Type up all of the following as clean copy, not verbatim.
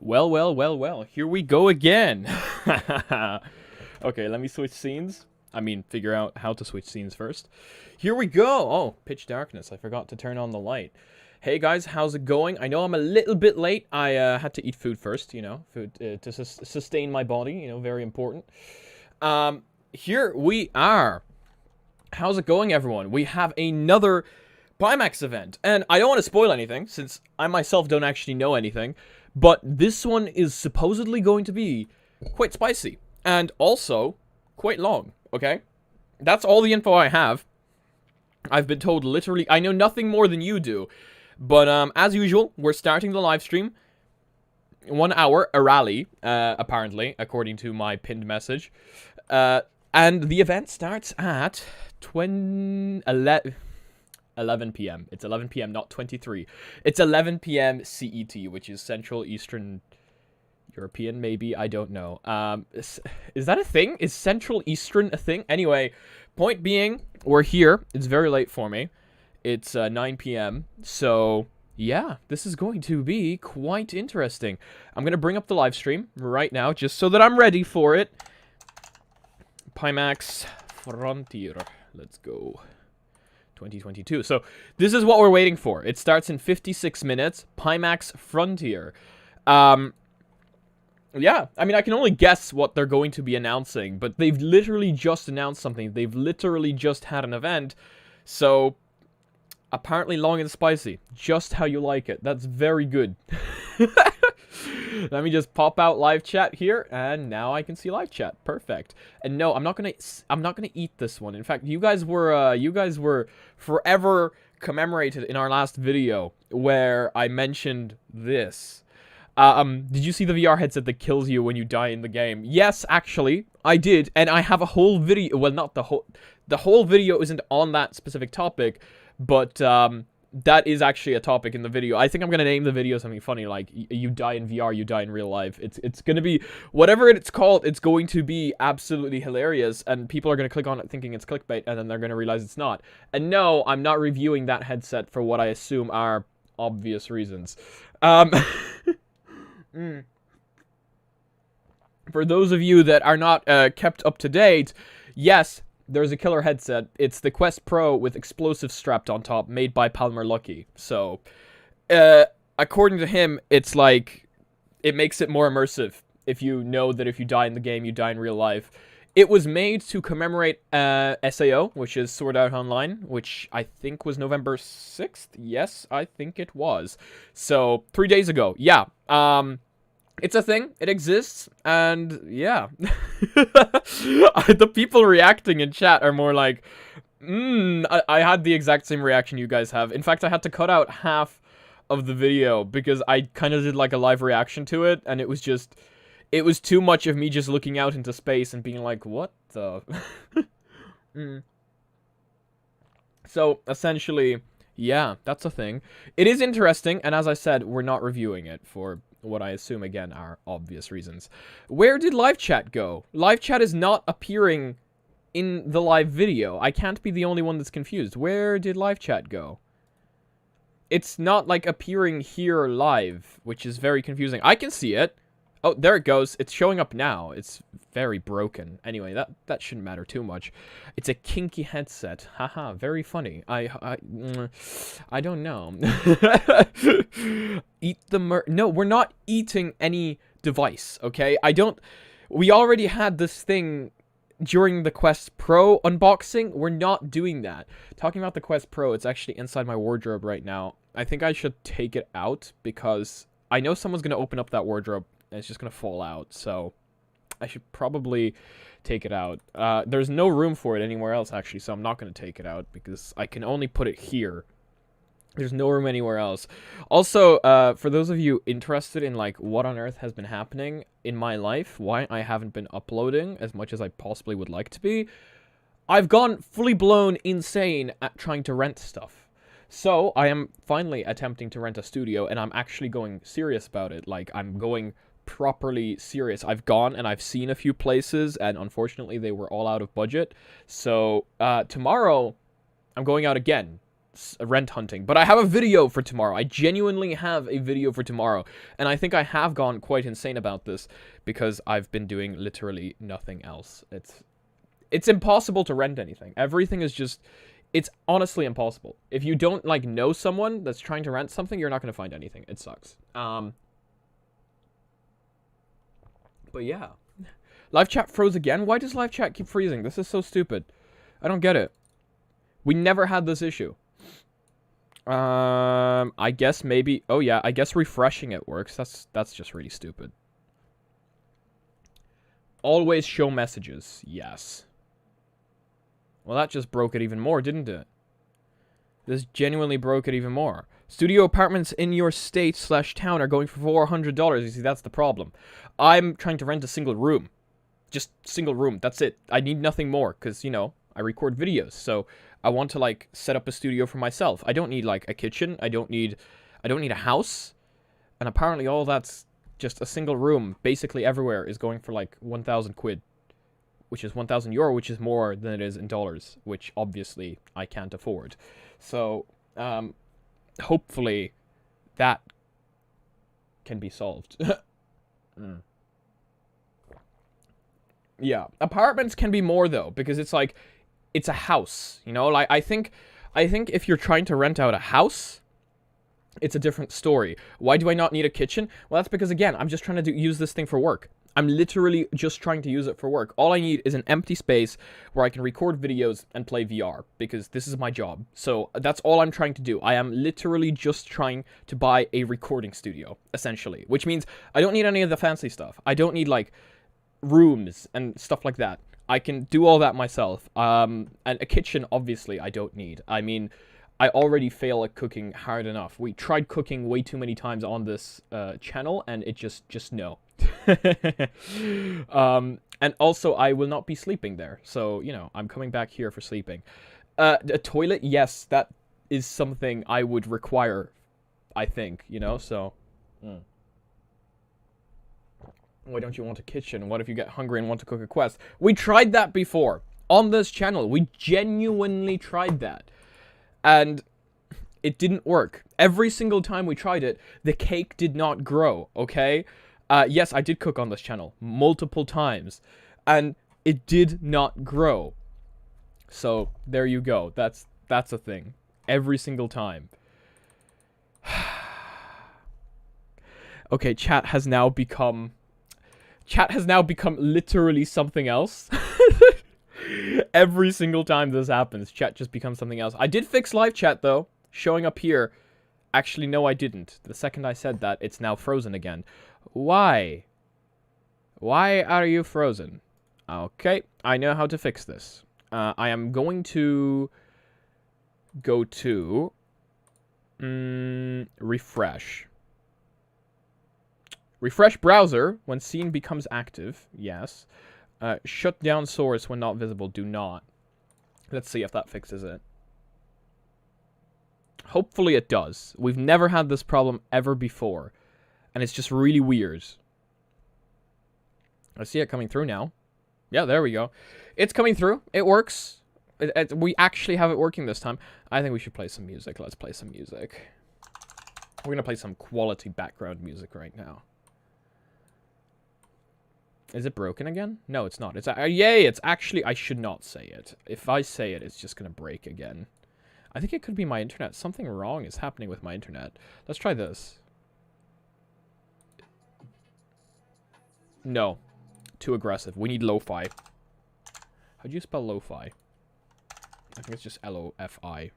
Well, well, well, well. Here we go again. Okay, let me switch scenes. I mean, figure out how to switch scenes first. Here we go. Oh, pitch darkness. I forgot to turn on the light. Hey guys, how's it going? I know I'm a little bit late. I had to eat food first, you know, food to sustain my body, you know, very important. Here we are. How's it going, everyone? We have another Pimax event, and I don't want to spoil anything, since I myself don't actually know anything, but this one is supposedly going to be quite spicy, and also quite long, okay? That's all the info I have. I've been told literally, I know nothing more than you do, but as usual, we're starting the live stream. 1 hour, a rally, apparently, according to my pinned message. And the event starts at 11 p.m. It's 11 p.m., not 23. It's 11 p.m. CET, which is Central Eastern European, maybe? I don't know. Is that a thing? Is Central Eastern a thing? Anyway, point being, we're here. It's very late for me. It's 9 p.m., so yeah, this is going to be quite interesting. I'm going to bring up the live stream right now, just so that I'm ready for it. Pimax Frontier. Let's go. 2022. So this is what we're waiting for. It starts in 56 minutes. Pimax Frontier. Yeah, I mean, I can only guess what they're going to be announcing, but they've literally just announced something. They've literally just had an event. So apparently long and spicy. Just how you like it. That's very good. Let me just pop out live chat here, and now I can see live chat. Perfect. And no, I'm not gonna eat this one. In fact, you guys were forever commemorated in our last video where I mentioned this. Did you see the VR headset that kills you when you die in the game? Yes, actually, I did, and I have a whole video. Well, not the whole video isn't on that specific topic, but that is actually a topic in the video. I think I'm gonna name the video something funny, like you die in VR, you die in real life. It's gonna be whatever it's called. It's going to be absolutely hilarious, and people are gonna click on it thinking it's clickbait, and then they're gonna realize it's not. And no, I'm not reviewing that headset for what I assume are obvious reasons. For those of you that are not kept up to date, yes, there's a killer headset. It's the Quest Pro with explosives strapped on top, made by Palmer Luckey. So, according to him, it's like, it makes it more immersive if you know that if you die in the game, you die in real life. It was made to commemorate SAO, which is Sword Art Online, which I think was November 6th. Yes, I think it was. So, 3 days ago. Yeah. It's a thing, it exists, and yeah. The people reacting in chat are more like, I had the exact same reaction you guys have. In fact, I had to cut out half of the video because I kind of did like a live reaction to it, and it was too much of me just looking out into space and being like, what the? So, essentially, yeah, that's a thing. It is interesting, and as I said, we're not reviewing it for what I assume, again, are obvious reasons. Where did live chat go? Live chat is not appearing in the live video. I can't be the only one that's confused. Where did live chat go? It's not, like, appearing here live, which is very confusing. I can see it. Oh, there it goes. It's showing up now. It's very broken. Anyway, that shouldn't matter too much. It's a kinky headset. Haha, very funny. I don't know. Eat the No, we're not eating any device, okay? We already had this thing during the Quest Pro unboxing. We're not doing that. Talking about the Quest Pro, it's actually inside my wardrobe right now. I think I should take it out because I know someone's going to open up that wardrobe and it's just going to fall out, so I should probably take it out. There's no room for it anywhere else, actually, so I'm not going to take it out because I can only put it here. There's no room anywhere else. Also, for those of you interested in, like, what on earth has been happening in my life, why I haven't been uploading as much as I possibly would like to be, I've gone fully blown insane at trying to rent stuff. So, I am finally attempting to rent a studio, and I'm actually going serious about it. Like, I'm going properly serious. I've gone and I've seen a few places, and unfortunately they were all out of budget. So tomorrow I'm going out again rent hunting. But I have a video for tomorrow. I genuinely have a video for tomorrow. And I think I have gone quite insane about this because I've been doing literally nothing else. It's impossible to rent anything. Everything is just... It's honestly impossible. If you don't, like, know someone that's trying to rent something, you're not going to find anything. It sucks. But yeah. Live chat froze again? Why does live chat keep freezing? This is so stupid. I don't get it. We never had this issue. I guess maybe... Oh, yeah. I guess refreshing it works. That's just really stupid. Always show messages. Yes. Well, that just broke it even more, didn't it? This genuinely broke it even more. Studio apartments in your state/town are going for $400. You see, that's the problem. I'm trying to rent a single room. Just single room. That's it. I need nothing more because, you know, I record videos. So I want to, like, set up a studio for myself. I don't need, like, a kitchen. I don't need a house. And apparently all that's just a single room basically everywhere is going for, like, 1,000 quid. Which is 1,000 euro, which is more than it is in dollars, which obviously I can't afford. So, hopefully that can be solved. Yeah, apartments can be more though, because it's like, it's a house, you know? Like, I think if you're trying to rent out a house, it's a different story. Why do I not need a kitchen? Well, that's because, again, I'm just trying to use this thing for work. I'm literally just trying to use it for work. All I need is an empty space where I can record videos and play VR, because this is my job. So that's all I'm trying to do. I am literally just trying to buy a recording studio, essentially, which means I don't need any of the fancy stuff. I don't need, like, rooms and stuff like that. I can do all that myself. And a kitchen, obviously, I don't need. I mean, I already fail at cooking hard enough. We tried cooking way too many times on this channel, and it just no. And also, I will not be sleeping there. So, you know, I'm coming back here for sleeping. A toilet, yes, that is something I would require, I think, you know, so... Why don't you want a kitchen? What if you get hungry and want to cook a quest? We tried that before. On this channel. We genuinely tried that. And it didn't work. Every single time we tried it, the cake did not grow, okay? Yes, I did cook on this channel multiple times. And it did not grow. So, there you go. That's a thing. Every single time. Okay, chat has now become literally something else. Every single time this happens, chat just becomes something else. I did fix live chat, though. Showing up here. Actually, no, I didn't. The second I said that, it's now frozen again. Why? Why are you frozen? Okay, I know how to fix this. I am going to go to refresh. Refresh browser when scene becomes active. Yes. Shut down source when not visible. Do not. Let's see if that fixes it. Hopefully it does. We've never had this problem ever before. And it's just really weird. I see it coming through now. Yeah, there we go. It's coming through. It works. We actually have it working this time. I think we should play some music. Let's play some music. We're going to play some quality background music right now. Is it broken again? No, it's not. It's yay! It's actually... I should not say it. If I say it, it's just going to break again. I think it could be my internet. Something wrong is happening with my internet. Let's try this. No. Too aggressive. We need lo-fi. How do you spell lo-fi? I think it's just L-O-F-I.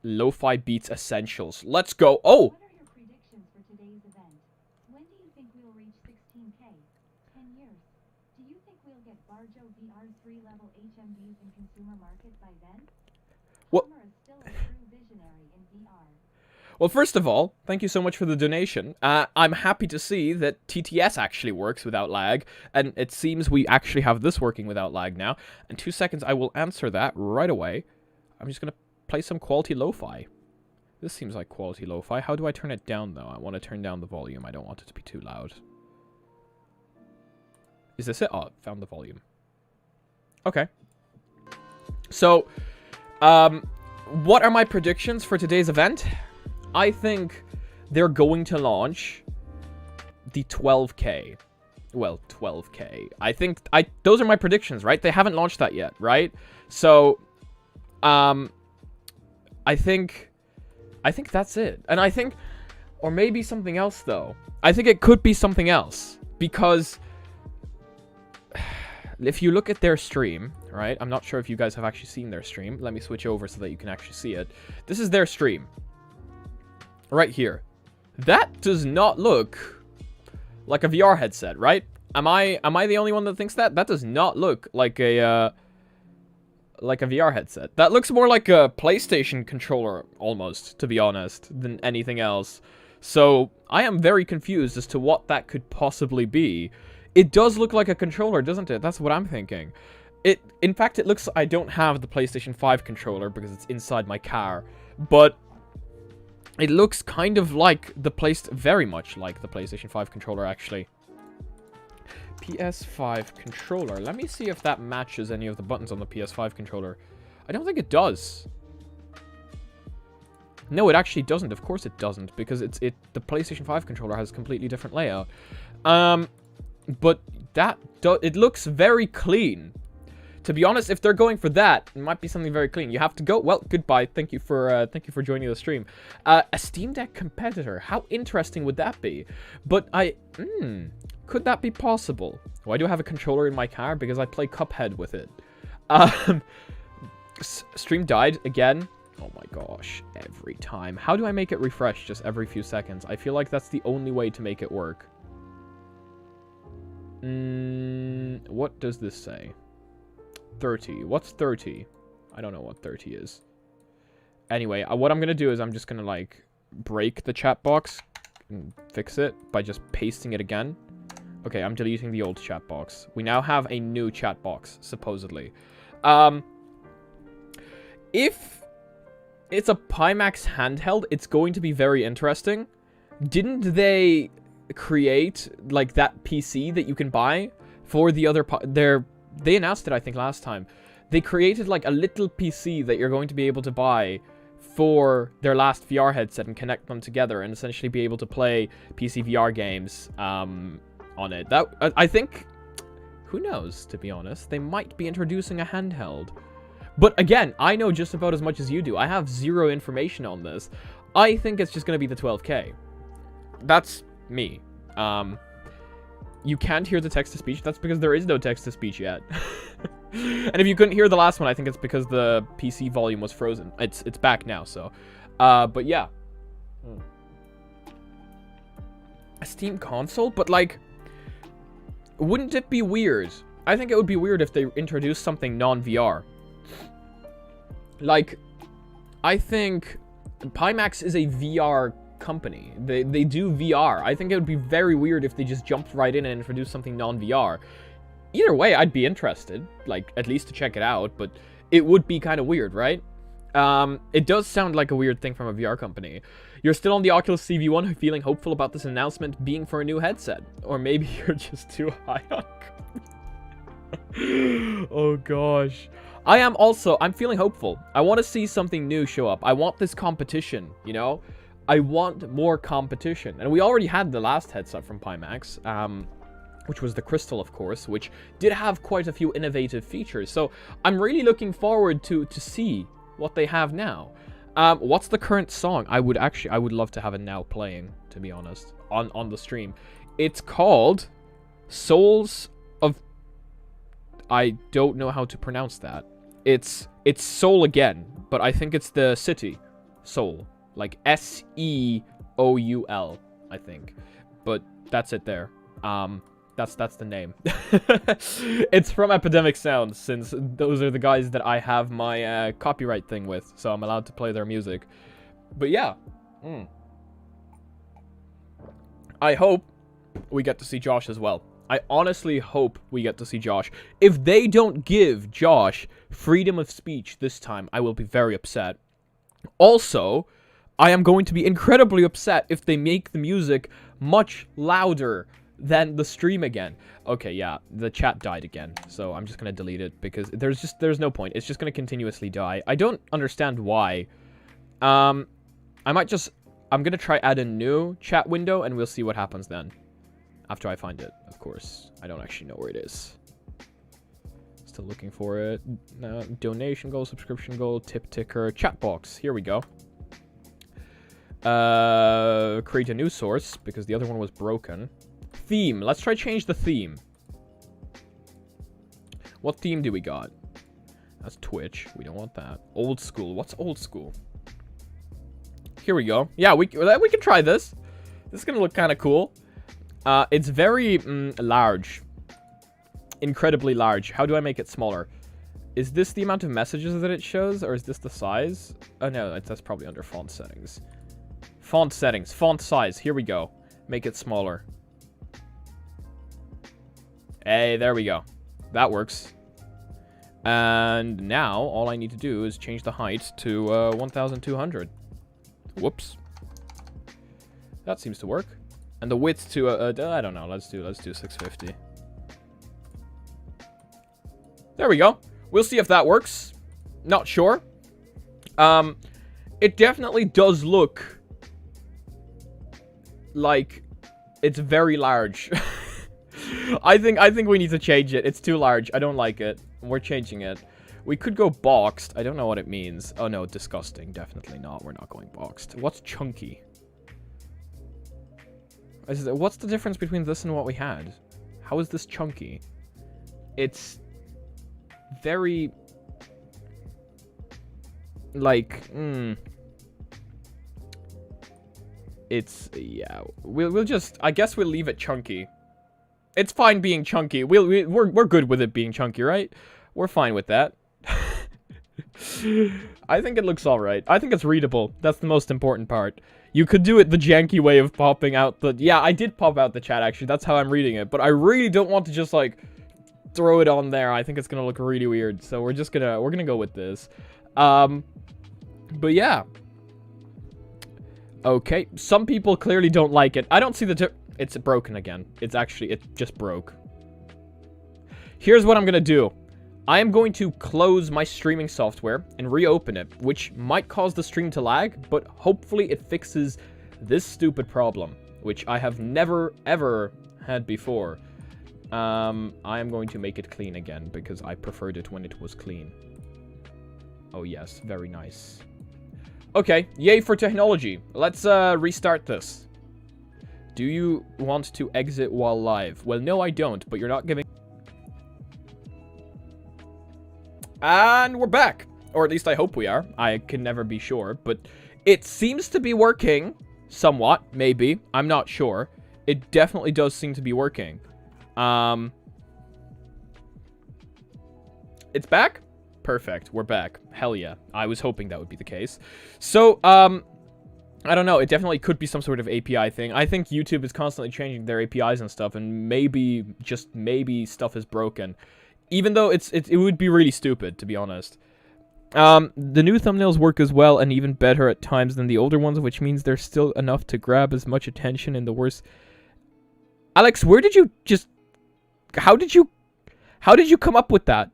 Lo-fi beats essentials. Let's go. Oh! Well, first of all, thank you so much for the donation. I'm happy to see that TTS actually works without lag, and it seems we actually have this working without lag now. In 2 seconds, I will answer that right away. I'm just going to play some quality lo-fi. This seems like quality lo-fi. How do I turn it down, though? I want to turn down the volume. I don't want it to be too loud. Is this it? Oh, found the volume. Okay. So... What are my predictions for today's event? I think they're going to launch the 12K. Well, 12K. I think those are my predictions, right? They haven't launched that yet, right? So, I think that's it. And I think, or maybe something else, though. I think it could be something else. Because if you look at their stream, right? I'm not sure if you guys have actually seen their stream. Let me switch over so that you can actually see it. This is their stream. Right here. That does not look like a VR headset, right? Am I the only one that thinks that? That does not look like a VR headset. That looks more like a PlayStation controller, almost, to be honest, than anything else. So, I am very confused as to what that could possibly be. It does look like a controller, doesn't it? That's what I'm thinking. In fact, it looks... I don't have the PlayStation 5 controller because it's inside my car. But it looks kind of like very much like the PlayStation 5 controller, actually. PS5 controller. Let me see if that matches any of the buttons on the PS5 controller. I don't think it does. No, it actually doesn't. Of course it doesn't, because the PlayStation 5 controller has a completely different layout. But it looks very clean. To be honest, if they're going for that, it might be something very clean. You have to go. Well, goodbye. Thank you for joining the stream. A Steam Deck competitor. How interesting would that be? But could that be possible? Why do I have a controller in my car? Because I play Cuphead with it. Stream died again. Oh my gosh, every time. How do I make it refresh just every few seconds? I feel like that's the only way to make it work. What does this say? 30. What's 30? I don't know what 30 is. Anyway, what I'm going to do is I'm just going to, like, break the chat box and fix it by just pasting it again. Okay, I'm deleting the old chat box. We now have a new chat box, supposedly. If it's a Pimax handheld, it's going to be very interesting. Didn't they create, like, that PC that you can buy for the other... They announced it, I think, last time. They created, like, a little PC that you're going to be able to buy for their last VR headset and connect them together and essentially be able to play PC VR games on it. I think... Who knows, to be honest? They might be introducing a handheld. But again, I know just about as much as you do. I have zero information on this. I think it's just going to be the 12K. That's me. You can't hear the text-to-speech. That's because there is no text-to-speech yet. And if you couldn't hear the last one, I think it's because the PC volume was frozen. It's back now, so. But yeah. A Steam console? But, like, wouldn't it be weird? I think it would be weird if they introduced something non-VR. Like, I think Pimax is a VR company. They do VR. I think it would be very weird if they just jumped right in and introduced something non-VR. Either way, I'd be interested, like, at least to check it out, but it would be kind of weird, right? It does sound like a weird thing from a VR company. You're still on the Oculus CV1, feeling hopeful about this announcement being for a new headset. Or maybe you're just too high on... Oh gosh. I'm feeling hopeful. I want to see something new show up. I want this competition, you know? I want more competition. And we already had the last headset from Pimax, which was the Crystal, of course, which did have quite a few innovative features. So I'm really looking forward to see what they have now. What's the current song? I would love to have it now playing, to be honest, on the stream. It's called Souls of... I don't know how to pronounce that. It's Seoul again, but I think it's the city, Seoul. Like S-E-O-U-L, I think. But that's it there. That's the name. It's from Epidemic Sound, since those are the guys that I have my copyright thing with, so I'm allowed to play their music. But yeah. I hope we get to see Josh as well. I honestly hope we get to see Josh. If they don't give Josh freedom of speech this time, I will be very upset. Also, I am going to be incredibly upset if they make the music much louder than the stream again. Okay, yeah, the chat died again, so I'm just gonna delete it because there's no point. It's just gonna continuously die. I don't understand why. I'm gonna try add a new chat window and we'll see what happens then. After I find it, of course. I don't actually know where it is. Still looking for it. Donation goal, subscription goal, tip ticker, chat box. Here we go. Create a new source because the other one was broken. Theme. Let's try change the theme. What theme do we got? That's Twitch. We don't want that. Old school. What's old school? Here we go. Yeah, we can try this. This is gonna look kind of cool. It's very large. Incredibly large. How do I make it smaller? Is this the amount of messages that it shows, or is this the size? Oh no, that's probably under font settings. Font settings. Font size. Here we go. Make it smaller. Hey, there we go. That works. And now, all I need to do is change the height to 1,200. Whoops. That seems to work. And the width to, I don't know. Let's do 650. There we go. We'll see if that works. Not sure. It definitely does look like it's very large. I think we need to change it. It's too large. I don't like it. We're changing it. We could go boxed. I don't know what it means. Oh no, disgusting. Definitely not. We're not going boxed. What's chunky? What's the difference between this and what we had? How is this chunky? It's very like it's yeah. We'll just I guess we'll leave it chunky. It's fine being chunky. We're good with it being chunky, right? We're fine with that. I think it looks alright. I think it's readable. That's the most important part. You could do it the janky way of popping out the... Yeah, I did pop out the chat, actually. That's how I'm reading it. But I really don't want to just, like, throw it on there. I think it's gonna look really weird. So we're just gonna... We're gonna go with this. But yeah. Okay. Some people clearly don't like it. I don't see the... It's broken again. It's actually... It just broke. Here's what I'm gonna do. I am going to close my streaming software and reopen it, which might cause the stream to lag, but hopefully it fixes this stupid problem, which I have never, ever had before. I am going to make it clean again, because I preferred it when it was clean. Oh yes, very nice. Okay, yay for technology. Let's restart this. Do you want to exit while live? Well, no, I don't, but you're not giving... And we're back. Or at least I hope we are. I can never be sure. But it seems to be working. Somewhat, maybe. I'm not sure. It definitely does seem to be working. It's back? Perfect. We're back. Hell yeah. I was hoping that would be the case. So, I don't know. It definitely could be some sort of API thing. I think YouTube is constantly changing their APIs and stuff. And maybe, just maybe, stuff is broken. Even though it would be really stupid, to be honest. The new thumbnails work as well and even better at times than the older ones, which means there's still enough to grab as much attention in the worst... Alex, where did you just... How did you come up with that?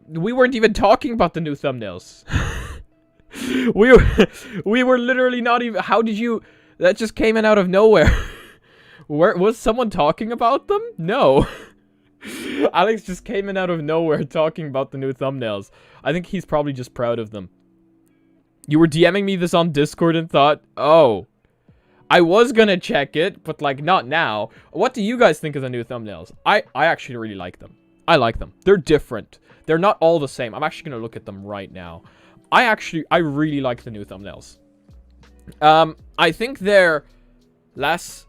We weren't even talking about the new thumbnails. we were literally not even... How did you... That just came in out of nowhere. Where was someone talking about them? No. Alex just came in out of nowhere talking about the new thumbnails. I think he's probably just proud of them. You were DMing me this on Discord and thought, oh, I was gonna check it, but like not now. What do you guys think of the new thumbnails? I actually really like them. I like them. They're different. They're not all the same. I'm actually gonna look at them right now. I really like the new thumbnails. I think they're less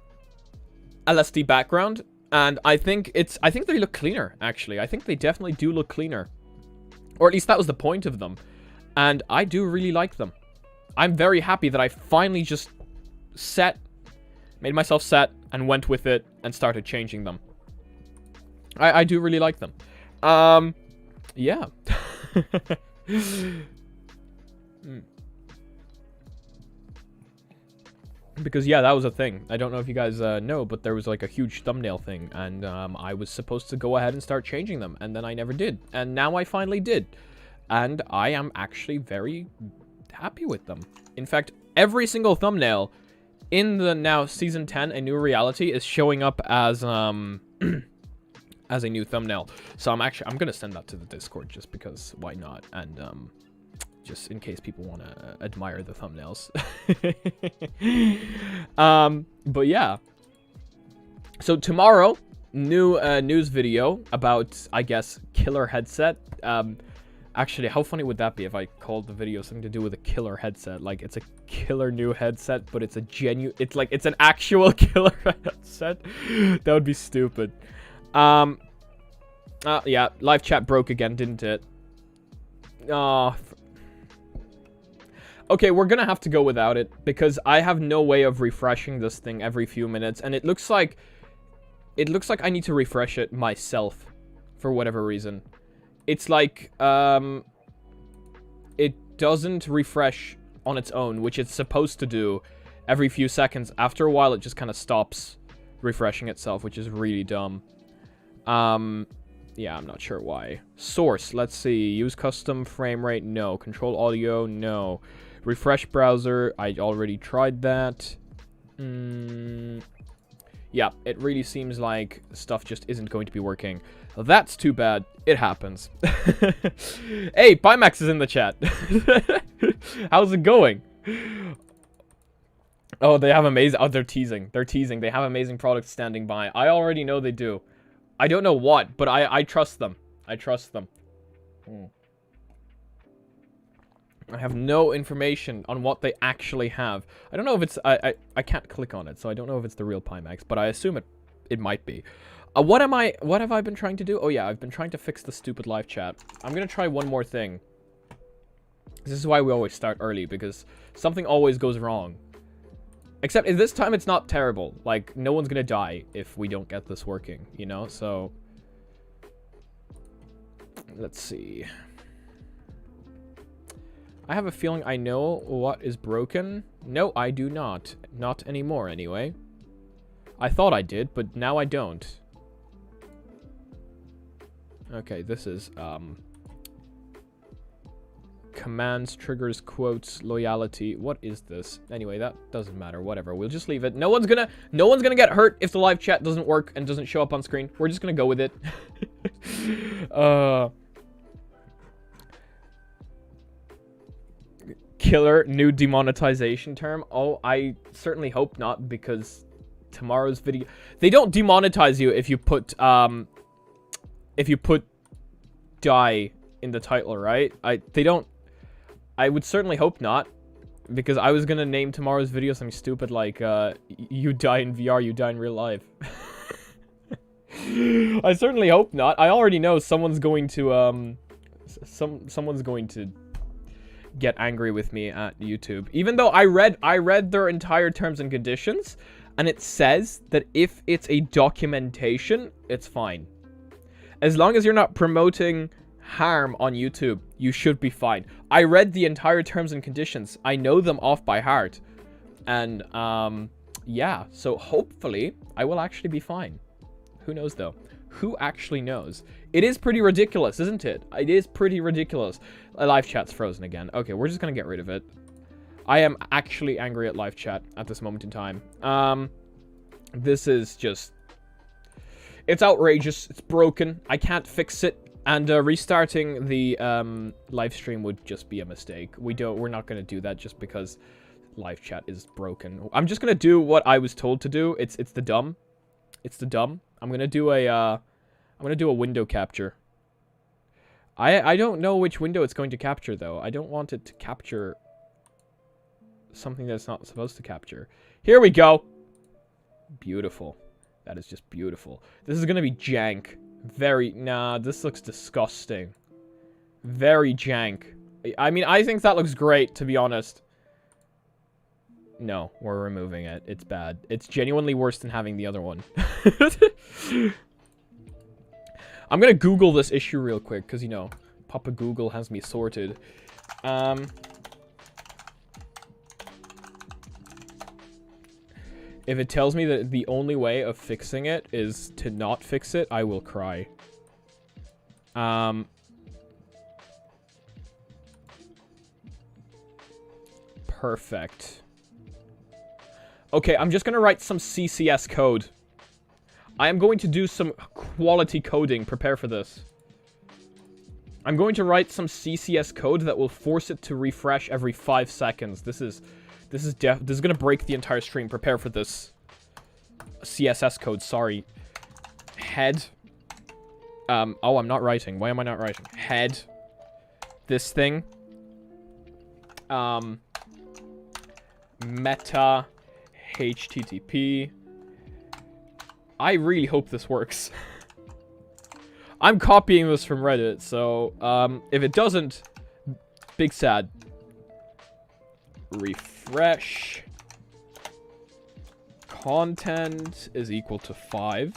LSD background. And I think they look cleaner, actually. I think they definitely do look cleaner. Or at least that was the point of them. And I do really like them. I'm very happy that I finally just made myself set, and went with it, and started changing them. I do really like them. Yeah. Because, yeah, that was a thing. I don't know if you guys know, but there was, like, a huge thumbnail thing. And I was supposed to go ahead and start changing them. And then I never did. And now I finally did. And I am actually very happy with them. In fact, every single thumbnail in the now Season 10, A New Reality, is showing up as, as a new thumbnail. So I'm going to send that to the Discord just because why not? And, just in case people want to admire the thumbnails. But yeah. So tomorrow, new news video about, I guess, killer headset. Actually, how funny would that be if I called the video something to do with a killer headset? Like, it's a killer new headset, but it's a it's like, it's an actual killer headset. That would be stupid. Yeah, live chat broke again, didn't it? Okay, we're gonna have to go without it, because I have no way of refreshing this thing every few minutes, and it looks like I need to refresh it myself, for whatever reason. It's like, it doesn't refresh on its own, which it's supposed to do every few seconds. After a while, it just kind of stops refreshing itself, which is really dumb. Yeah, I'm not sure why. Source, let's see. Use custom frame rate, no. Control audio, no. Refresh browser, I already tried that. Yeah, it really seems like stuff just isn't going to be working. That's too bad. It happens. Hey, Pimax is in the chat. How's it going? Oh, they have amazing... Oh, they're teasing. They're teasing. They have amazing products standing by. I already know they do. I don't know what, but I trust them. I trust them. I have no information on what they actually have. I don't know if it's... I can't click on it, so I don't know if it's the real Pimax, but I assume it might be. What have I been trying to do? Oh, yeah, I've been trying to fix the stupid live chat. I'm gonna try one more thing. This is why we always start early, because something always goes wrong. Except this time it's not terrible. Like, no one's gonna die if we don't get this working, you know? So... let's see... I have a feeling I know what is broken. No, I do not. Not anymore, anyway. I thought I did, but now I don't. Okay, this is, commands, triggers, quotes, loyalty. What is this? Anyway, that doesn't matter. Whatever. We'll just leave it. No one's gonna get hurt if the live chat doesn't work and doesn't show up on screen. We're just gonna go with it. Killer new demonetization term. Oh, I certainly hope not, because tomorrow's video, they don't demonetize you if you put die in the title, right? They don't. I would certainly hope not, because I was gonna name tomorrow's video something stupid like you die in VR, you die in real life. I certainly hope not. I already know someone's going to someone's going to get angry with me at YouTube. Even though I read their entire terms and conditions, and it says that if it's a documentation, it's fine. As long as you're not promoting harm on YouTube, you should be fine. I read the entire terms and conditions. I know them off by heart. And, yeah. So hopefully, I will actually be fine. Who knows, though? Who actually knows? It is pretty ridiculous, isn't it? It is pretty ridiculous. Live chat's frozen again. Okay, we're just gonna get rid of it. I am actually angry at live chat at this moment in time. This is just... it's outrageous. It's broken. I can't fix it. And restarting the live stream would just be a mistake. We're not gonna do that just because live chat is broken. I'm just gonna do what I was told to do. It's the dumb. It's the dumb. I'm gonna do a window capture. I don't know which window it's going to capture, though. I don't want it to capture something that it's not supposed to capture. Here we go. Beautiful. That is just beautiful. This is gonna be jank. Nah, this looks disgusting. Very jank. I mean, I think that looks great, to be honest. No, we're removing it. It's bad. It's genuinely worse than having the other one. I'm gonna Google this issue real quick, because, you know, Papa Google has me sorted. If it tells me that the only way of fixing it is to not fix it, I will cry. Perfect. Okay, I'm just gonna write some CCS code. I am going to do some quality coding. Prepare for this. I'm going to write some CCS code that will force it to refresh every 5 seconds. This is gonna break the entire stream. Prepare for this. CSS code, sorry. Head. Oh, I'm not writing. Why am I not writing? Head. This thing. Meta. HTTP. I really hope this works. I'm copying this from Reddit, so, if it doesn't, big sad. Refresh. Content is equal to 5.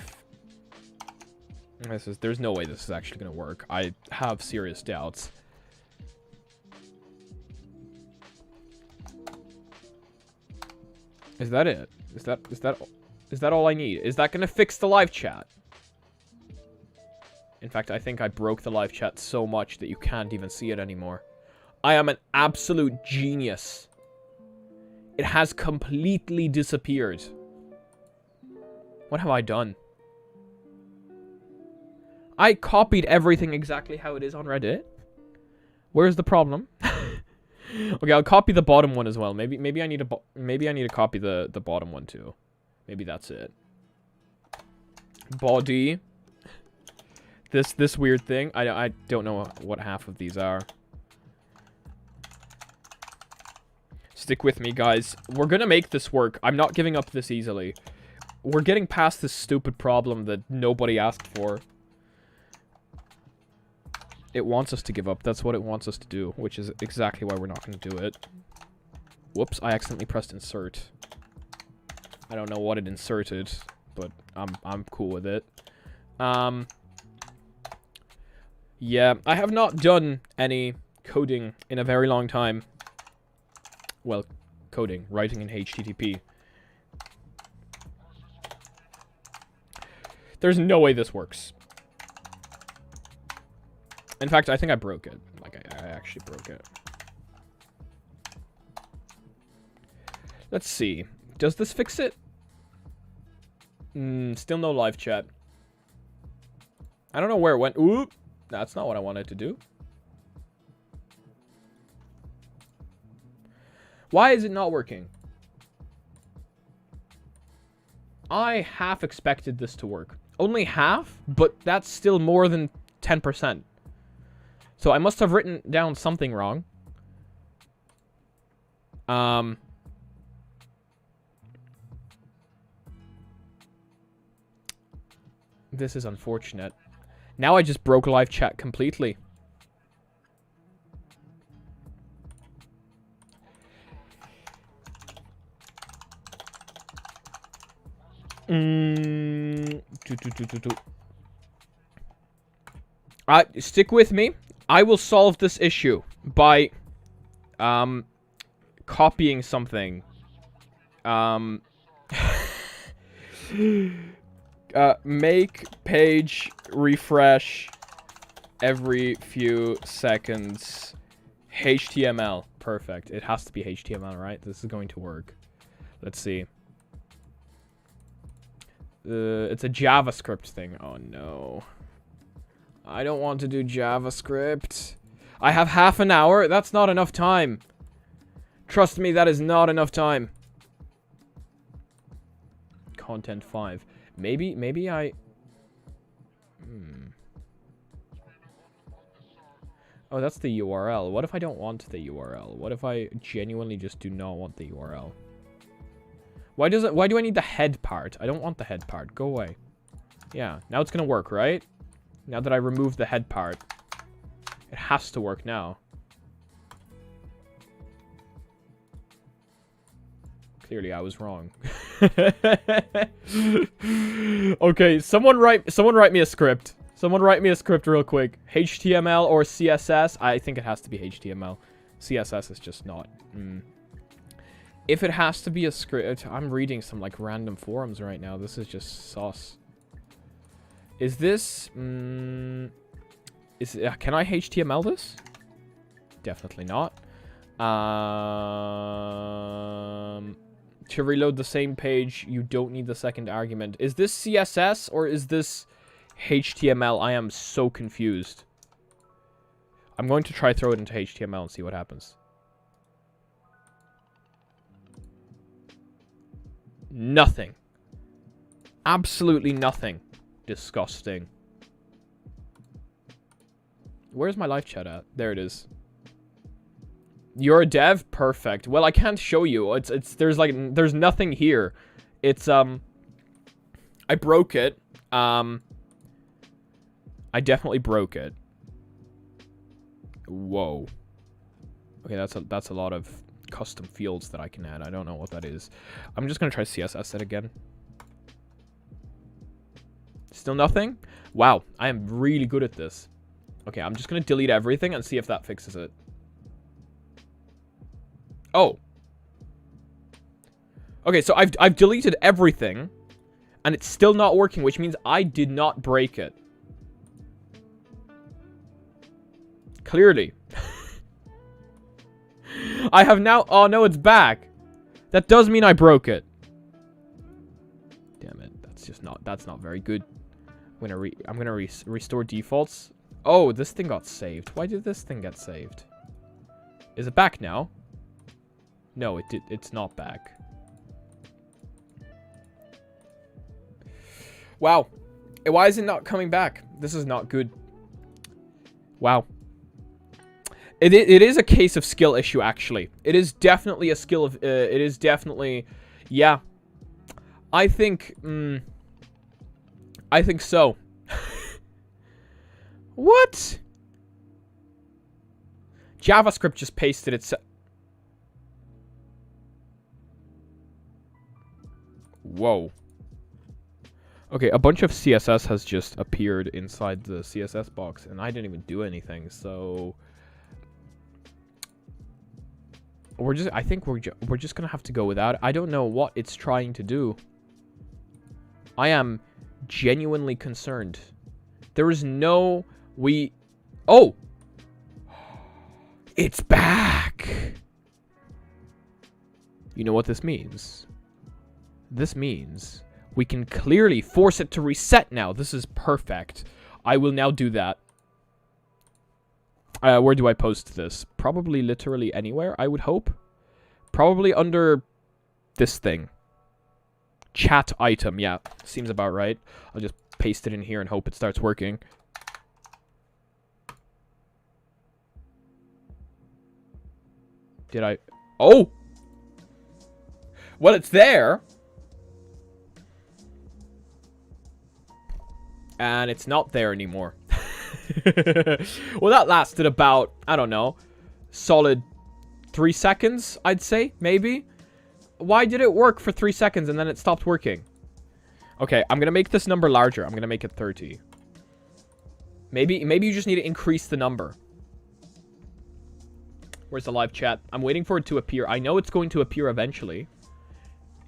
There's no way this is actually gonna work. I have serious doubts. Is that it? Is that all I need? Is that gonna fix the live chat? In fact, I think I broke the live chat so much that you can't even see it anymore. I am an absolute genius. It has completely disappeared. What have I done? I copied everything exactly how it is on Reddit. Where's the problem? Okay, I'll copy the bottom one as well. Maybe I need to copy the bottom one too. Maybe that's it. Body. This weird thing. I don't know what half of these are. Stick with me, guys. We're gonna make this work. I'm not giving up this easily. We're getting past this stupid problem that nobody asked for. It wants us to give up. That's what it wants us to do, which is exactly why we're not going to do it. Whoops, I accidentally pressed insert. I don't know what it inserted, but I'm cool with it. Yeah, I have not done any coding in a very long time. Well, coding, writing in HTTP. There's no way this works. In fact, I think I broke it. Like, I actually broke it. Let's see. Does this fix it? Still no live chat. I don't know where it went. Ooh, that's not what I wanted to do. Why is it not working? I half expected this to work. Only half, but that's still more than 10%. So I must have written down something wrong. This is unfortunate. Now I just broke live chat completely. Stick with me. I will solve this issue by copying something. Make page refresh every few seconds. HTML. Perfect. It has to be HTML, right? This is going to work. Let's see. It's a JavaScript thing. Oh, no. I don't want to do JavaScript. I have half an hour. That's not enough time. Trust me, that is not enough time. Content 5. Maybe I... Oh, that's the URL. What if I don't want the URL? What if I genuinely just do not want the URL? Why do I need the head part? I don't want the head part. Go away. Yeah, now it's gonna work, right? Now that I removed the head part. It has to work now. Clearly, I was wrong. Okay, someone write me a script. Someone write me a script real quick. HTML or CSS? I think it has to be HTML. CSS is just not. If it has to be a script... I'm reading some, like, random forums right now. This is just sauce. Is this... can I HTML this? Definitely not. To reload the same page, you don't need the second argument. Is this CSS or is this HTML? I am so confused. I'm going to try throw it into HTML and see what happens. Nothing. Absolutely nothing. Disgusting. Where's my live chat at? There it is. You're a dev? Perfect. Well, I can't show you. There's nothing here. It's, I broke it. I definitely broke it. Whoa. Okay, that's a lot of custom fields that I can add. I don't know what that is. I'm just gonna try CSS it again. Still nothing? Wow, I am really good at this. Okay, I'm just gonna delete everything and see if that fixes it. Oh. Okay, so I've deleted everything, and it's still not working, which means I did not break it. Clearly. I have now... Oh, no, it's back. That does mean I broke it. Damn it. That's just not... That's not very good. I'm gonna restore defaults. Oh, this thing got saved. Why did this thing get saved? Is it back now? No, it's not back. Wow. Why is it not coming back? This is not good. Wow. It is a case of skill issue, actually. It is definitely a skill of... it is definitely... Yeah. I think... I think so. What? JavaScript just pasted itself... Whoa. Okay, a bunch of CSS has just appeared inside the CSS box, and I didn't even do anything, so... I think we're just gonna have to go without it. I don't know what it's trying to do. I am genuinely concerned. There is no... Oh! It's back! You know what this means? This means we can clearly force it to reset now. This is perfect. I will now do that. Where do I post this? Probably literally anywhere, I would hope. Probably under this thing. Chat item, yeah. Seems about right. I'll just paste it in here and hope it starts working. Did I... Oh! Well, it's there. And it's not there anymore. Well, that lasted about, I don't know, solid 3 seconds, I'd say, maybe. Why did it work for 3 seconds and then it stopped working? Okay, I'm gonna make this number larger. I'm gonna make it 30. Maybe you just need to increase the number. Where's the live chat? I'm waiting for it to appear. I know it's going to appear eventually.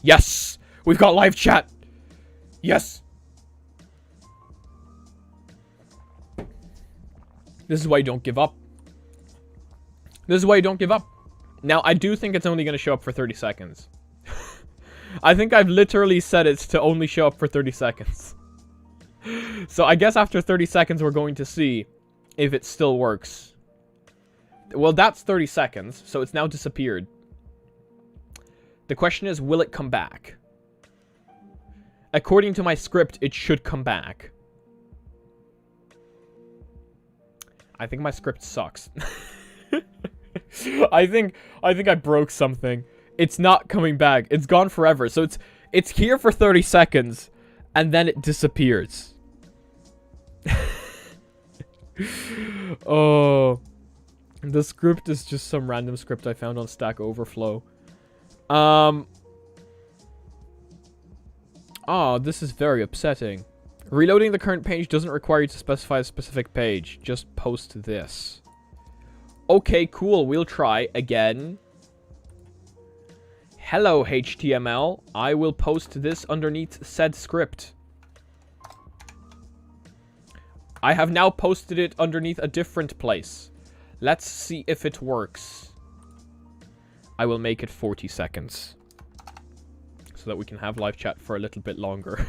Yes! We've got live chat! Yes! This is why you don't give up. This is why you don't give up. Now, I do think it's only going to show up for 30 seconds. I think I've literally set it to only show up for 30 seconds. So I guess after 30 seconds, we're going to see if it still works. Well, that's 30 seconds, so it's now disappeared. The question is, will it come back? According to my script, it should come back. I think my script sucks. I think I broke something. It's not coming back. It's gone forever. So it's here for 30 seconds and then it disappears. Oh, the script is just some random script I found on Stack Overflow. Oh, this is very upsetting. Reloading the current page doesn't require you to specify a specific page. Just post this. Okay, cool. We'll try again. Hello, HTML. I will post this underneath said script. I have now posted it underneath a different place. Let's see if it works. I will make it 40 seconds. So that we can have live chat for a little bit longer.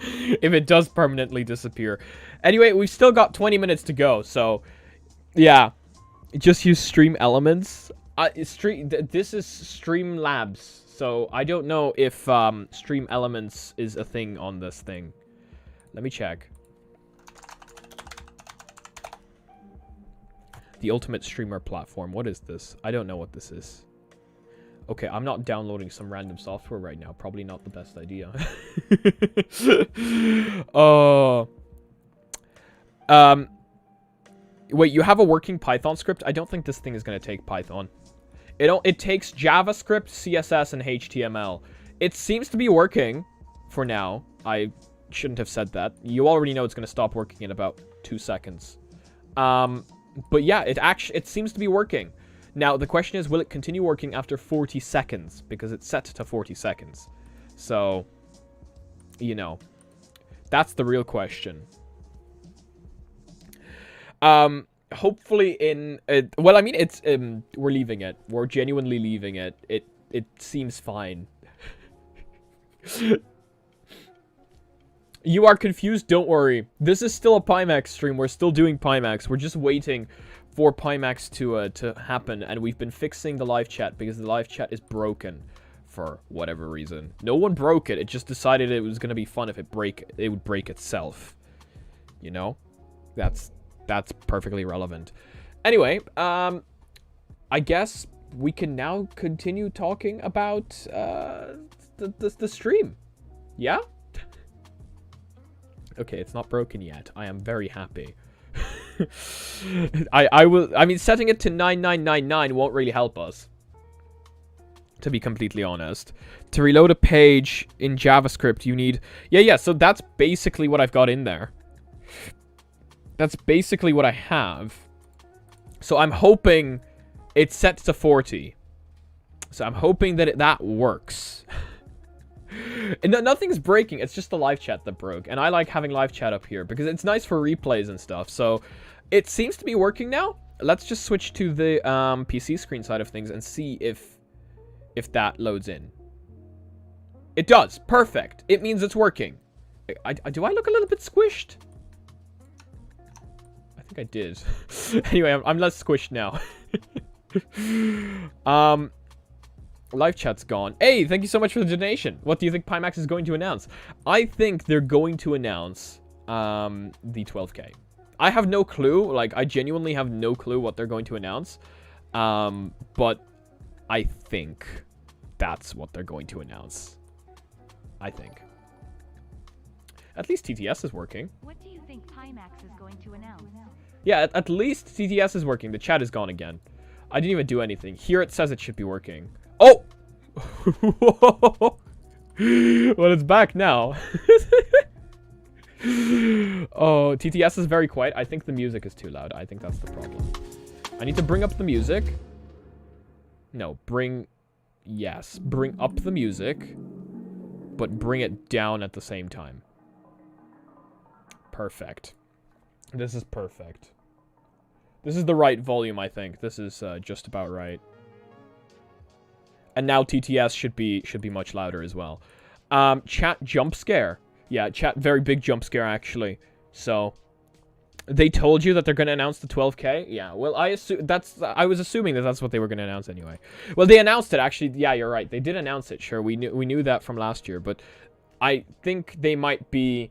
If it does permanently disappear. Anyway, we've still got 20 minutes to go. So, yeah. Just use Stream Elements. This is Streamlabs. So, I don't know if Stream Elements is a thing on this thing. Let me check. The ultimate streamer platform. What is this? I don't know what this is. Okay, I'm not downloading some random software right now. Probably not the best idea. Wait, you have a working Python script? I don't think this thing is going to take Python. It takes JavaScript, CSS, and HTML. It seems to be working for now. I shouldn't have said that. You already know it's going to stop working in about 2 seconds. But yeah, it seems to be working. Now, the question is, will it continue working after 40 seconds? Because it's set to 40 seconds. So, you know, that's the real question. Hopefully well, I mean, it's, we're leaving it. We're genuinely leaving it. It seems fine. You are confused? Don't worry. This is still a Pimax stream. We're still doing Pimax. We're just waiting for Pimax to happen, and we've been fixing the live chat because the live chat is broken for whatever reason. No one broke it. It just decided it was going to be fun if it would break itself. You know? That's perfectly relevant. Anyway, I guess we can now continue talking about the stream. Yeah? Okay, it's not broken yet. I am very happy. I mean, setting it to 9999 won't really help us, to be completely honest. To reload a page in JavaScript, you need... Yeah, so that's basically what I've got in there. That's basically what I have. So I'm hoping it's set to 40. So I'm hoping that that works. And nothing's breaking, it's just the live chat that broke. And I like having live chat up here because it's nice for replays and stuff. So it seems to be working now. Let's just switch to the PC screen side of things and see if that loads in. It does. Perfect. It means it's working. Do I look a little bit squished? I think I did. Anyway, I'm less squished now. Live chat's gone. Hey, thank you so much for the donation. What do you think Pimax is going to announce? I think they're going to announce the 12K. I have no clue. Like, I genuinely have no clue what they're going to announce. But I think that's what they're going to announce. I think. At least TTS is working. What do you think Pimax is going to announce? Yeah, at least TTS is working. The chat is gone again. I didn't even do anything. Here it says it should be working. Oh! Well, it's back now. Oh, TTS is very quiet. I think the music is too loud. I think that's the problem. I need to bring up the music. No, yes, bring up the music, but bring it down at the same time. Perfect. This is perfect. This is the right volume, I think. This is just about right. And now TTS should be much louder as well. Chat jump scare. Yeah, chat very big jump scare actually. So they told you that they're going to announce the 12K? Yeah. Well, I was assuming that that's what they were going to announce anyway. Well, they announced it actually. Yeah, you're right. They did announce it. Sure, we knew that from last year, but I think they might be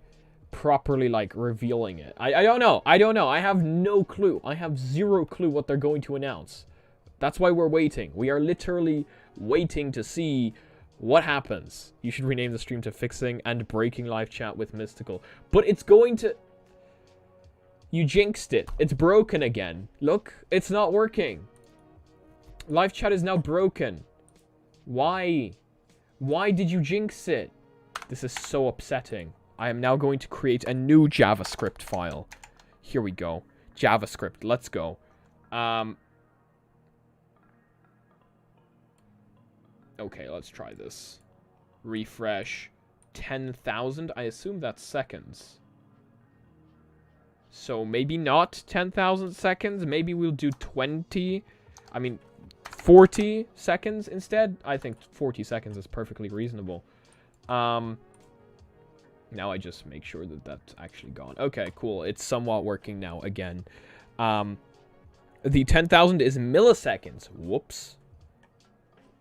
properly like revealing it. I don't know. I have no clue. I have zero clue what they're going to announce. That's why we're waiting. We are literally waiting to see what happens. You should rename the stream to Fixing and Breaking Live Chat with Mysticle. But it's going to... You jinxed it. It's broken again. Look, it's not working. Live chat is now broken. Why? Why did you jinx it? This is so upsetting. I am now going to create a new JavaScript file. Here we go. JavaScript. Let's go. Okay, let's try this. Refresh 10,000. I assume that's seconds. So maybe not 10,000 seconds. Maybe we'll do 40 seconds instead. I think 40 seconds is perfectly reasonable. Now I just make sure that that's actually gone. Okay, cool. It's somewhat working now again. The 10,000 is milliseconds. Whoops.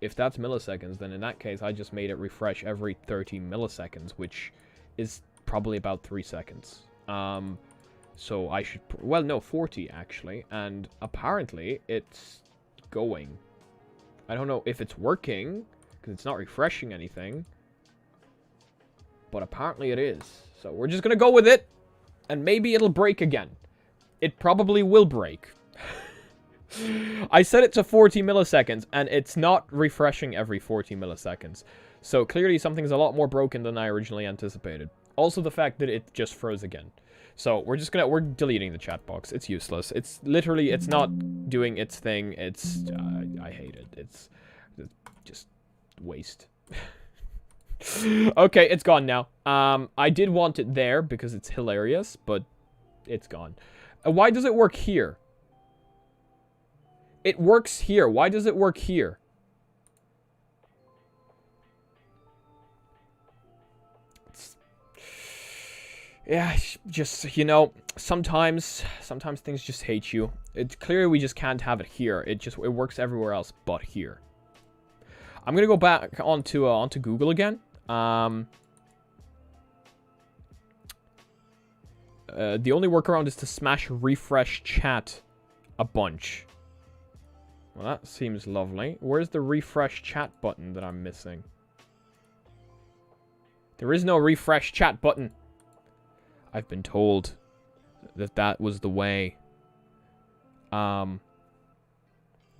If that's milliseconds, then in that case, I just made it refresh every 30 milliseconds, which is probably about 3 seconds. So I should... Well, no, 40, actually. And apparently, it's going. I don't know if it's working, because it's not refreshing anything. But apparently it is. So we're just going to go with it. And maybe it'll break again. It probably will break. I set it to 40 milliseconds, and it's not refreshing every 40 milliseconds. So clearly something's a lot more broken than I originally anticipated. Also the fact that it just froze again. So we're deleting the chat box. It's useless. It's literally, it's not doing its thing. It's, I hate it. It's just waste. Okay, it's gone now. I did want it there because it's hilarious, but it's gone. Why does it work here? It works here. Why does it work here? Yeah, just, you know, sometimes things just hate you. It's clearly we just can't have it here. It works everywhere else but here. I'm gonna go back onto Google again. The only workaround is to smash refresh chat a bunch. Well, that seems lovely. Where's the refresh chat button that I'm missing? There is no refresh chat button. I've been told that was the way. Press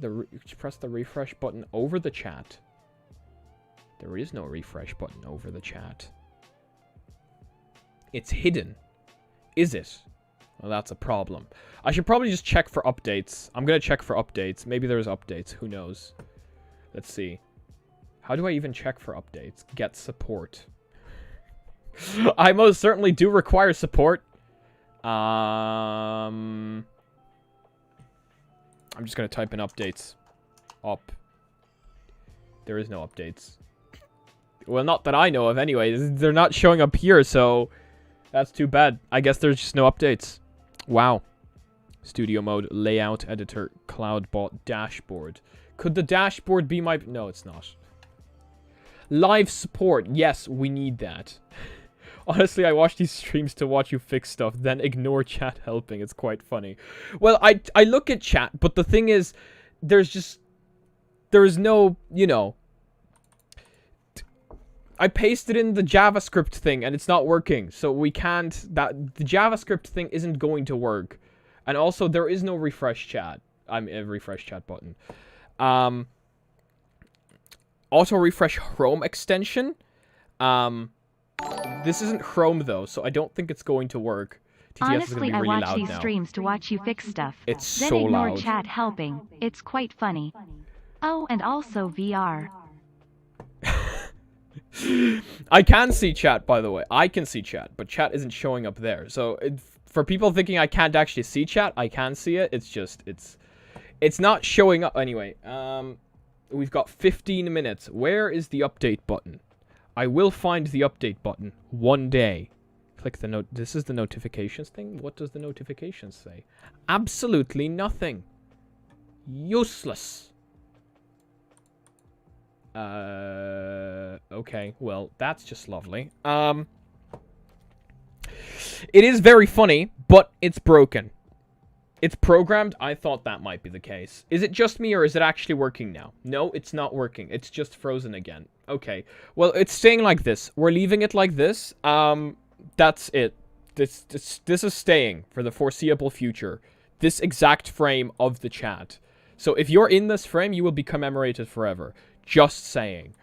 the refresh button over the chat. There is no refresh button over the chat. It's hidden. Is it? Well, that's a problem. I should probably just check for updates. I'm going to check for updates. Maybe there's updates. Who knows? Let's see. How do I even check for updates? Get support. I most certainly do require support. I'm just going to type in updates. Up. There is no updates. Well, not that I know of anyway. They're not showing up here, so that's too bad. I guess there's just no updates. Wow. Studio mode, layout, editor, cloudbot, dashboard. Could the dashboard be my... No, it's not. Live support. Yes, we need that. Honestly, I watch these streams to watch you fix stuff, then ignore chat helping. It's quite funny. Well, I look at chat, but the thing is, there's no, you know... I pasted in the JavaScript thing, and it's not working. So we can't... The JavaScript thing isn't going to work. And also, there is no refresh chat. A refresh chat button. Auto refresh Chrome extension. This isn't Chrome though, so I don't think it's going to work. TTS Honestly, is gonna be really I watch loud these now. streams to watch you fix stuff. It's then so ignore loud. chat helping. It's quite funny. Oh, and also VR. I can see chat, by the way. I can see chat, but chat isn't showing up there. So for people thinking I can't actually see chat, I can see it. It's just it's not showing up anyway. We've got 15 minutes. Where is the update button? I will find the update button one day. Click the note. This is the notifications thing. What does the notifications say? Absolutely nothing. Useless. Okay. Well, that's just lovely. It is very funny, but it's broken. It's programmed. I thought that might be the case. Is it just me, or is it actually working now? No, it's not working. It's just frozen again. Okay. Well, it's staying like this. We're leaving it like this. That's it. This is staying for the foreseeable future. This exact frame of the chat. So if you're in this frame, you will be commemorated forever. Just saying.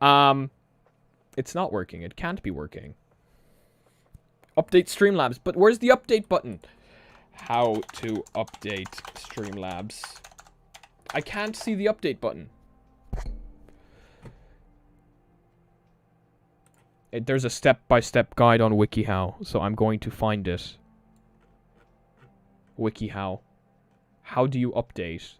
It's not working. It can't be working. Update Streamlabs. But where's the update button? How to update Streamlabs. I can't see the update button. There's a step-by-step guide on WikiHow, so I'm going to find it. WikiHow. How do you update?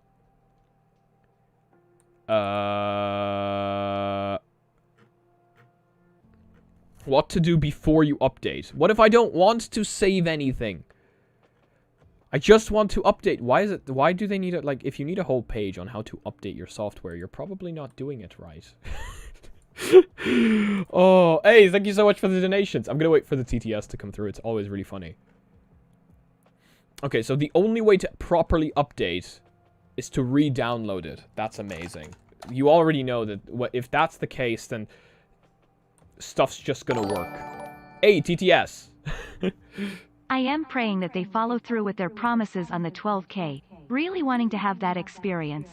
What to do before you update? What if I don't want to save anything? I just want to update. Why do they need it? Like, if you need a whole page on how to update your software, you're probably not doing it right. Oh, hey, thank you so much for the donations. I'm gonna wait for the TTS to come through. It's always really funny. Okay, so the only way to properly update is to re-download it. That's amazing. You already know that if that's the case, then stuff's just gonna work. Hey, TTS. I am praying that they follow through with their promises on the 12K. Really wanting to have that experience.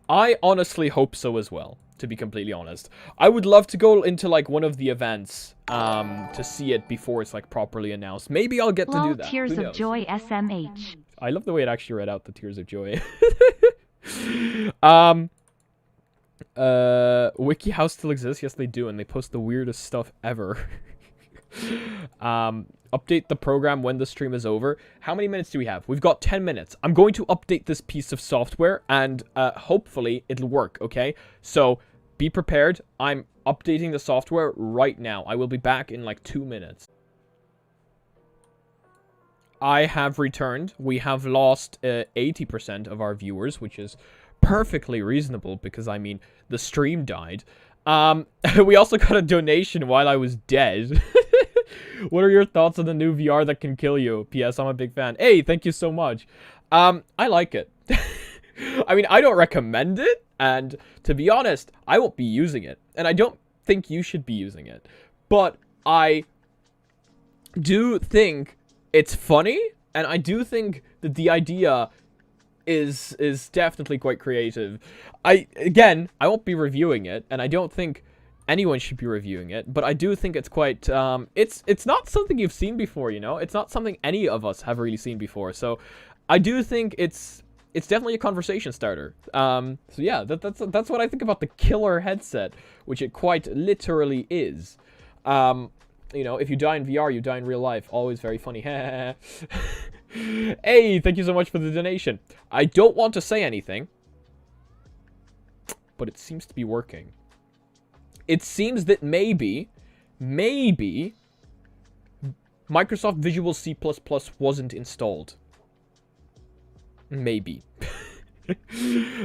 I honestly hope so as well, to be completely honest. I would love to go into, like, one of the events to see it before it's, like, properly announced. Maybe I'll get to do that. Tears of Joy SMH. I love the way it actually read out the Tears of Joy. WikiHow still exists? Yes, they do, and they post the weirdest stuff ever. Update the program when the stream is over. How many minutes do we have? We've got 10 minutes. I'm going to update this piece of software, and hopefully it'll work, okay? So, be prepared. I'm updating the software right now. I will be back in like 2 minutes. I have returned. We have lost 80% of our viewers, which is perfectly reasonable because, I mean, the stream died. We also got a donation while I was dead. What are your thoughts on the new VR that can kill you? P.S. I'm a big fan. Hey, thank you so much. I like it. I mean, I don't recommend it, and to be honest, I won't be using it, and I don't think you should be using it. But I do think it's funny, and I do think that the idea is definitely quite creative. Again, I won't be reviewing it, and I don't think anyone should be reviewing it, but I do think it's quite, it's not something you've seen before, you know? It's not something any of us have really seen before, so I do think it's definitely a conversation starter. So yeah, that's what I think about the killer headset, which it quite literally is. You know, if you die in VR, you die in real life. Always very funny. Hey, thank you so much for the donation. I don't want to say anything, but it seems to be working. It seems that maybe Microsoft Visual C++ wasn't installed. Maybe.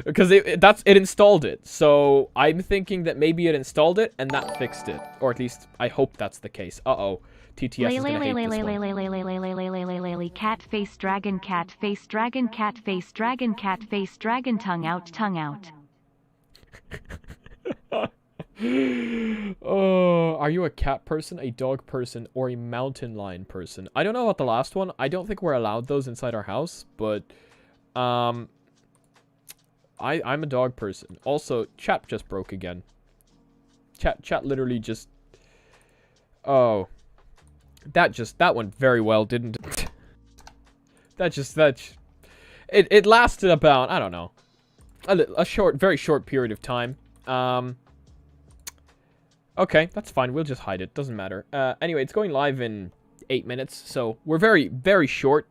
Because it installed it. So I'm thinking that maybe it installed it and that fixed it. Or at least I hope that's the case. Uh-oh. TTS is gonna hate this one. Cat face dragon cat face dragon cat face dragon cat face dragon tongue out tongue out. Oh, are you a cat person, a dog person, or a mountain lion person? I don't know about the last one. I don't think we're allowed those inside our house, but I'm a dog person. Also, chat just broke again. Chat literally just... Oh. That went very well, didn't it? It lasted about, I don't know, a very short period of time. Okay, that's fine. We'll just hide it. Doesn't matter. Anyway, it's going live in 8 minutes, so we're very, very short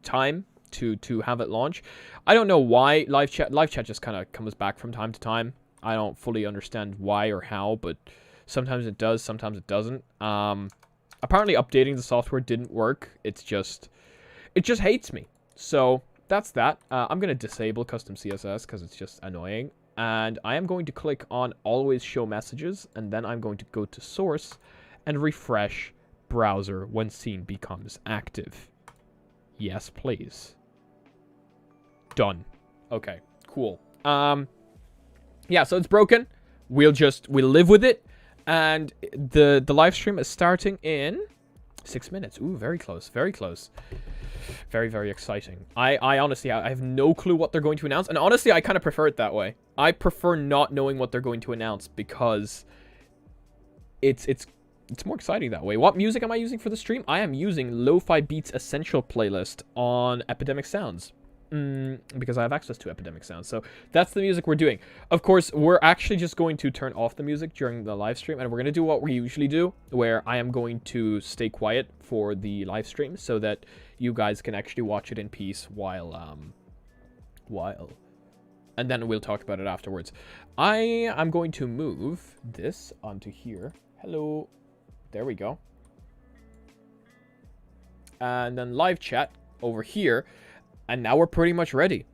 time to have it launch. I don't know why live chat just kind of comes back from time to time. I don't fully understand why or how, but sometimes it does, sometimes it doesn't. Apparently updating the software didn't work. It just hates me. So that's that. I'm going to disable custom CSS because it's just annoying. And I am going to click on always show messages, and then I'm going to go to source and refresh browser when scene becomes active. Yes, please. Done. Okay, cool. Yeah, so it's broken. We'll live with it. And the live stream is starting in 6 minutes. Ooh, very close, very close. Very, very exciting. I honestly, I have no clue what they're going to announce. And honestly, I kind of prefer it that way. I prefer not knowing what they're going to announce because it's more exciting that way. What music am I using for the stream? I am using Lo-Fi Beats Essential playlist on Epidemic Sounds. because I have access to Epidemic Sound. So that's the music we're doing. Of course, we're actually just going to turn off the music during the live stream, and we're going to do what we usually do, where I am going to stay quiet for the live stream so that you guys can actually watch it in peace while and then we'll talk about it afterwards. I am going to move this onto here. Hello. There we go. And then live chat over here. And now we're pretty much ready.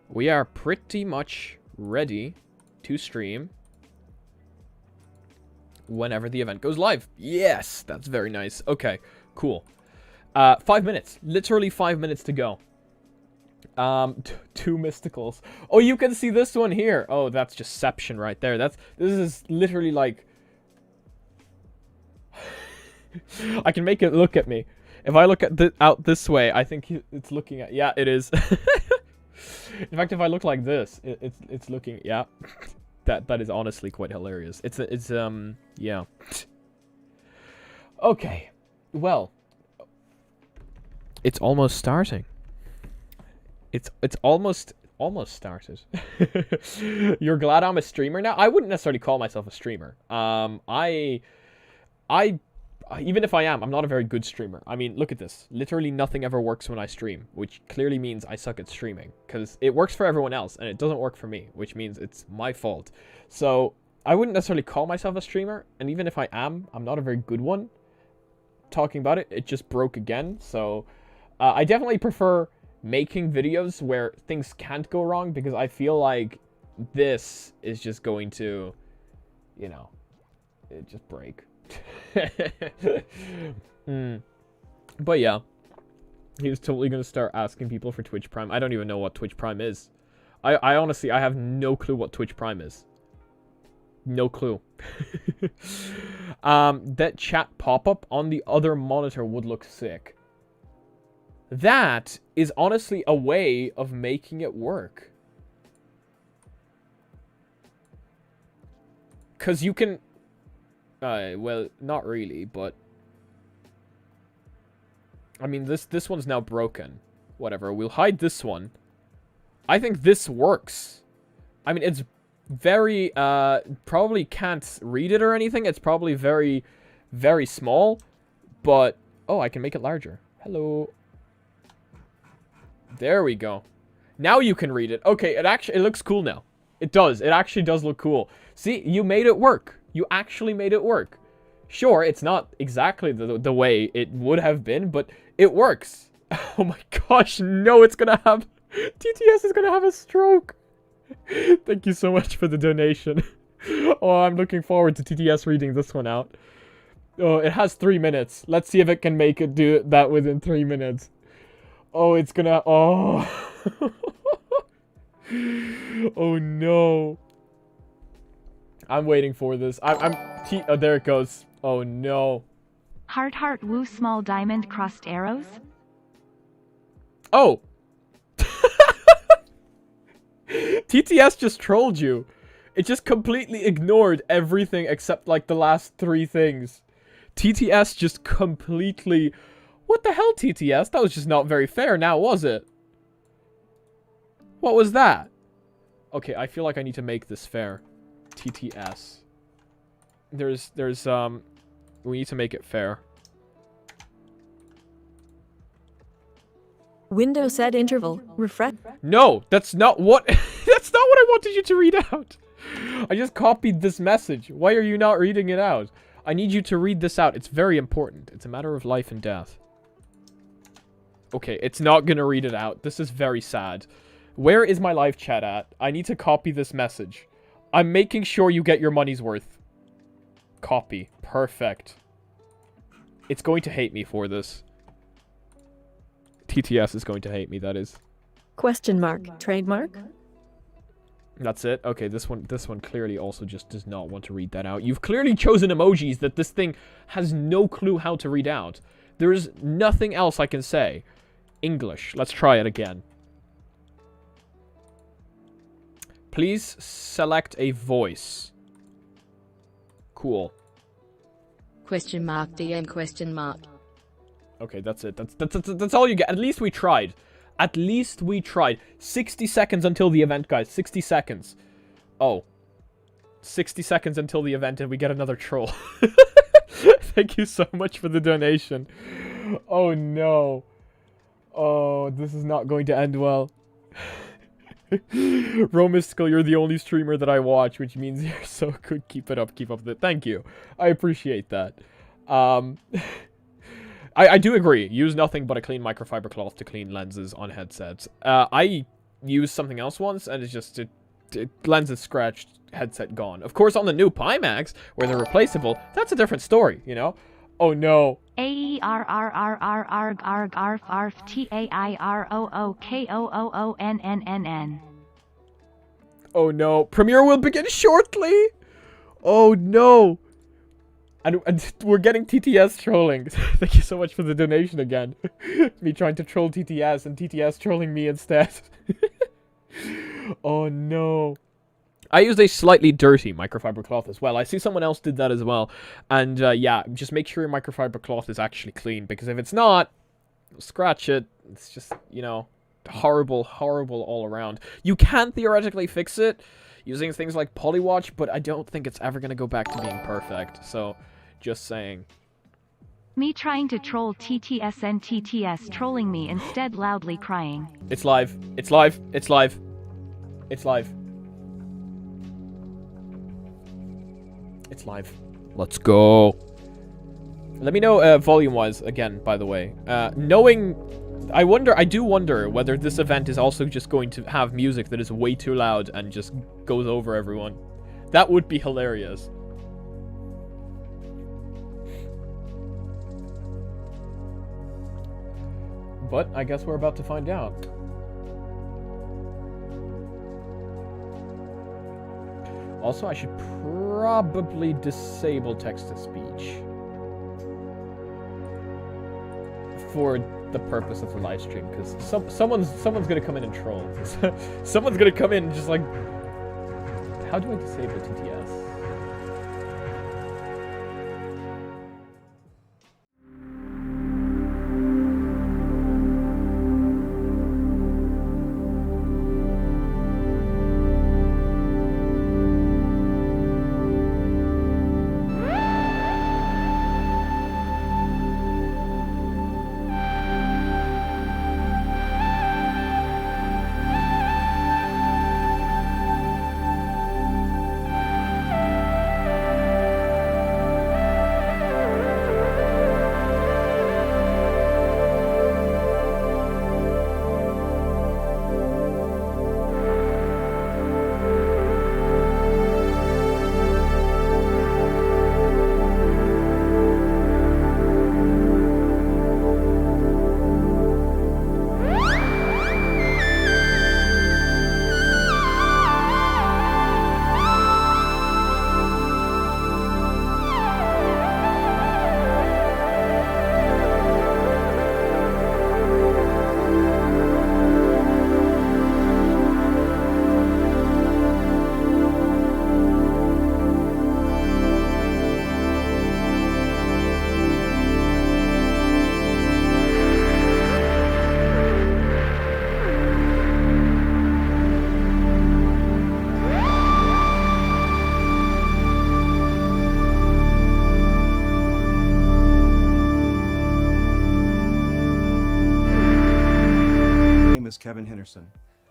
We are pretty much ready to stream whenever the event goes live. Yes, that's very nice. Okay, cool. 5 minutes. Literally 5 minutes to go. 2 mysticals. Oh, you can see this one here. Oh, that's Deception right there. This is literally like... I can make it look at me. If I look at out this way, I think it's looking at... Yeah, it is. In fact, if I look like this, it's looking... Yeah. That is honestly quite hilarious. Yeah. Okay. Well. It's almost starting. It's almost started. You're glad I'm a streamer now? I wouldn't necessarily call myself a streamer. Even if I am, I'm not a very good streamer. I mean, look at this. Literally nothing ever works when I stream, which clearly means I suck at streaming. Because it works for everyone else, and it doesn't work for me, which means it's my fault. So, I wouldn't necessarily call myself a streamer, and even if I am, I'm not a very good one. Talking about it, it just broke again, so... I definitely prefer making videos where things can't go wrong, because I feel like this is just going to, you know, it just break. But yeah, he was totally gonna start asking people for Twitch Prime. I don't even know what Twitch Prime is. I honestly, I have no clue what Twitch Prime is. No clue. That chat pop-up on the other monitor would look sick. That is honestly a way of making it work. Because you can... well, not really, but... I mean, this one's now broken. Whatever, we'll hide this one. I think this works. I mean, it's very... probably can't read it or anything. It's probably very, very small. But... Oh, I can make it larger. Hello. There we go. Now you can read it. Okay, it looks cool now. It does. It actually does look cool. See, you made it work. You actually made it work. Sure, it's not exactly the way it would have been, but it works. Oh my gosh, no, it's gonna have... TTS is gonna have a stroke. Thank you so much for the donation. Oh, I'm looking forward to TTS reading this one out. Oh, it has 3 minutes. Let's see if it can make it do that within 3 minutes. Oh, it's gonna... Oh. Oh, no. I'm waiting for this. Oh, there it goes. Oh, no. Heart woo small diamond crossed arrows? Oh. TTS just trolled you. It just completely ignored everything except, like, the last 3 things. TTS just completely... What the hell, TTS? That was just not very fair now, was it? What was that? Okay, I feel like I need to make this fair. TTS. We need to make it fair. Window set interval. Refresh. No, that's not what... That's not what I wanted you to read out. I just copied this message. Why are you not reading it out? I need you to read this out. It's very important. It's a matter of life and death. Okay, it's not gonna read it out. This is very sad. Where is my live chat at? I need to copy this message. I'm making sure you get your money's worth. Copy. Perfect. It's going to hate me for this. TTS is going to hate me, that is. Question mark. Trademark. That's it? Okay, this one clearly also just does not want to read that out. You've clearly chosen emojis that this thing has no clue how to read out. There is nothing else I can say. English. Let's try it again. Please select a voice. Cool. Question mark DM question mark. Okay, that's it. That's all you get. At least we tried. At least we tried. 60 seconds until the event, guys. 60 seconds. Oh. 60 seconds until the event and we get another troll. Thank you so much for the donation. Oh no. Oh, this is not going to end well. Mysticle, you're the only streamer that I watch, which means you're so good. Keep it up. Keep up the... Thank you. I appreciate that. I do agree. Use nothing but a clean microfiber cloth to clean lenses on headsets. I used something else once, and it's just... lenses scratched, headset gone. Of course, on the new Pimax, where they're replaceable, that's a different story, you know? Oh no. AERRRRRRFTAIROOKOOONNNN. Oh no. Premiere will begin shortly! Oh no. And we're getting TTS trolling. Thank you so much for the donation again. Me trying to troll TTS and TTS trolling me instead. Oh no. I used a slightly dirty microfiber cloth as well. I see someone else did that as well. And yeah, just make sure your microfiber cloth is actually clean. Because if it's not, scratch it. It's just, you know, horrible, horrible all around. You can theoretically fix it using things like Polywatch, but I don't think it's ever going to go back to being perfect. So, just saying. Me trying to troll TTS and TTS trolling me instead loudly crying. It's live. It's live. It's live. It's live. It's live. Let's go. Let me know volume-wise again, by the way. I do wonder whether this event is also just going to have music that is way too loud and just goes over everyone. That would be hilarious. But I guess we're about to find out. Also, I should probably disable text-to-speech for the purpose of the live stream, because someone's gonna come in and troll. Someone's gonna come in and just like, how do I disable TTS?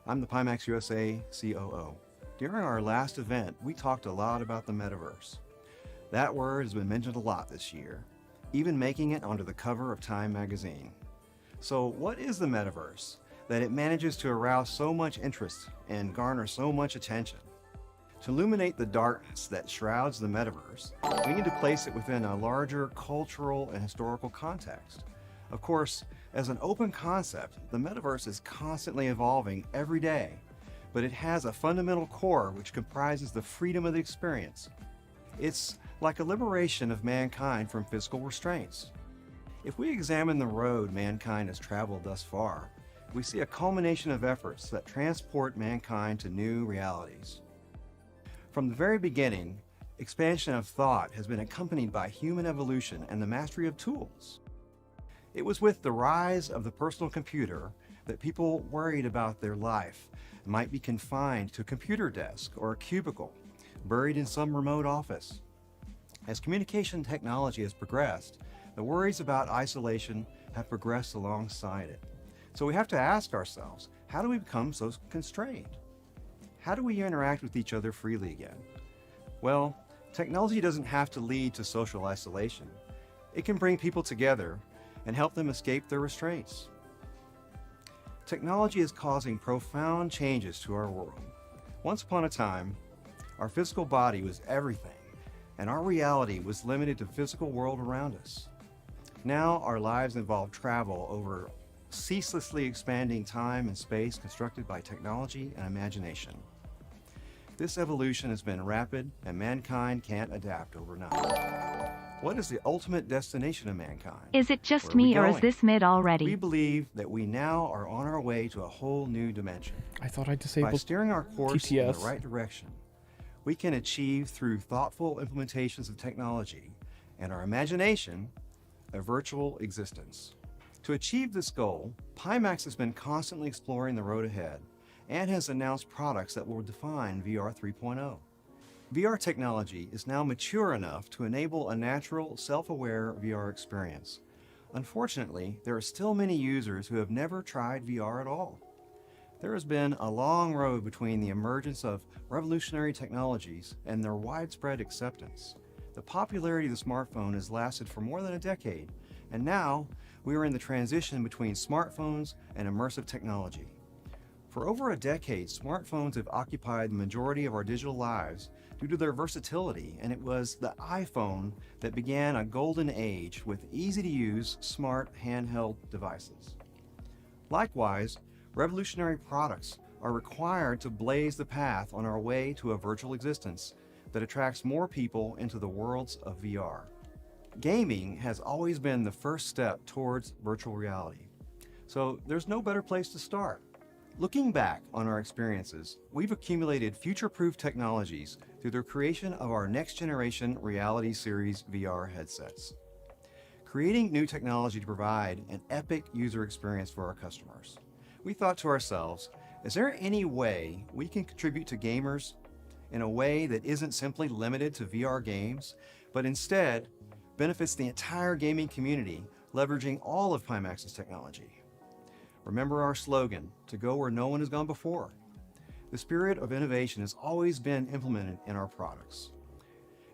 I'm the Pimax USA COO. During our last event, we talked a lot about the metaverse. That word has been mentioned a lot this year, even making it onto the cover of Time magazine. So what is the metaverse that it manages to arouse so much interest and garner so much attention? To illuminate the darkness that shrouds the metaverse, we need to place it within a larger cultural and historical context. Of course, as an open concept, the metaverse is constantly evolving every day, but it has a fundamental core which comprises the freedom of the experience. It's like a liberation of mankind from physical restraints. If we examine the road mankind has traveled thus far, we see a culmination of efforts that transport mankind to new realities. From the very beginning, expansion of thought has been accompanied by human evolution and the mastery of tools. It was with the rise of the personal computer that people worried about their life might be confined to a computer desk or a cubicle, buried in some remote office. As communication technology has progressed, the worries about isolation have progressed alongside it. So we have to ask ourselves, how do we become so constrained? How do we interact with each other freely again? Well, technology doesn't have to lead to social isolation. It can bring people together and help them escape their restraints. Technology is causing profound changes to our world. Once upon a time, our physical body was everything, and our reality was limited to the physical world around us. Now our lives involve travel over ceaselessly expanding time and space constructed by technology and imagination. This evolution has been rapid, and mankind can't adapt overnight. What is the ultimate destination of mankind? Is it Where just are we me or is going? this mid We already? believe that we now are on our way to a whole new dimension. I thought I By disabled steering our course in the TTS. right direction, we can achieve through thoughtful implementations of technology and our imagination a virtual existence. To achieve this goal, Pimax has been constantly exploring the road ahead and has announced products that will define VR 3.0. VR technology is now mature enough to enable a natural, self-aware VR experience. Unfortunately, there are still many users who have never tried VR at all. There has been a long road between the emergence of revolutionary technologies and their widespread acceptance. The popularity of the smartphone has lasted for more than a decade, and now we are in the transition between smartphones and immersive technology. For over a decade, smartphones have occupied the majority of our digital lives due to their versatility, and it was the iPhone that began a golden age with easy-to-use, smart handheld devices. Likewise, revolutionary products are required to blaze the path on our way to a virtual existence that attracts more people into the worlds of VR. Gaming has always been the first step towards virtual reality, so there's no better place to start. Looking back on our experiences, we've accumulated future-proof technologies through the creation of our next-generation Reality Series VR headsets, creating new technology to provide an epic user experience for our customers. We thought to ourselves, is there any way we can contribute to gamers in a way that isn't simply limited to VR games, but instead benefits the entire gaming community, leveraging all of Pimax's technology? Remember our slogan, to go where no one has gone before. The spirit of innovation has always been implemented in our products.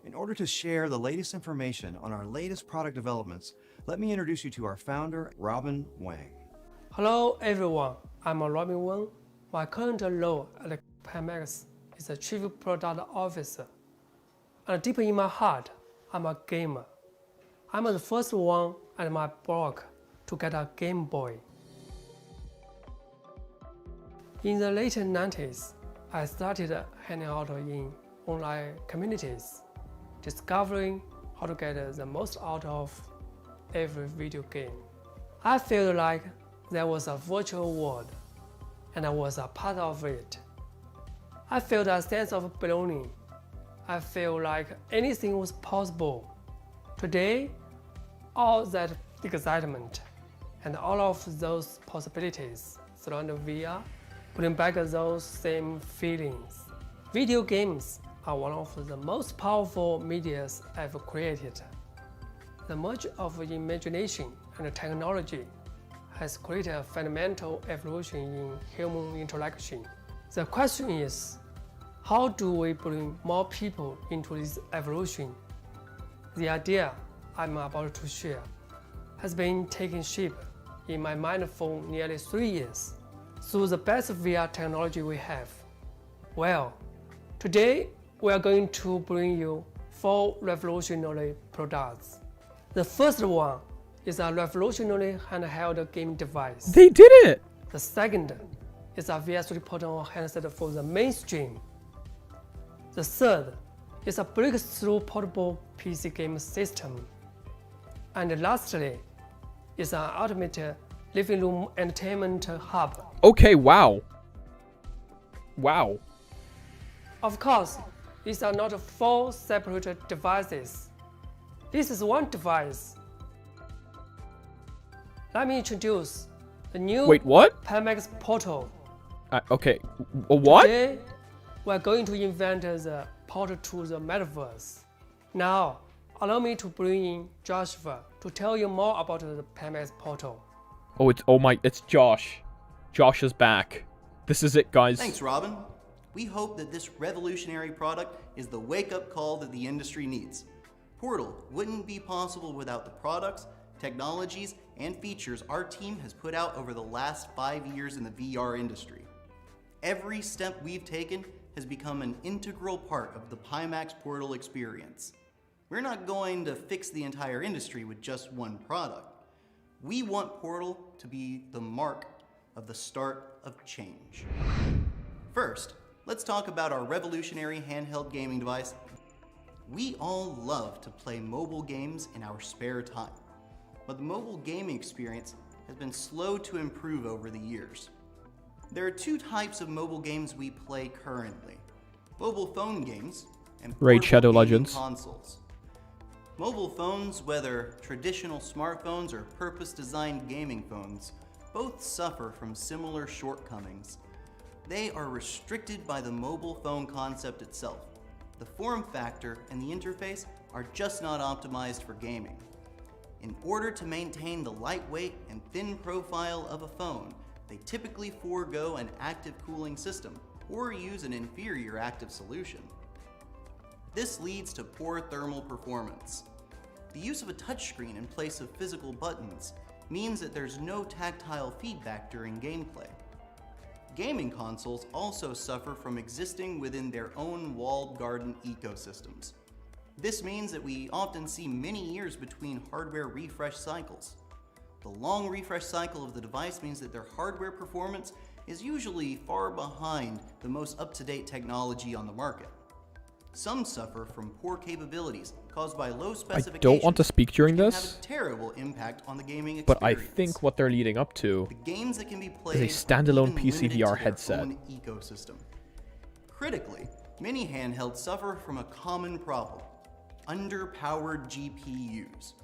In order to share the latest information on our latest product developments, let me introduce you to our founder, Robin Wang. Hello everyone, I'm Robin Wang. My current role at Pimax is a Chief Product Officer. And deep in my heart, I'm a gamer. I'm the first one at my block to get a Game Boy. In the late 90s, I started hanging out in online communities, discovering how to get the most out of every video game. I felt like there was a virtual world, and I was a part of it. I felt a sense of belonging. I felt like anything was possible. Today, all that excitement and all of those possibilities surround VR bring back those same feelings. Video games are one of the most powerful medias ever created. The merge of imagination and technology has created a fundamental evolution in human interaction. The question is, how do we bring more people into this evolution? The idea I'm about to share has been taking shape in my mind for nearly 3 years through the best VR technology we have. Well, today we are going to bring you 4 revolutionary products. The first one is a revolutionary handheld game device. They did it! The second is a VR 3.0 handset for the mainstream. The third is a breakthrough portable PC game system. And lastly, is an ultimate living room entertainment hub. Okay, wow. Wow. Of course, these are not 4 separate devices. This is one device. Let me introduce the new Wait, what? Pimax Portal. Okay, what? Today, we're going to invent the portal to the metaverse. Now, allow me to bring in Joshua to tell you more about the Pimax Portal. It's Josh. Josh is back. This is it, guys. Thanks, Robin. We hope that this revolutionary product is the wake-up call that the industry needs. Portal wouldn't be possible without the products, technologies, and features our team has put out over the last 5 years in the VR industry. Every step we've taken has become an integral part of the Pimax Portal experience. We're not going to fix the entire industry with just one product. We want Portal to be the mark of the start of change. First, let's talk about our revolutionary handheld gaming device. We all love to play mobile games in our spare time, but the mobile gaming experience has been slow to improve over the years. There are two types of mobile games we play currently: mobile phone games and Raid Shadow portable gaming Legends. consoles. Mobile phones, whether traditional smartphones or purpose-designed gaming phones, both suffer from similar shortcomings. They are restricted by the mobile phone concept itself. The form factor and the interface are just not optimized for gaming. In order to maintain the lightweight and thin profile of a phone, they typically forego an active cooling system or use an inferior active solution. This leads to poor thermal performance. The use of a touchscreen in place of physical buttons means that there's no tactile feedback during gameplay. Gaming consoles also suffer from existing within their own walled garden ecosystems. This means that we often see many years between hardware refresh cycles. The long refresh cycle of the device means that their hardware performance is usually far behind the most up-to-date technology on the market. Some suffer from poor capabilities caused by low I specifications. don't want to speak during which can this, have a terrible impact on the gaming experience. but I think what they're leading up to The games that can be played is a standalone are even PC limited VR to their headset. own ecosystem. Critically, many handhelds suffer from a common problem: underpowered GPUs.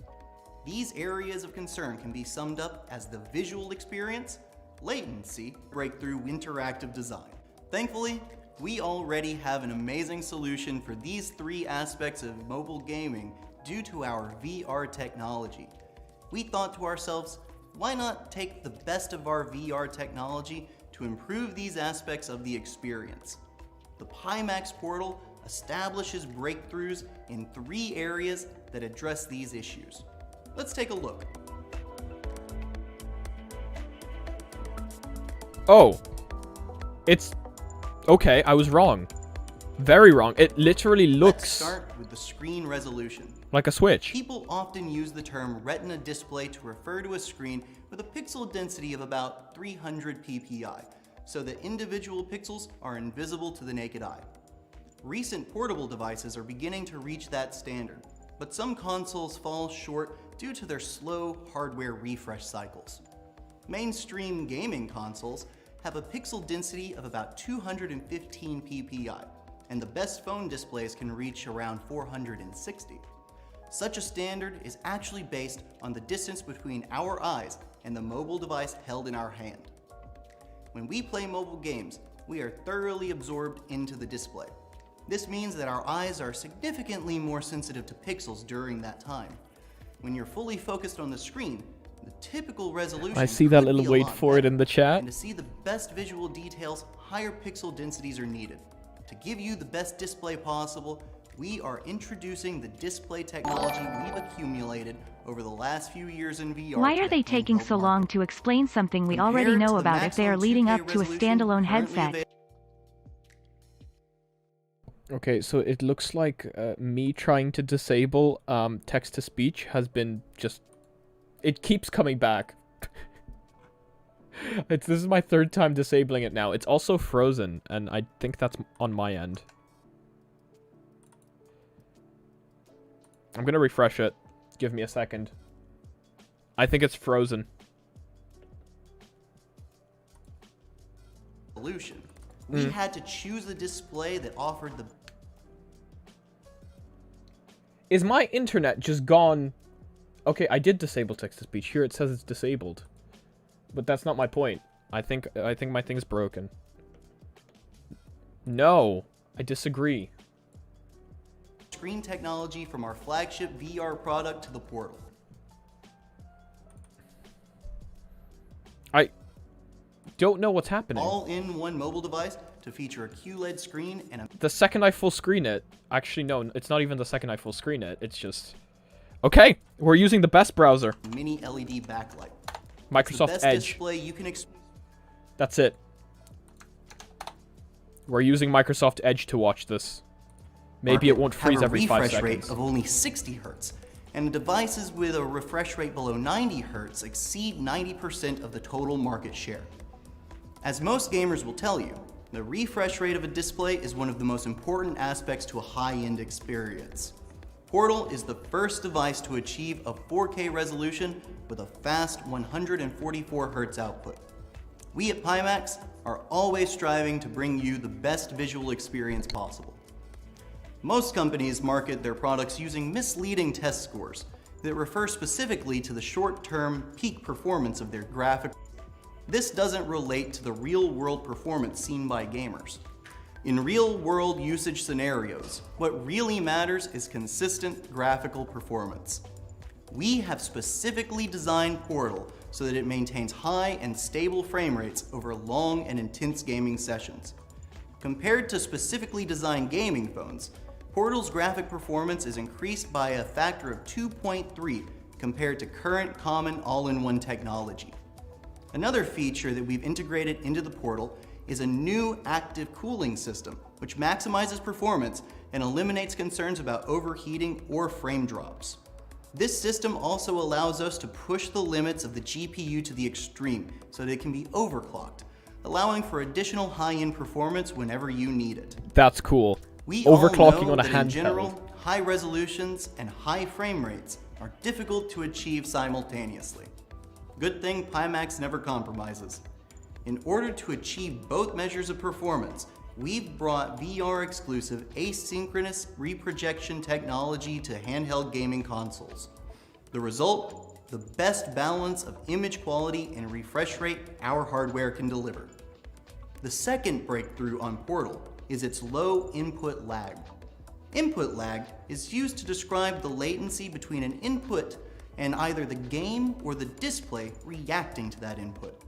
These areas of concern can be summed up as the visual experience, latency, breakthrough interactive design. Thankfully, we already have an amazing solution for these three aspects of mobile gaming due to our VR technology. We thought to ourselves, why not take the best of our VR technology to improve these aspects of the experience? The Pimax Portal establishes breakthroughs in 3 areas that address these issues. Let's take a look. Oh. It's... Okay, I was wrong. Very wrong. It literally Let's looks start with the screen resolution. like a Switch. People often use the term retina display to refer to a screen with a pixel density of about 300 ppi, so that individual pixels are invisible to the naked eye. Recent portable devices are beginning to reach that standard, but some consoles fall short due to their slow hardware refresh cycles. Mainstream gaming consoles have a pixel density of about 215 ppi, and the best phone displays can reach around 460. Such a standard is actually based on the distance between our eyes and the mobile device held in our hand. When we play mobile games, we are thoroughly absorbed into the display. This means that our eyes are significantly more sensitive to pixels during that time. When you're fully focused on the screen, the typical resolution I see that could little be a wait lot for it in better. the chat. And to see the best visual details, higher pixel densities are needed. To give you the best display possible, we are introducing the display technology we've accumulated over the last few years in VR. Why to are the they taking handheld so market. long to explain something we already Compared to know the about if they are maximum leading 2K up to a resolution standalone currently headset? Okay, so it looks like me trying to disable text-to-speech has been just... It keeps coming back. This is my 3rd time disabling it now. It's also frozen, and I think that's on my end. I'm gonna refresh it. Give me a second. I think it's frozen. Resolution. We had to choose a display that offered the Is my internet just gone? Okay, I did disable text-to-speech. Here it says it's disabled. But that's not my point. I think my thing's broken. No, I disagree. Screen technology from our flagship VR product to the Portal. I don't know what's happening. All in one mobile device to feature a QLED screen and a The second I full screen it, actually no, it's not even the second I full screen it, it's just... Okay, we're using the best browser. mini LED backlight. Microsoft It's the best Edge. display you can That's it. We're using Microsoft Edge to watch this. Maybe it won't freeze every 5 refresh seconds. rate of only 60 Hz, and devices with a refresh rate below 90 Hz exceed 90% of the total market share. As most gamers will tell you, the refresh rate of a display is one of the most important aspects to a high-end experience. Portal is the first device to achieve a 4K resolution with a fast 144 Hz output. We at Pimax are always striving to bring you the best visual experience possible. Most companies market their products using misleading test scores that refer specifically to the short-term peak performance of their graphic. This doesn't relate to the real-world performance seen by gamers. In real-world usage scenarios, what really matters is consistent graphical performance. We have specifically designed Portal so that it maintains high and stable frame rates over long and intense gaming sessions. Compared to specifically designed gaming phones, Portal's graphic performance is increased by a factor of 2.3 compared to current common all-in-one technology. Another feature that we've integrated into the Portal is a new active cooling system, which maximizes performance and eliminates concerns about overheating or frame drops. This system also allows us to push the limits of the GPU to the extreme so that it can be overclocked, allowing for additional high-end performance whenever you need it. That's cool. We all Overclocking know on a that handheld. in general, high resolutions and high frame rates are difficult to achieve simultaneously. Good thing Pimax never compromises. In order to achieve both measures of performance, we've brought VR-exclusive asynchronous reprojection technology to handheld gaming consoles. The result? The best balance of image quality and refresh rate our hardware can deliver. The second breakthrough on Portal is its low input lag. Input lag is used to describe the latency between an input and either the game or the display reacting to that input.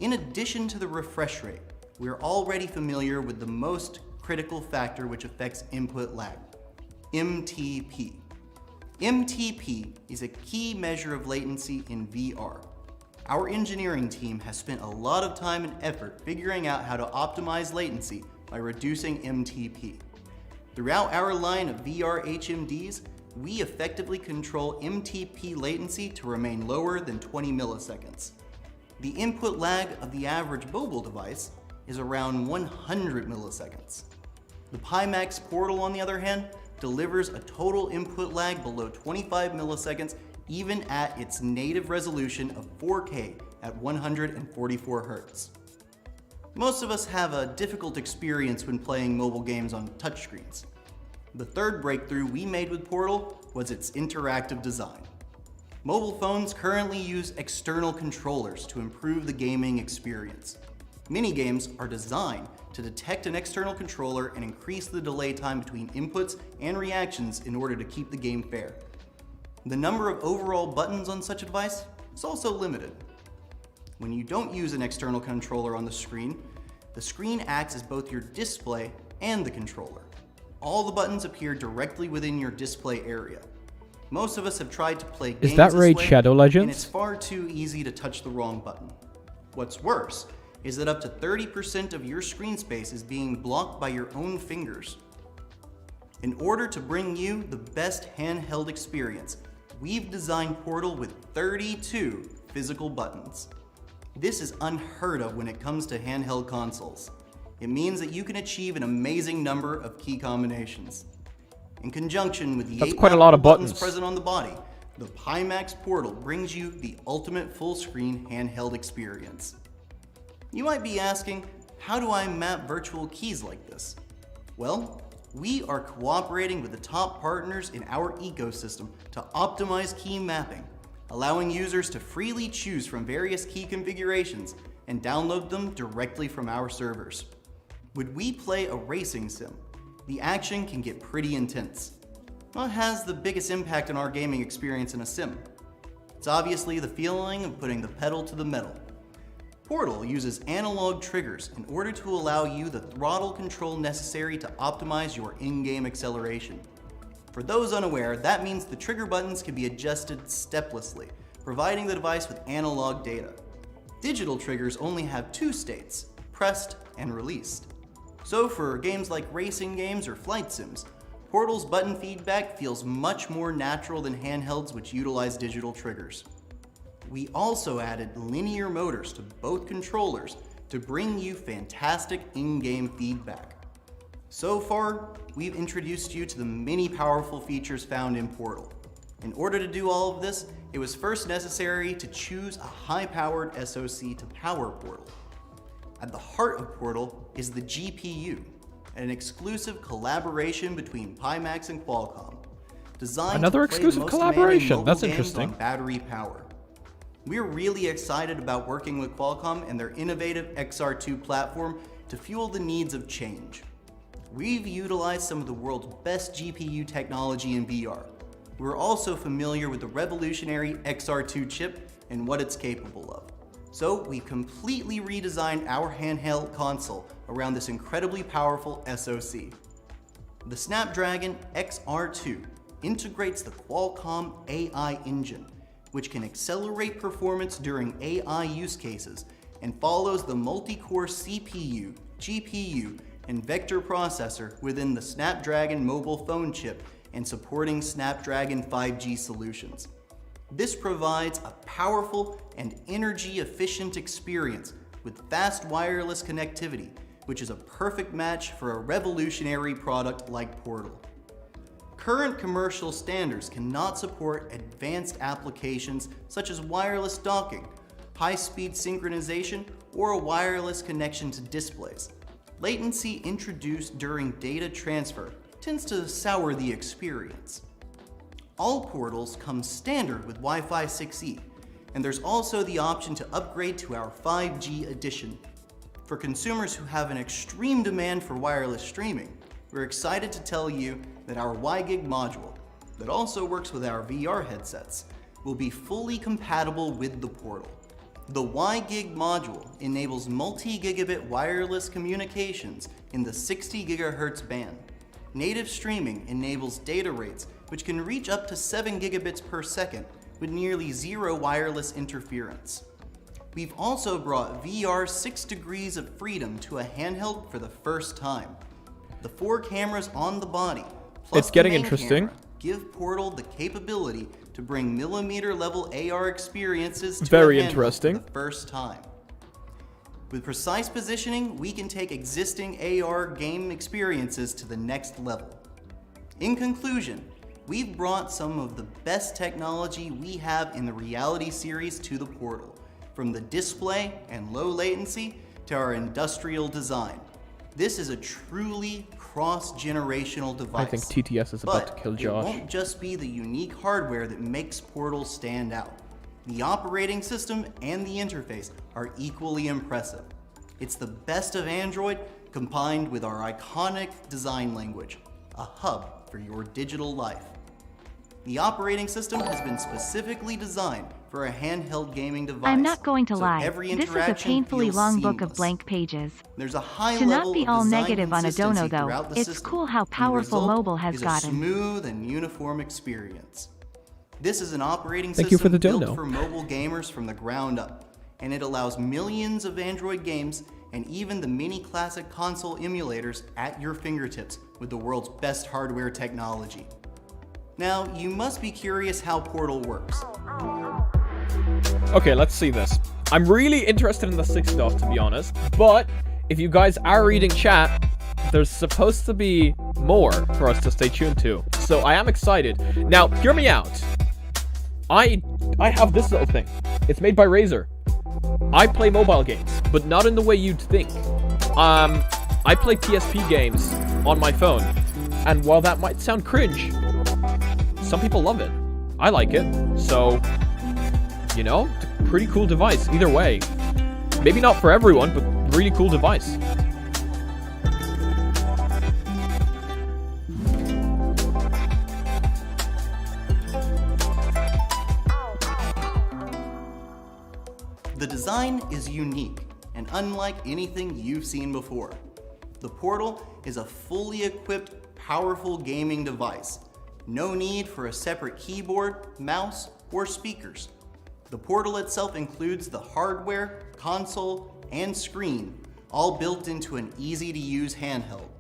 In addition to the refresh rate, we're already familiar with the most critical factor which affects input lag, MTP. MTP is a key measure of latency in VR. Our engineering team has spent a lot of time and effort figuring out how to optimize latency by reducing MTP. Throughout our line of VR HMDs, we effectively control MTP latency to remain lower than 20 milliseconds. The input lag of the average mobile device is around 100 milliseconds. The Pimax Portal, on the other hand, delivers a total input lag below 25 milliseconds even at its native resolution of 4K at 144 Hz. Most of us have a difficult experience when playing mobile games on touchscreens. The third breakthrough we made with Portal was its interactive design. Mobile phones currently use external controllers to improve the gaming experience. Minigames are designed to detect an external controller and increase the delay time between inputs and reactions in order to keep the game fair. The number of overall buttons on such a device is also limited. When you don't use an external controller on the screen acts as both your display and the controller. All the buttons appear directly within your display area. Most of us have tried to play games Is that this Raid way, Shadow and it's Legends? far too easy to touch the wrong button. What's worse is that up to 30% of your screen space is being blocked by your own fingers. In order to bring you the best handheld experience, we've designed Portal with 32 physical buttons. This is unheard of when it comes to handheld consoles. It means that you can achieve an amazing number of key combinations. In conjunction with the That's 8 quite a lot of buttons buttons. present on the body, the Pimax Portal brings you the ultimate full-screen handheld experience. You might be asking, how do I map virtual keys like this? Well, we are cooperating with the top partners in our ecosystem to optimize key mapping, allowing users to freely choose from various key configurations and download them directly from our servers. Would we play a racing sim? The action can get pretty intense. What has the biggest impact on our gaming experience in a sim? It's obviously the feeling of putting the pedal to the metal. Portal uses analog triggers in order to allow you the throttle control necessary to optimize your in-game acceleration. For those unaware, that means the trigger buttons can be adjusted steplessly, providing the device with analog data. Digital triggers only have two states, pressed and released. So for games like racing games or flight sims, Portal's button feedback feels much more natural than handhelds which utilize digital triggers. We also added linear motors to both controllers to bring you fantastic in-game feedback. So far, we've introduced you to the many powerful features found in Portal. In order to do all of this, it was first necessary to choose a high-powered SoC to power Portal. At the heart of Portal is the GPU, an exclusive collaboration between Pimax and Qualcomm, designed Another to play exclusive the most demanding collaboration. mobile That's games interesting. on battery power. We're really excited about working with Qualcomm and their innovative XR2 platform to fuel the needs of change. We've utilized some of the world's best GPU technology in VR. We're also familiar with the revolutionary XR2 chip and what it's capable of. So we completely redesigned our handheld console around this incredibly powerful SoC. The Snapdragon XR2 integrates the Qualcomm AI engine, which can accelerate performance during AI use cases and follows the multi-core CPU, GPU, and vector processor within the Snapdragon mobile phone chip and supporting Snapdragon 5G solutions. This provides a powerful and energy-efficient experience with fast wireless connectivity, which is a perfect match for a revolutionary product like Portal. Current commercial standards cannot support advanced applications such as wireless docking, high-speed synchronization, or a wireless connection to displays. Latency introduced during data transfer tends to sour the experience. All Portals come standard with Wi-Fi 6E, and there's also the option to upgrade to our 5G edition. For consumers who have an extreme demand for wireless streaming, we're excited to tell you that our WiGig module, that also works with our VR headsets, will be fully compatible with the Portal. The WiGig module enables multi-gigabit wireless communications in the 60 GHz band. Native streaming enables data rates which can reach up to 7 gigabits per second with nearly zero wireless interference. We've also brought VR 6 degrees of freedom to a handheld for the first time. The 4 cameras on the body, plus It's getting the main interesting. camera, give Portal the capability to bring millimeter-level AR experiences to Very a handheld interesting. for the first time. With precise positioning, we can take existing AR game experiences to the next level. In conclusion, we've brought some of the best technology we have in the Reality series to the Portal, from the display and low latency to our industrial design. This is a truly cross-generational device. I think TTS is about to kill Josh. It won't just be the unique hardware that makes Portal stand out. The operating system and the interface are equally impressive. It's the best of Android combined with our iconic design language, a hub for your digital life. The operating system has been specifically designed for a handheld gaming device. I'm not going to so lie, every this is a interaction painfully feels long book of seamless. blank pages. There's a high To level not be of all design negative on a consistency dono though, throughout the it's system, cool how and the powerful result mobile has is gotten. a smooth and uniform experience. This is an operating Thank you system for the built dono. for mobile gamers from the ground up, and it allows millions of Android games and even the mini classic console emulators at your fingertips with the world's best hardware technology. Now, you must be curious how Portal works. Okay, let's see this. I'm really interested in the 6 stuff, to be honest. But if you guys are reading chat, there's supposed to be more for us to stay tuned to. So I am excited. Now, hear me out. I have this little thing. It's made by Razer. I play mobile games, but not in the way you'd think. I play PSP games on my phone. And while that might sound cringe, some people love it. I like it. So You know? It's a pretty cool device, either way. Maybe not for everyone, but really cool device. The design is unique and unlike anything you've seen before. The Portal is a fully equipped, powerful gaming device. No need for a separate keyboard, mouse, or speakers. The Portal itself includes the hardware, console, and screen, all built into an easy-to-use handheld.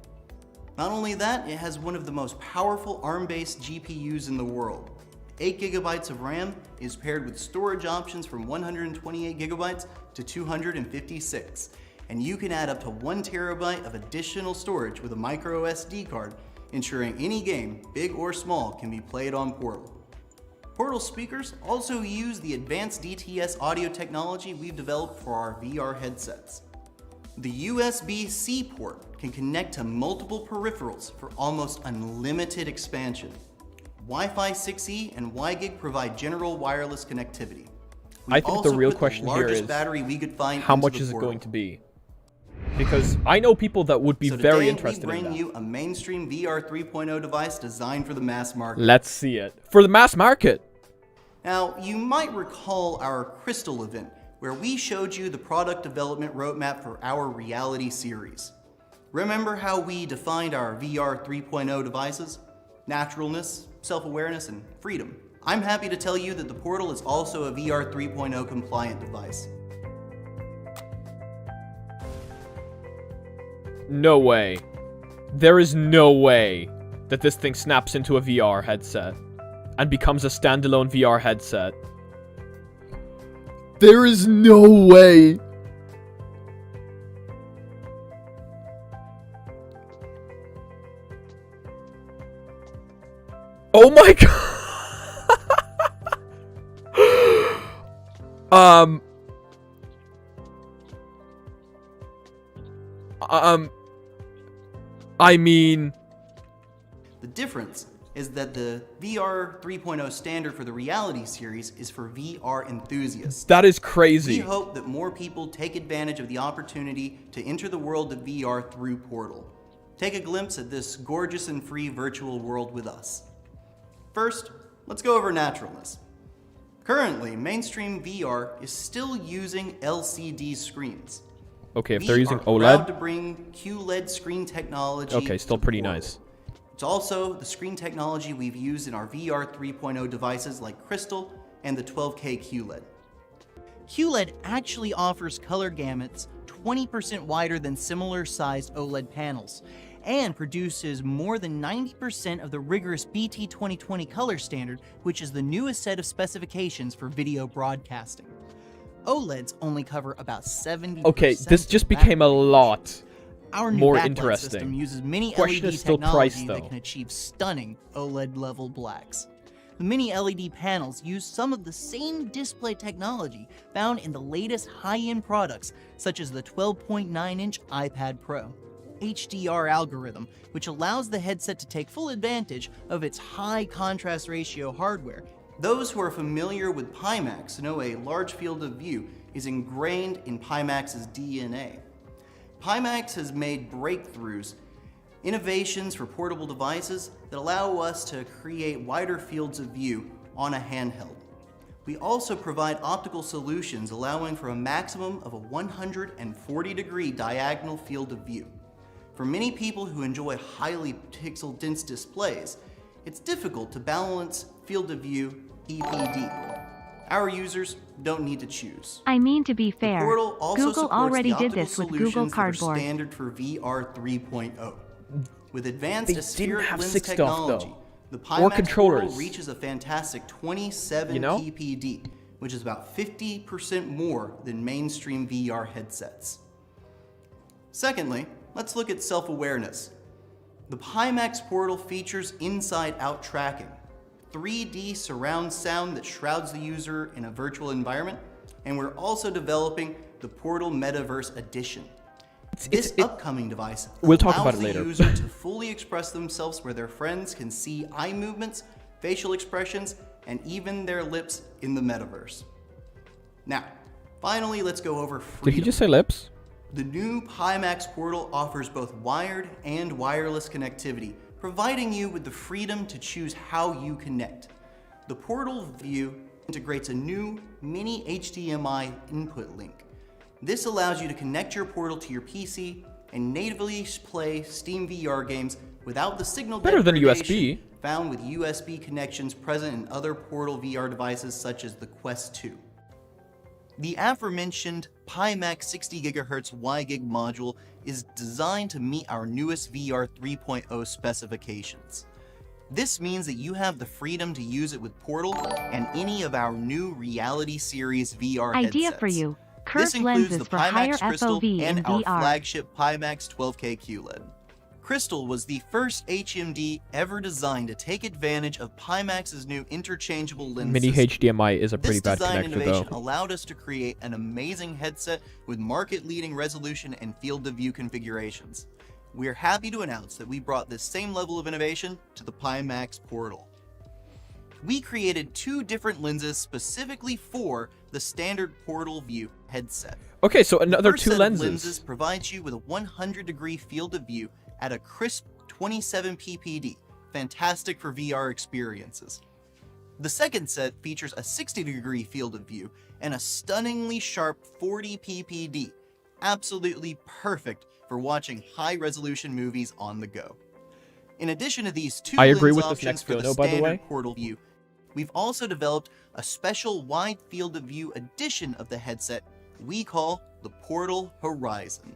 Not only that, it has one of the most powerful ARM-based GPUs in the world. 8 GB of RAM is paired with storage options from 128 GB to 256, and you can add up to 1 TB of additional storage with a micro SD card, ensuring any game, big or small, can be played on Portal. Portal speakers also use the advanced DTS audio technology we've developed for our VR headsets. The USB-C port can connect to multiple peripherals for almost unlimited expansion. Wi-Fi 6E and WiGig provide general wireless connectivity. I think the real question here is, battery we could find how much is it going to be? Because I know people that would be very interested in that. So today we bring you a mainstream VR 3.0 device designed for the mass market. Let's see it. For the mass market! Now, you might recall our Crystal event, where we showed you the product development roadmap for our reality series. Remember how we defined our VR 3.0 devices? Naturalness, self-awareness, and freedom. I'm happy to tell you that the Portal is also a VR 3.0 compliant device. No way. There is no way that this thing snaps into a VR headset and becomes a standalone VR headset. There is no way. Oh my god. I mean, the difference is that the VR 3.0 standard for the reality series is for VR enthusiasts. That is crazy. We hope that more people take advantage of the opportunity to enter the world of VR through Portal. Take a glimpse at this gorgeous and free virtual world with us. First, let's go over naturalness. Currently, mainstream VR is still using LCD screens. Okay, if they're using OLED, we are proud OLED, to bring QLED screen technology. okay, still pretty nice. It's also the screen technology we've used in our VR 3.0 devices like Crystal and the 12K QLED. QLED actually offers color gamuts 20% wider than similar sized OLED panels and produces more than 90% of the rigorous BT 2020 color standard, which is the newest set of specifications for video broadcasting. OLEDs only cover about 70%. Okay, this just became a lot Our new more backlight interesting. system uses mini Question LED is still technology price, that though. can achieve stunning OLED-level blacks. The mini LED panels use some of the same display technology found in the latest high-end products, such as the 12.9-inch iPad Pro. HDR algorithm, which allows the headset to take full advantage of its high contrast ratio hardware. Those who are familiar with Pimax know a large field of view is ingrained in Pimax's DNA. Pimax has made breakthroughs, innovations for portable devices that allow us to create wider fields of view on a handheld. We also provide optical solutions allowing for a maximum of a 140-degree diagonal field of view. For many people who enjoy highly pixel-dense displays, it's difficult to balance field of view EPD. Our users don't need to choose. I mean, to be fair, Portal also Google supports already the did optical this with solutions Google that are Cardboard. standard for VR 3.0. With advanced They didn't aspheric have lens 6 stuff, technology, though. the Or Pimax controllers. Portal reaches a fantastic 27 You know? PPD, which is about 50% more than mainstream VR headsets. Secondly, let's look at self-awareness. The Pimax Portal features inside-out tracking, 3D surround sound that shrouds the user in a virtual environment, and we're also developing the Portal Metaverse Edition. This upcoming device We'll talk about allows it later. the user to fully express themselves where their friends can see eye movements, facial expressions, and even their lips in the metaverse. Now, finally, let's go over Did freedom. he just say lips? The new Pimax Portal offers both wired and wireless connectivity, providing you with the freedom to choose how you connect. The Portal View integrates a new mini HDMI input link. This allows you to connect your Portal to your PC and natively play Steam VR games without the signal Better than degradation USB. found with USB connections present in other Portal VR devices such as the Quest 2. The aforementioned Pimax 60 GHz WiGig module is designed to meet our newest VR 3.0 specifications. This means that you have the freedom to use it with Portal and any of our new Reality Series VR headsets. Idea for you. This Curved includes lenses the for higher Pimax Crystal FOV and in our VR. flagship Pimax 12K QLED. Crystal was the first HMD ever designed to take advantage of Pimax's new interchangeable lens Mini system. HDMI is a pretty This bad design connector innovation though. allowed us to create an amazing headset with market-leading resolution and field-of-view configurations. We are happy to announce that we brought this same level of innovation to the Pimax Portal. We created 2 different lenses specifically for the standard Portal View headset. Okay, so another First 2 set of lenses. lenses provides you with a 100-degree field of view at a crisp 27 ppd, fantastic for VR experiences. The second set features a 60-degree field of view and a stunningly sharp 40 ppd, absolutely perfect for watching high-resolution movies on the go. In addition to these 2 I agree lens with this options next for the photo, by the standard way. Portal View, we've also developed a special wide field of view edition of the headset we call the Portal Horizon.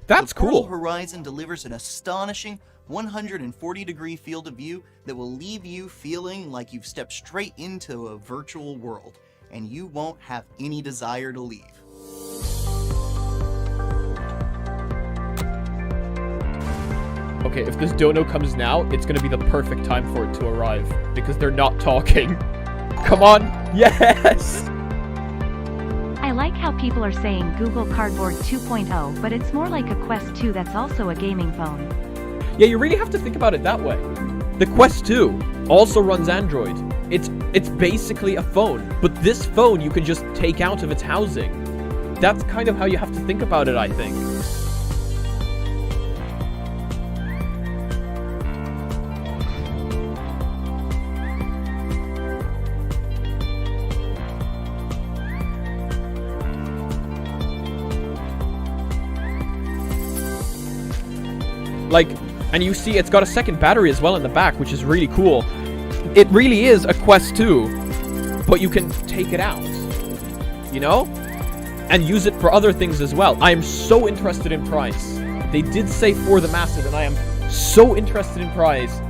That's The Portal cool. Horizon delivers an astonishing 140-degree field of view that will leave you feeling like you've stepped straight into a virtual world, and you won't have any desire to leave. Okay, if this dono comes now, it's gonna be the perfect time for it to arrive. Because they're not talking. Come on! Yes! I like how people are saying Google Cardboard 2.0, but it's more like a Quest 2 that's also a gaming phone. Yeah, you really have to think about it that way. The Quest 2 also runs Android. It's basically a phone, but this phone you can just take out of its housing. That's kind of how you have to think about it, I think. Like, and you see it's got a second battery as well in the back, which is really cool. It really is a Quest 2, but you can take it out, you know? And use it for other things as well. I am so interested in price. They did say for the masses, and I am so interested in price,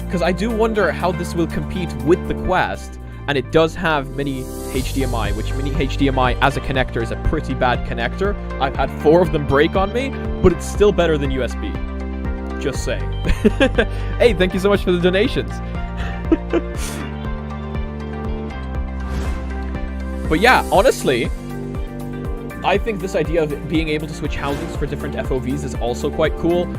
because I do wonder how this will compete with the Quest, and it does have mini HDMI, which mini HDMI as a connector is a pretty bad connector. I've had 4 of them break on me, but it's still better than USB. Just saying. Hey, thank you so much for the donations. But yeah, honestly, I think this idea of being able to switch housings for different FOVs is also quite cool.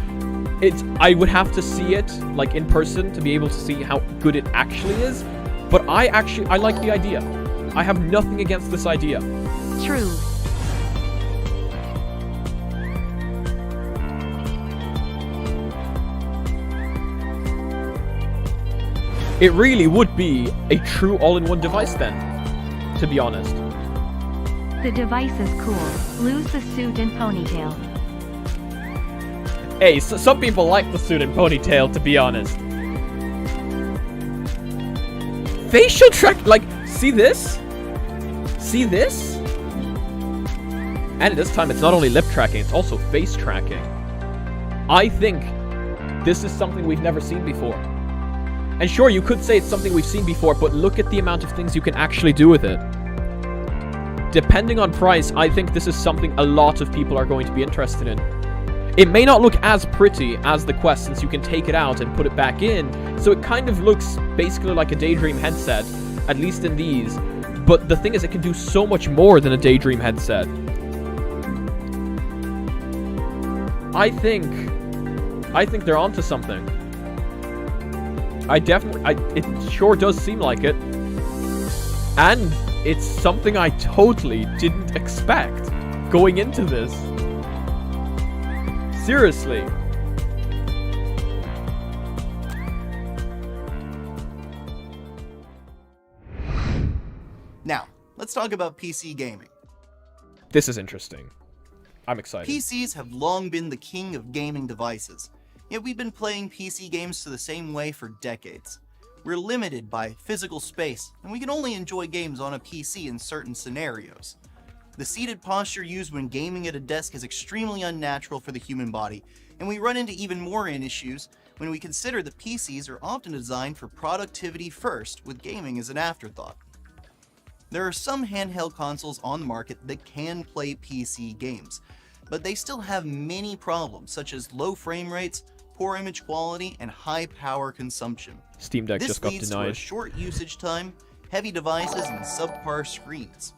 I would have to see it like in person to be able to see how good it actually is, but I like the idea. I have nothing against this idea. True. It really would be a true all-in-one device then, to be honest. The device is cool. Lose the suit and ponytail. Hey, some people like the suit and ponytail, to be honest. Facial track, like, see this? See this? And this time it's not only lip tracking, it's also face tracking. I think this is something we've never seen before. And sure, you could say it's something we've seen before, but look at the amount of things you can actually do with it. Depending on price, I think this is something a lot of people are going to be interested in. It may not look as pretty as the Quest since you can take it out and put it back in, so it kind of looks basically like a Daydream headset, at least in these. But the thing is, it can do so much more than a Daydream headset. I think they're onto something. It sure does seem like it. And It's something I totally didn't expect going into this. Seriously. Now, let's talk about PC gaming. This is interesting. I'm excited. PCs have long been the king of gaming devices, yet we've been playing PC games the same way for decades. We're limited by physical space, and we can only enjoy games on a PC in certain scenarios. The seated posture used when gaming at a desk is extremely unnatural for the human body, and we run into even more issues when we consider that PCs are often designed for productivity first, with gaming as an afterthought. There are some handheld consoles on the market that can play PC games, but they still have many problems such as low frame rates, poor image quality, and high power consumption. Steam Deck just got This leads to a denied. short usage time, heavy devices, and subpar screens.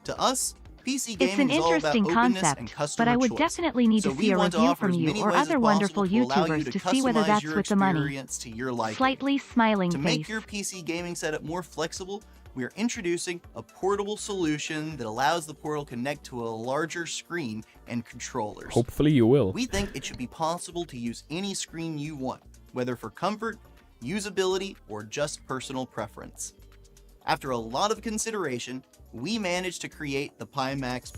To us, PC It's gaming an is all about interesting openness and concept, customer but I would choice. definitely need So to we see a want to review offer from as you many or ways as other wonderful possible to allow you YouTubers to see whether customize that's your with the money. experience to your liking. Slightly smiling To face. make your PC gaming setup more flexible, we are introducing a portable solution that allows the Portal connect to a larger screen and controllers. Hopefully you will. We think it should be possible to use any screen you want, whether for comfort, usability, or just personal preference. After a lot of consideration, we managed to create the Pimax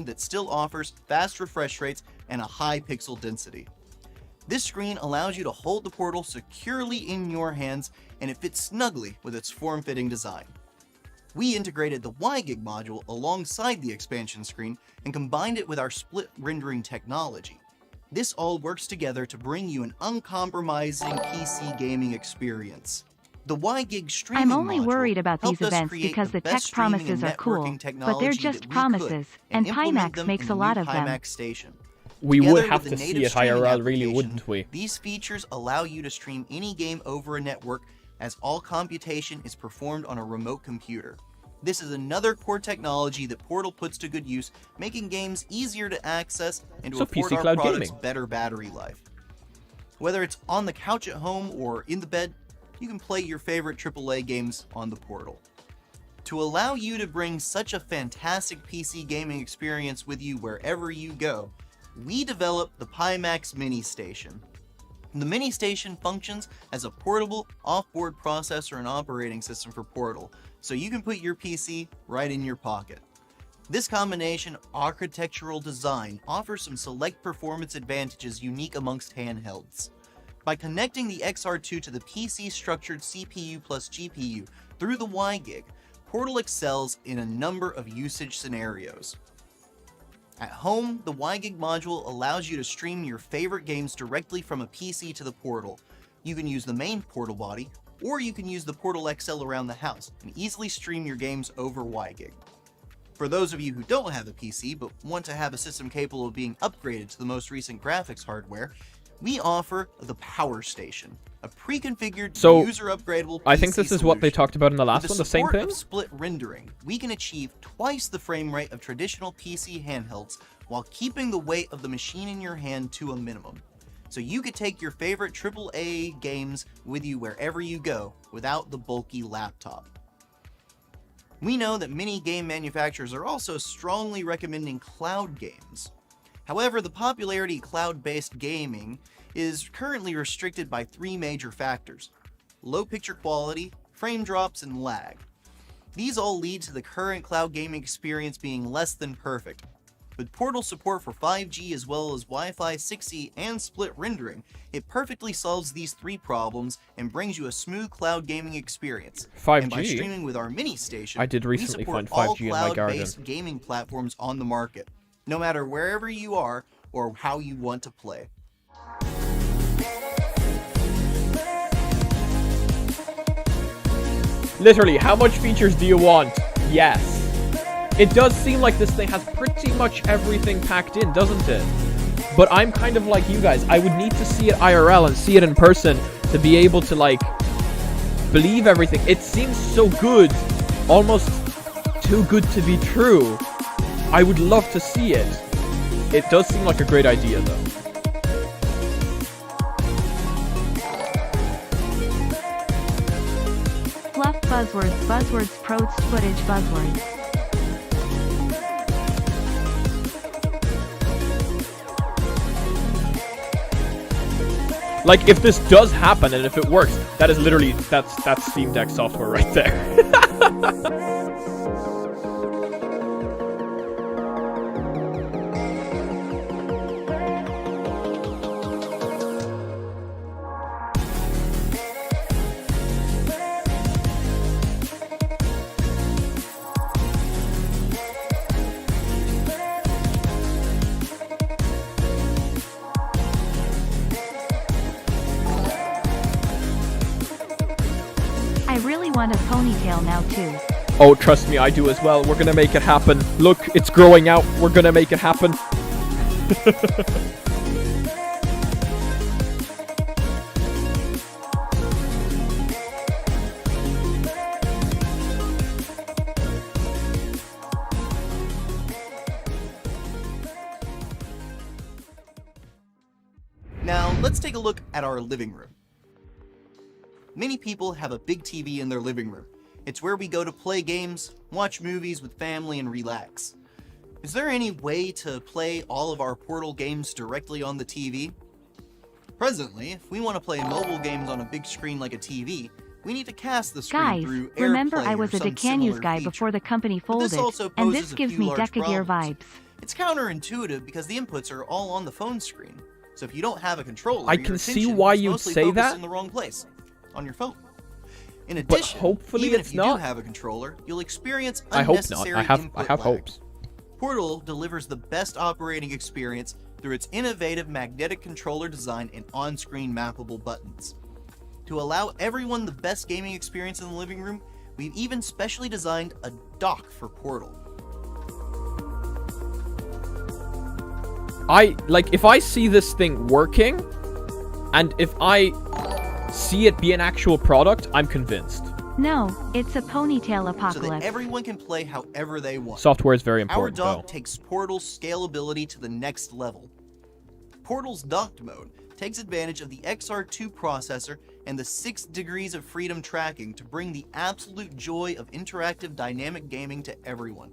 that still offers fast refresh rates and a high pixel density. This screen allows you to hold the Portal securely in your hands, and it fits snugly with its form-fitting design. We integrated the WiGig module alongside the expansion screen and combined it with our split rendering technology. This all works together to bring you an uncompromising PC gaming experience. The WiGig streaming I'm only module worried about these helped us events create because the best tech streaming promises and are cool, networking but technology they're that just we promises, could, and implement Pimax them makes in a the lot new of them. Pimax station. We Together would with have the to see native it streaming IRL, really, application, wouldn't we? These features allow you to stream any game over a network, as all computation is performed on a remote computer. This is another core technology that Portal puts to good use, making games easier to access and to So afford PC our cloud products gaming. better battery life. Whether it's on the couch at home or in the bed, you can play your favorite AAA games on the Portal. To allow you to bring such a fantastic PC gaming experience with you wherever you go, we developed the Pimax Mini Station. The Mini Station functions as a portable, off-board processor and operating system for Portal, so you can put your PC right in your pocket. This combination architectural design offers some select performance advantages unique amongst handhelds. By connecting the XR2 to the PC-structured CPU plus GPU through the WiGig, Portal excels in a number of usage scenarios. At home, the WiGig module allows you to stream your favorite games directly from a PC to the Portal. You can use the main Portal body, or you can use the Portal XL around the house and easily stream your games over WiGig. For those of you who don't have a PC but want to have a system capable of being upgraded to the most recent graphics hardware, we offer the Power Station, a pre-configured So, user-upgradable PC I think this is what they solution. talked about in the last With one, the same support thing? of split rendering, we can achieve twice the frame rate of traditional PC handhelds while keeping the weight of the machine in your hand to a minimum. So you could take your favorite AAA games with you wherever you go without the bulky laptop. We know that many game manufacturers are also strongly recommending cloud games. However, the popularity of cloud-based gaming is currently restricted by three major factors: low picture quality, frame drops, and lag. These all lead to the current cloud gaming experience being less than perfect. With Portal support for 5G as well as Wi-Fi 6E and split rendering, it perfectly solves these three problems and brings you a smooth cloud gaming experience. 5G? And by streaming with our mini station, I did recently we support find all 5G in my garden. cloud-based gaming platforms on the market, no matter wherever you are or how you want to play. Literally, how much features do you want? Yes. It does seem like this thing has pretty much everything packed in, doesn't it? But I'm kind of like you guys. I would need to see it IRL and see it in person to be able to, like, believe everything. It seems so good. Almost too good to be true. I would love to see it. It does seem like a great idea, though. Fluff buzzwords, prost footage buzzwords. Like, if this does happen and if it works, that is literally, that's Steam Deck software right there. I really want a ponytail now too. Oh, trust me, I do as well. We're gonna make it happen. Look, it's growing out. We're gonna make it happen. Now, let's take a look at our living room. Many people have a big TV in their living room. It's where we go to play games, watch movies with family, and relax. Is there any way to play all of our Portal games directly on the TV? Presently, if we want to play mobile games on a big screen like a TV, we need to cast the screen Guys, through AirPlay remember I was or a some Decanews similar guy feature. before the company But this folded, also and poses this a gives few me large Decadeer problems. vibes. It's counterintuitive because the inputs are all on the phone screen. So if you don't have a controller, I your can see attention why is you'd mostly say focused that. in the wrong place, on your phone. In But addition, hopefully even it's if you not. do have a controller, you'll experience I hope not. unnecessary I have input lag. hopes. Portal delivers the best operating experience through its innovative magnetic controller design and on-screen mappable buttons. To allow everyone the best gaming experience in the living room, we've even specially designed a dock for Portal. If I see this thing working, and if I see it be an actual product, I'm convinced. No, it's a ponytail So that apocalypse. everyone can play however they want. Software is very Our important, dock though. takes Portal's scalability to the next level. Portal's docked mode takes advantage of the XR2 processor and the 6 degrees of freedom tracking to bring the absolute joy of interactive dynamic gaming to everyone.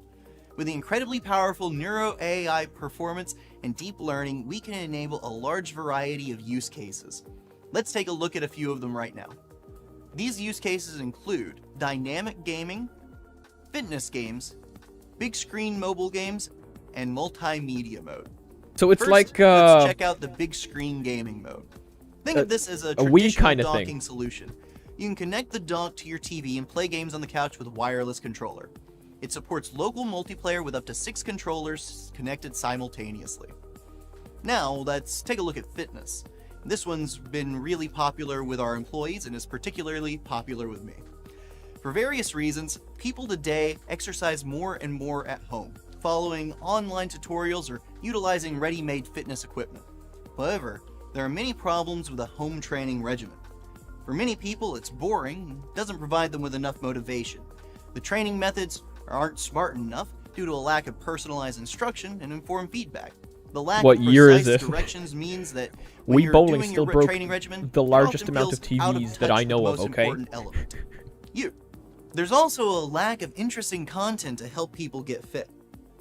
With the incredibly powerful Neuro AI performance and deep learning, we can enable a large variety of use cases. Let's take a look at a few of them right now. These use cases include dynamic gaming, fitness games, big screen mobile games, and multimedia mode. So it's First, like let's check out the big screen gaming mode. Think of this as a Wii traditional kinda thing. docking solution. You can connect the dock to your TV and play games on the couch with a wireless controller. It supports local multiplayer with up to 6 controllers connected simultaneously. Now, let's take a look at fitness. This one's been really popular with our employees and is particularly popular with me. For various reasons, people today exercise more and more at home, following online tutorials or utilizing ready-made fitness equipment. However, there are many problems with a home training regimen. For many people, it's boring and doesn't provide them with enough motivation. The training methods aren't smart enough due to a lack of personalized instruction and informed feedback. The lack What of year is precise it? directions means that when Wii you're Bowling doing still your broke training regimen, the it largest often amount of feels out TVs touch that I with know the of, most okay? important element, you. There's also a lack of interesting content to help people get fit.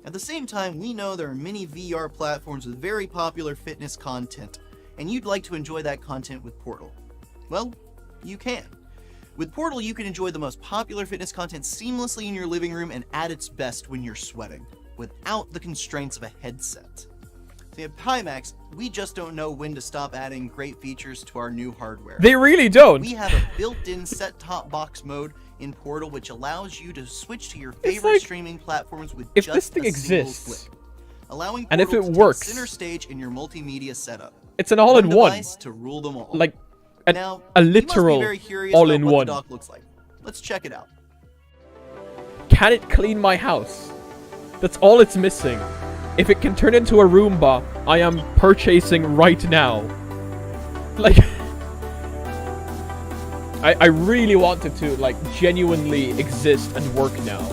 At the same time, we know there are many VR platforms with very popular fitness content, and you'd like to enjoy that content with Portal. Well, you can. With Portal, you can enjoy the most popular fitness content seamlessly in your living room and at its best when you're sweating, without the constraints of a headset. See, at Pimax, we just don't know when to stop adding great features to our new hardware. They really don't. We have a built-in set-top box mode in Portal which allows you to switch to your favorite like, streaming platforms with if just this thing a single exists, click, allowing and if Portal it to works, take center stage in your multimedia setup. it's an all-in-one. Device to rule them all. Like, Now, a you must be literal very curious about what all-in-one. the dock looks like. Let's check it out. can it clean my house? That's all it's missing. If it can turn into a Roomba, I am purchasing right now. Like, I really want it to, like, genuinely exist and work now.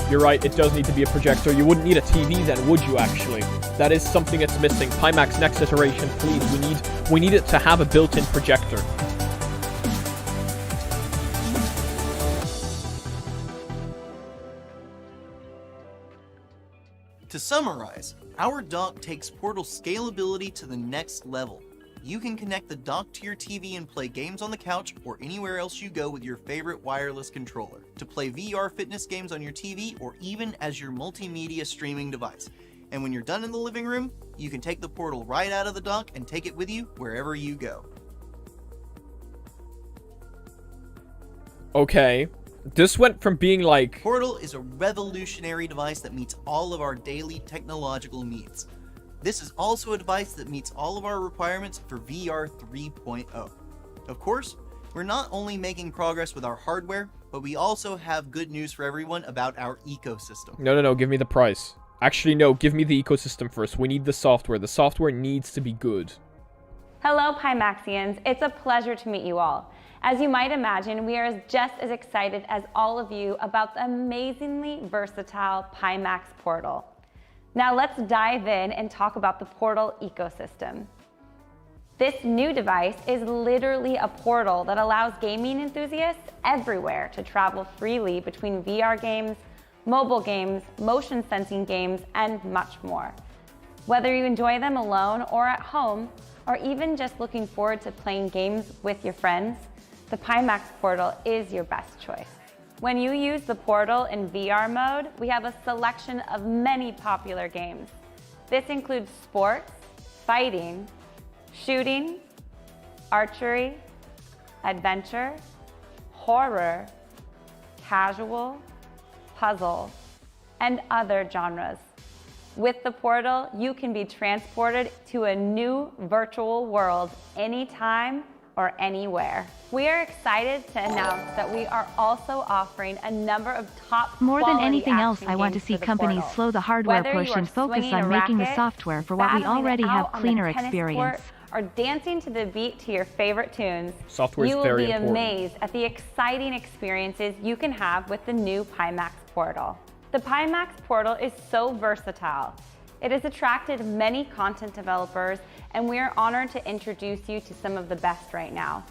You're right, it does need to be a projector. You wouldn't need a TV then, would you actually? That is something that's missing. Pimax next iteration, please. We need it to have a built-in projector. To summarize, our dock takes Portal's scalability to the next level. You can connect the dock to your TV and play games on the couch or anywhere else you go with your favorite wireless controller, to play VR fitness games on your TV or even as your multimedia streaming device. And when you're done in the living room, you can take the Portal right out of the dock and take it with you wherever you go. Okay. This went from being like... Portal is a revolutionary device that meets all of our daily technological needs. This is also a device that meets all of our requirements for VR 3.0. Of course, we're not only making progress with our hardware, but we also have good news for everyone about our ecosystem. No, give me the price. Actually, no, give me the ecosystem first. We need the software. The software needs to be good. Hello, Pimaxians. It's a pleasure to meet you all. As you might imagine, we are just as excited as all of you about the amazingly versatile Pimax Portal. Now let's dive in and talk about the Portal ecosystem. This new device is literally a portal that allows gaming enthusiasts everywhere to travel freely between VR games, mobile games, motion sensing games, and much more. Whether you enjoy them alone or at home, or even just looking forward to playing games with your friends, the Pimax Portal is your best choice. When you use the Portal in VR mode, we have a selection of many popular games. This includes sports, fighting, shooting, archery, adventure, horror, casual, puzzle, and other genres. With the Portal, you can be transported to a new virtual world anytime or anywhere. We are excited to announce that we are also offering a number of top More than quality anything else, action I want to games see for the companies Portal. slow the hardware Whether push you are and focus swinging on a making the racket, software for what we battling it already have out on the cleaner tennis experience. court, or dancing to the beat to your favorite tunes, Software is you will very be important. amazed at the exciting experiences you can have with the new Pimax Portal. The Pimax Portal is so versatile. It has attracted many content developers, and we are honored to introduce you to some of the best right now,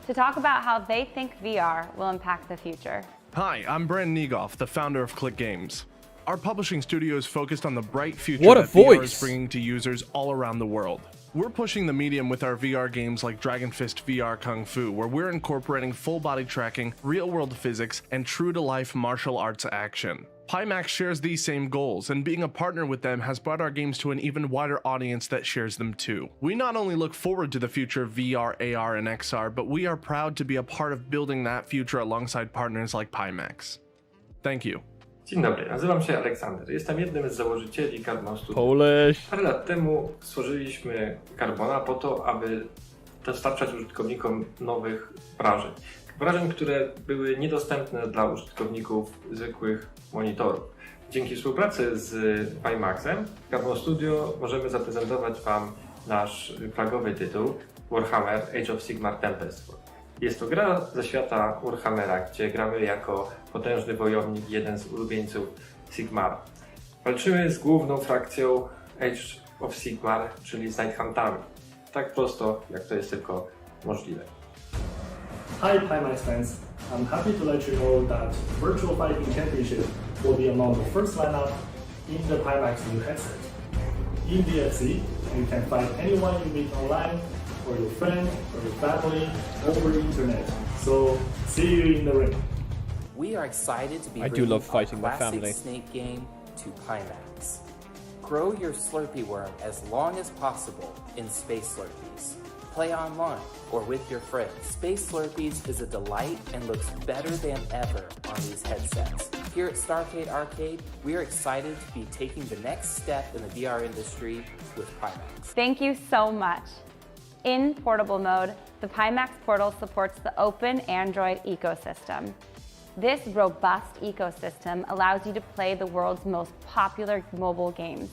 to talk about how they think VR will impact the future. Hi, I'm Brandon Niegoff, the founder of Click Games. Our publishing studio is focused on the bright future What a that VR voice. is bringing to users all around the world. We're pushing the medium with our VR games like Dragon Fist VR Kung Fu, where we're incorporating full body tracking, real-world physics, and true-to-life martial arts action. Pimax shares these same goals, and being a partner with them has brought our games to an even wider audience that shares them too. We not only look forward to the future of VR, AR, and XR, but we are proud to be a part of building that future alongside partners like Pimax. Thank you. Dzień dobry, nazywam się Aleksander. Jestem jednym z założycieli Carbon Studio. Polish. Parę lat temu stworzyliśmy Carbona po to, aby dostarczać użytkownikom nowych wrażeń. Wrażeń, które były niedostępne dla użytkowników zwykłych monitorów. Dzięki współpracy z Pimaxem, Carbon Studio możemy zaprezentować Wam nasz flagowy tytuł Warhammer Age of Sigmar Tempest. Jest to gra ze świata Warhammera, gdzie gramy jako potężny wojownik, jeden z ulubieńców Sigmar. Walczymy z główną frakcją Age of Sigmar, czyli z Night Huntami. Tak prosto, jak to jest tylko możliwe. Hi Pimax fans, I'm happy to let you know that Virtual Fighting Championship will be among the first lineup in the Pimax new headset. In VFC, you can fight anyone you meet online, or your friend, or your family, over the internet. So, see you in the ring. We are excited to be I do bringing love fighting a my classic family. Snake game to to Pimax. Grow your Slurpee worm as long as possible in Space Slurpees. Play online or with your friends. Space Slurpees is a delight and looks better than ever on these headsets. Here at Starcade Arcade, we are excited to be taking the next step in the VR industry with Pimax. Thank you so much. In portable mode, the Pimax Portal supports the open Android ecosystem. This robust ecosystem allows you to play the world's most popular mobile games,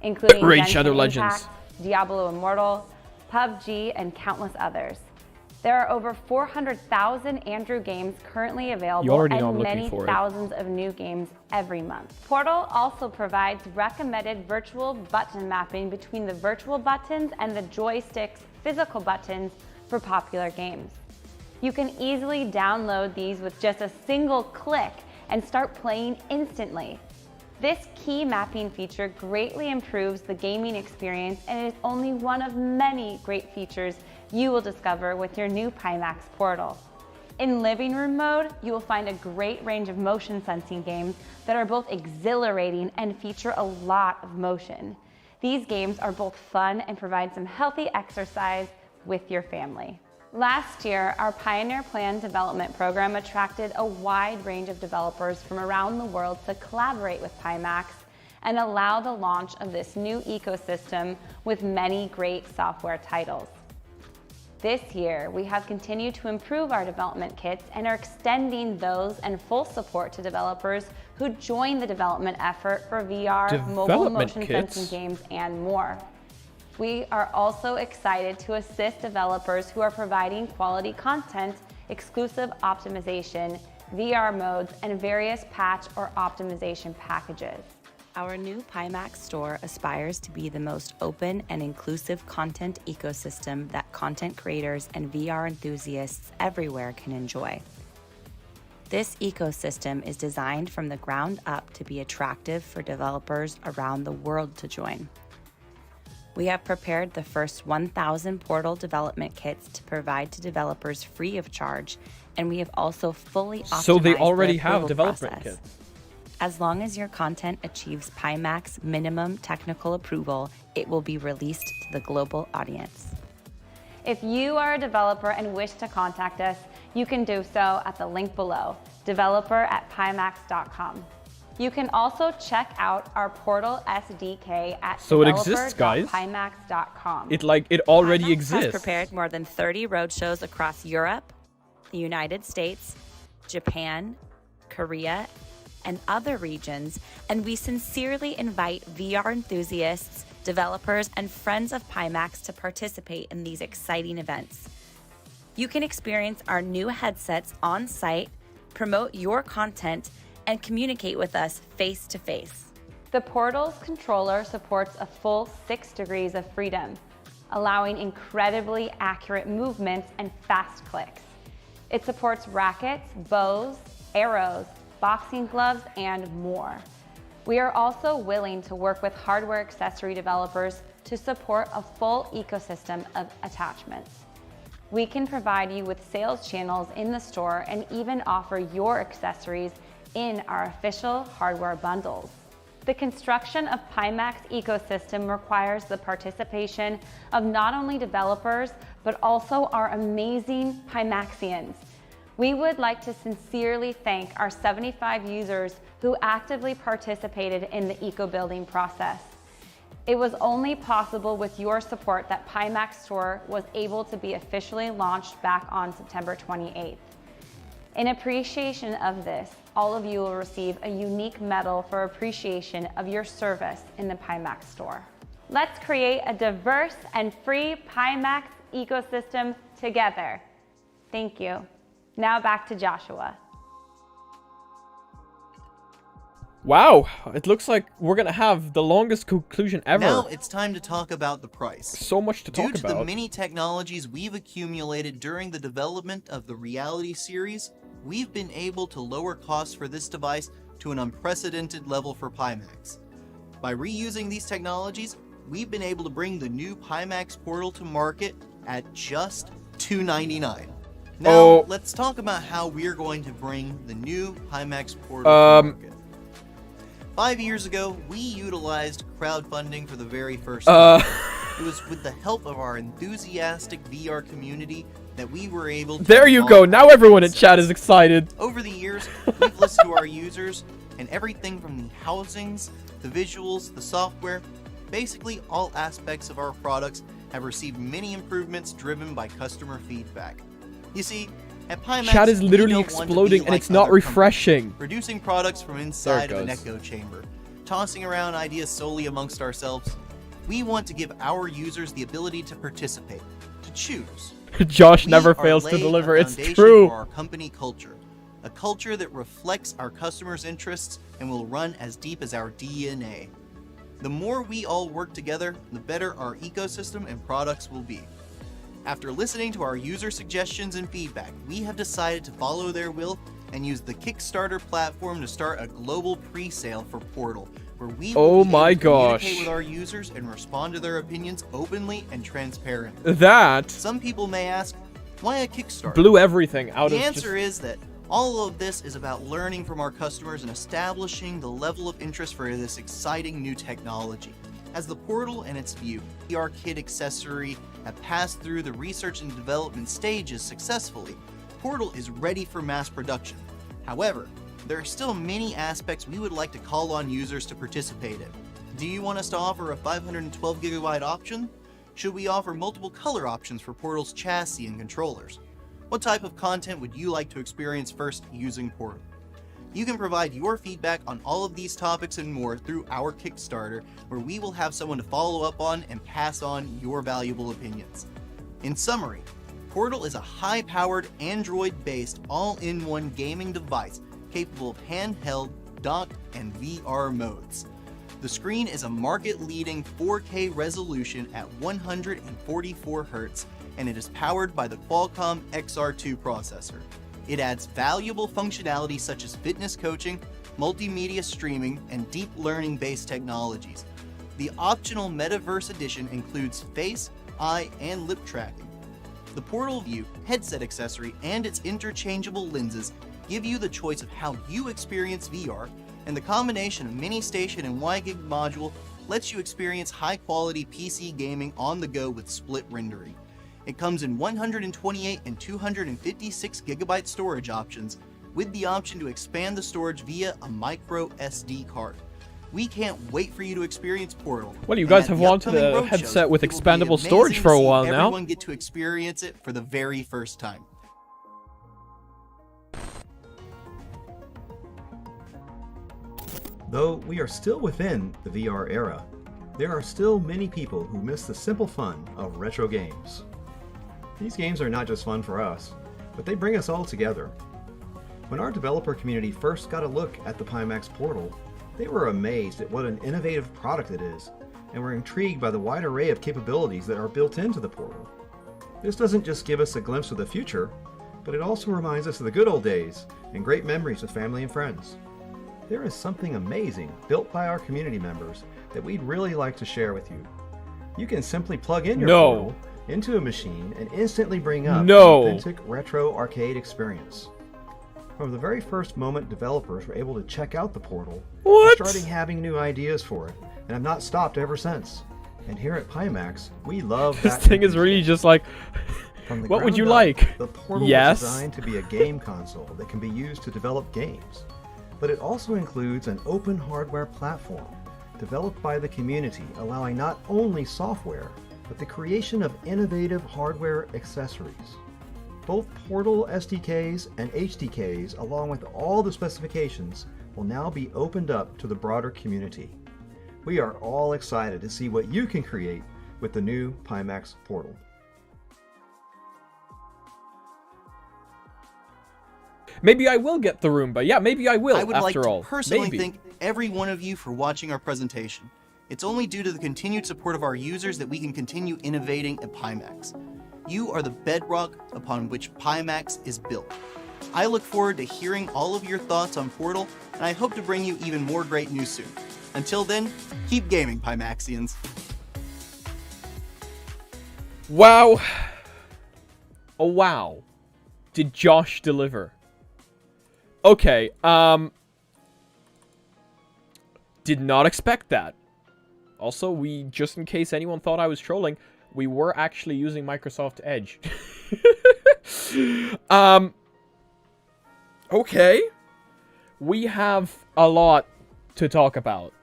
including Raid Genshin Shadow Impact, Legends, Diablo Immortal, PUBG, and countless others. There are over 400,000 Andrew games currently available and many thousands of new games every month. Portal also provides recommended virtual button mapping between the virtual buttons and the joystick's physical buttons for popular games. You can easily download these with just a single click and start playing instantly. This key mapping feature greatly improves the gaming experience and is only one of many great features you will discover with your new Pimax Portal. In living room mode, you will find a great range of motion sensing games that are both exhilarating and feature a lot of motion. These games are both fun and provide some healthy exercise with your family. Last year, our Pioneer Plan development program attracted a wide range of developers from around the world to collaborate with Pimax and allow the launch of this new ecosystem with many great software titles. This year, we have continued to improve our development kits and are extending those and full support to developers who join the development effort for VR, mobile motion sensing games, and more. We are also excited to assist developers who are providing quality content, exclusive optimization, VR modes, and various patch or optimization packages. Our new Pimax store aspires to be the most open and inclusive content ecosystem that content creators and VR enthusiasts everywhere can enjoy. This ecosystem is designed from the ground up to be attractive for developers around the world to join. We have prepared the first 1,000 Portal development kits to provide to developers free of charge, and we have also fully optimized so they already the have approval development process. kits. As long as your content achieves Pimax minimum technical approval, it will be released to the global audience. If you are a developer and wish to contact us, you can do so at the link below, developer@pimax.com. You can also check out our Portal SDK at developer.pimax.com. It already Pimax exists. has prepared more than 30 roadshows across Europe, the United States, Japan, Korea, and other regions, and we sincerely invite VR enthusiasts, developers, and friends of Pimax to participate in these exciting events. You can experience our new headsets on site, promote your content, and communicate with us face to face. The Portal's controller supports a full 6 degrees of freedom, allowing incredibly accurate movements and fast clicks. It supports rackets, bows, arrows, boxing gloves, and more. We are also willing to work with hardware accessory developers to support a full ecosystem of attachments. We can provide you with sales channels in the store and even offer your accessories in our official hardware bundles. The construction of Pimax ecosystem requires the participation of not only developers, but also our amazing Pimaxians. We would like to sincerely thank our 75 users who actively participated in the eco-building process. It was only possible with your support that Pimax Store was able to be officially launched back on September 28th. In appreciation of this, all of you will receive a unique medal for appreciation of your service in the Pimax Store. Let's create a diverse and free Pimax ecosystem together. Thank you. Now back to Joshua. Wow, it looks like we're gonna have the longest conclusion ever. Now it's time to talk about the price. So much to talk about. Due to the many technologies we've accumulated during the development of the Reality series, we've been able to lower costs for this device to an unprecedented level for Pimax. By reusing these technologies, we've been able to bring the new Pimax Portal to market at just $299. Now, let's talk about how we're going to bring the new Pimax Portal to market. 5 years ago, we utilized crowdfunding for the very first time. It was with the help of our enthusiastic VR community that we were able to... There you go, now everyone in chat is excited. Over the years, we've listened to our users, and everything from the housings, the visuals, the software, basically all aspects of our products have received many improvements driven by customer feedback. You see, at Pimax, Chat is literally we don't want to exploding be and like it's not other refreshing. companies, producing products from inside of an goes. echo chamber, tossing around ideas solely amongst ourselves. We want to give our users the ability to participate, to choose. Josh We never are fails to laying a deliver, it's foundation true. For our company culture, a culture that reflects our customers' interests and will run as deep as our DNA. The more we all work together, the better our ecosystem and products will be. After listening to our user suggestions and feedback, we have decided to follow their will and use the Kickstarter platform to start a global pre-sale for Portal, where we will be able to communicate with our users and respond to their opinions openly and transparently. That Some people may ask, why a Kickstarter? blew everything out The of answer is that all of this is about learning from our customers and establishing the level of interest for this exciting new technology. As the Portal and its View VR kit accessory have passed through the research and development stages successfully, Portal is ready for mass production. However, there are still many aspects we would like to call on users to participate in. Do you want us to offer a 512GB option? Should we offer multiple color options for Portal's chassis and controllers? What type of content would you like to experience first using Portal? You can provide your feedback on all of these topics and more through our Kickstarter, where we will have someone to follow up on and pass on your valuable opinions. In summary, Portal is a high-powered, Android-based, all-in-one gaming device capable of handheld, dock, and VR modes. The screen is a market-leading 4K resolution at 144 Hz, and it is powered by the Qualcomm XR2 processor. It adds valuable functionality such as fitness coaching, multimedia streaming, and deep learning-based technologies. The optional Metaverse Edition includes face, eye, and lip tracking. The Portal View headset accessory and its interchangeable lenses give you the choice of how you experience VR, and the combination of mini station and WiGig module lets you experience high-quality PC gaming on the go with split rendering. It comes in 128 and 256 GB storage options, with the option to expand the storage via a micro SD card. We can't wait for you to experience Portal. Well, you guys have wanted a headset with expandable storage for a while now. Everyone get to experience it for the very first time. Though we are still within the VR era, there are still many people who miss the simple fun of retro games. These games are not just fun for us, but they bring us all together. When our developer community first got a look at the Pimax Portal, they were amazed at what an innovative product it is, and were intrigued by the wide array of capabilities that are built into the Portal. This doesn't just give us a glimpse of the future, but it also reminds us of the good old days and great memories with family and friends. There is something amazing built by our community members that we'd really like to share with you. You can simply plug in your Portal into a machine and instantly bring up an authentic retro arcade experience. From the very first moment developers were able to check out the Portal, they're starting having new ideas for it, and have not stopped ever since. And here at Pimax, we love This that thing is really just like, what would you like? The Portal yes. is designed to be a game console that can be used to develop games. But it also includes an open hardware platform developed by the community, allowing not only software, but the creation of innovative hardware accessories. Both Portal SDKs and HDKs, along with all the specifications, will now be opened up to the broader community. We are all excited to see what you can create with the new Pimax Portal. Maybe I will get the Roomba. Yeah, maybe I will, I would like after all. to personally Maybe. thank every one of you for watching our presentation. It's only due to the continued support of our users that we can continue innovating at Pimax. You are the bedrock upon which Pimax is built. I look forward to hearing all of your thoughts on Portal, and I hope to bring you even more great news soon. Until then, keep gaming, Pimaxians. Wow. Oh, wow. Did Josh deliver? Okay, Did not expect that. Also, we, just in case anyone thought I was trolling, we were actually using Microsoft Edge. Okay. We have a lot to talk about.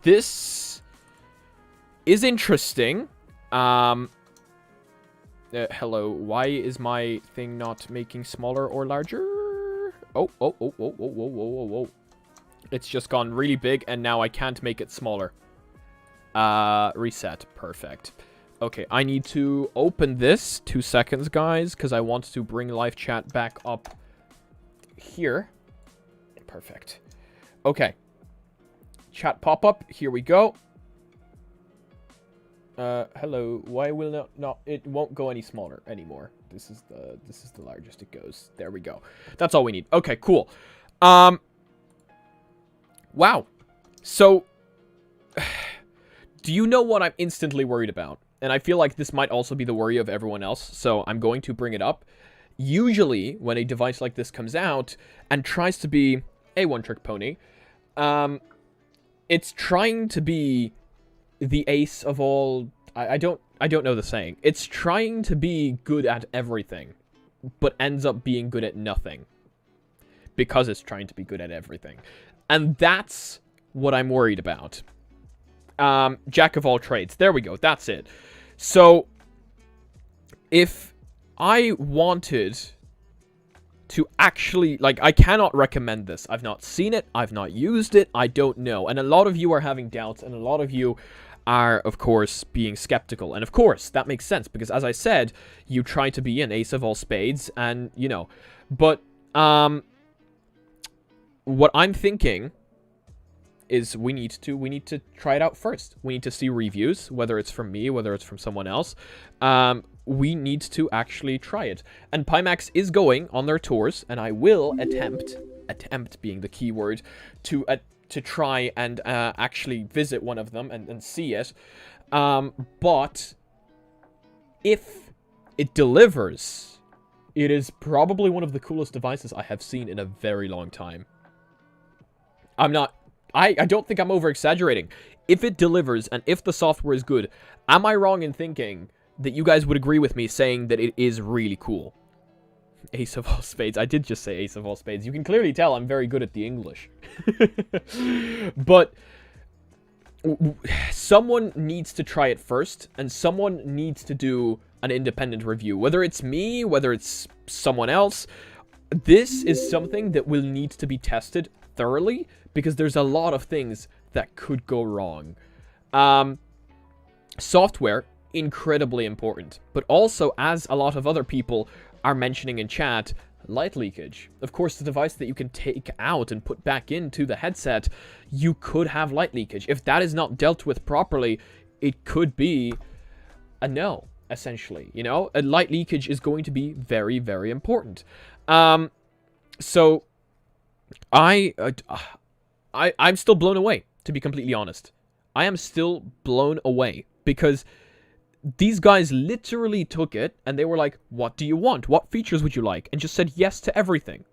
This is interesting. Hello, why is my thing not making smaller or larger? Oh, whoa. It's just gone really big, and now I can't make it smaller. Reset. Perfect. Okay, I need to open this. 2 seconds, guys, because I want to bring live chat back up here. Perfect. Okay. Chat pop-up. Here we go. Hello. Why will not it won't go any smaller anymore. This is the largest it goes. There we go. That's all we need. Okay, cool. Wow. So do you know what I'm instantly worried about? And I feel like this might also be the worry of everyone else, so I'm going to bring it up. Usually, when a device like this comes out and tries to be a one-trick pony, it's trying to be the ace of all... I don't know the saying. It's trying to be good at everything, but ends up being good at nothing. Because it's trying to be good at everything. And that's what I'm worried about. Jack of all trades. There we go. That's it. So, if I wanted to actually... Like, I cannot recommend this. I've not seen it. I've not used it. I don't know. And a lot of you are having doubts. And a lot of you are, of course, being skeptical. And, of course, that makes sense. Because, as I said, you try to be an ace of all spades. And, you know. But, what I'm thinking is we need to try it out first. We need to see reviews, whether it's from me, whether it's from someone else. We need to actually try it. And Pimax is going on their tours, and I will attempt being the key word, to try and actually visit one of them and see it. But if it delivers, it is probably one of the coolest devices I have seen in a very long time. I don't think I'm over-exaggerating. If it delivers, and if the software is good, am I wrong in thinking that you guys would agree with me saying that it is really cool? Ace of all spades. I did just say ace of all spades. You can clearly tell I'm very good at the English. But someone needs to try it first, and someone needs to do an independent review. Whether it's me, whether it's someone else, this is something that will need to be tested thoroughly, because there's a lot of things that could go wrong. Software, incredibly important. But also, as a lot of other people are mentioning in chat, light leakage. Of course, the device that you can take out and put back into the headset, you could have light leakage. If that is not dealt with properly, it could be a no, essentially. You know, a light leakage is going to be very, very important. So I'm still blown away, to be completely honest. I am still blown away, because these guys literally took it, and they were like, what do you want? What features would you like? And just said yes to everything.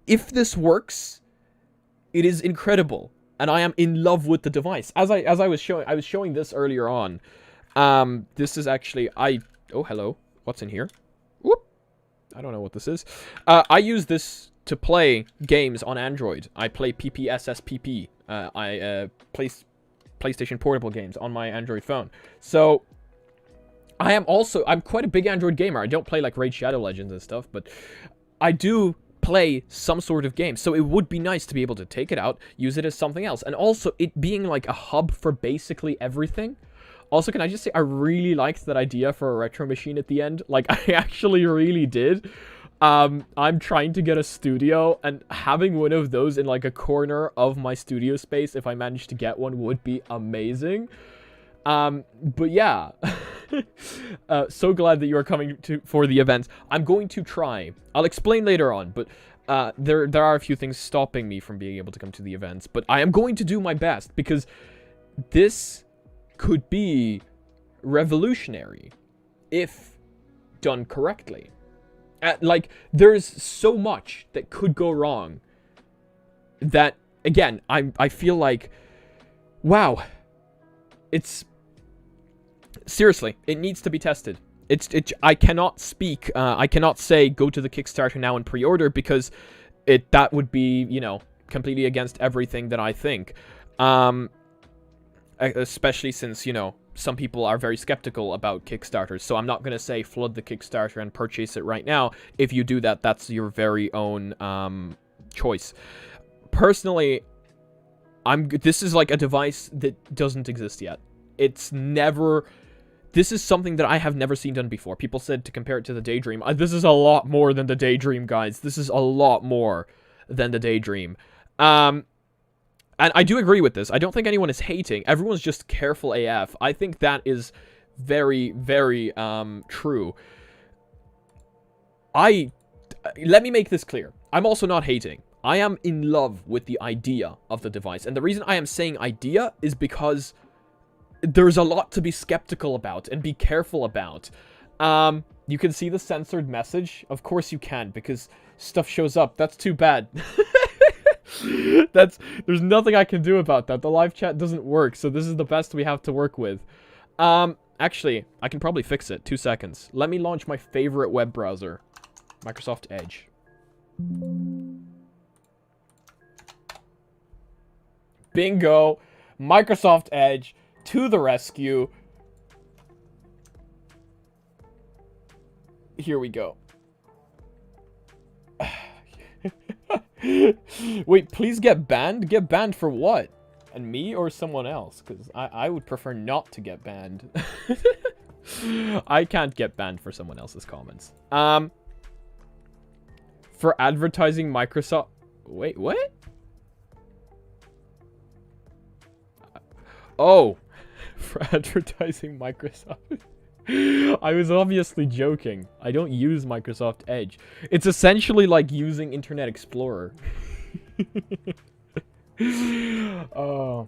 If this works, it is incredible, and I am in love with the device. As I was showing this earlier on. This is actually, oh, hello. What's in here? Whoop. I don't know what this is. I use this to play games on Android. I play PPSSPP. I play PlayStation Portable games on my Android phone. So, I'm quite a big Android gamer. I don't play like Raid Shadow Legends and stuff, but I do play some sort of game. So it would be nice to be able to take it out, use it as something else. And also, it being like a hub for basically everything. Also, can I just say, I really liked that idea for a retro machine at the end. Like, I actually really did. I'm trying to get a studio, and having one of those in, like, a corner of my studio space, if I managed to get one, would be amazing. But yeah. So glad that you are coming for the event. I'm going to try. I'll explain later on, but there are a few things stopping me from being able to come to the events. But I am going to do my best, because this could be revolutionary if done correctly. Like, there's so much that could go wrong that again, I feel like, wow, it's, seriously, it needs to be tested. I cannot speak, I cannot say go to the Kickstarter now and pre-order, because that would be, you know, completely against everything that I think. Especially since, you know, some people are very skeptical about Kickstarters, so I'm not going to say flood the Kickstarter and purchase it right now. If you do that, that's your very own choice. Personally, this is like a device that doesn't exist yet. It's never... This is something that I have never seen done before. People said to compare it to the Daydream. This is a lot more than the Daydream, guys. This is a lot more than the Daydream. And I do agree with this. I don't think anyone is hating. Everyone's just careful AF. I think that is very, very true. Let me make this clear. I'm also not hating. I am in love with the idea of the device. And the reason I am saying idea is because there's a lot to be skeptical about and be careful about. You can see the censored message. Of course you can, because stuff shows up. That's too bad. There's nothing I can do about that. The live chat doesn't work, so this is the best we have to work with. Actually, I can probably fix it. 2 seconds. Let me launch my favorite web browser, Microsoft Edge. Bingo! Microsoft Edge to the rescue. Here we go. Wait, please get banned? Get banned for what? And me or someone else? Because I would prefer not to get banned. I can't get banned for someone else's comments. For advertising Microsoft... Wait, what? Oh. For advertising Microsoft... I was obviously joking. I don't use Microsoft Edge. It's essentially like using Internet Explorer. Oh,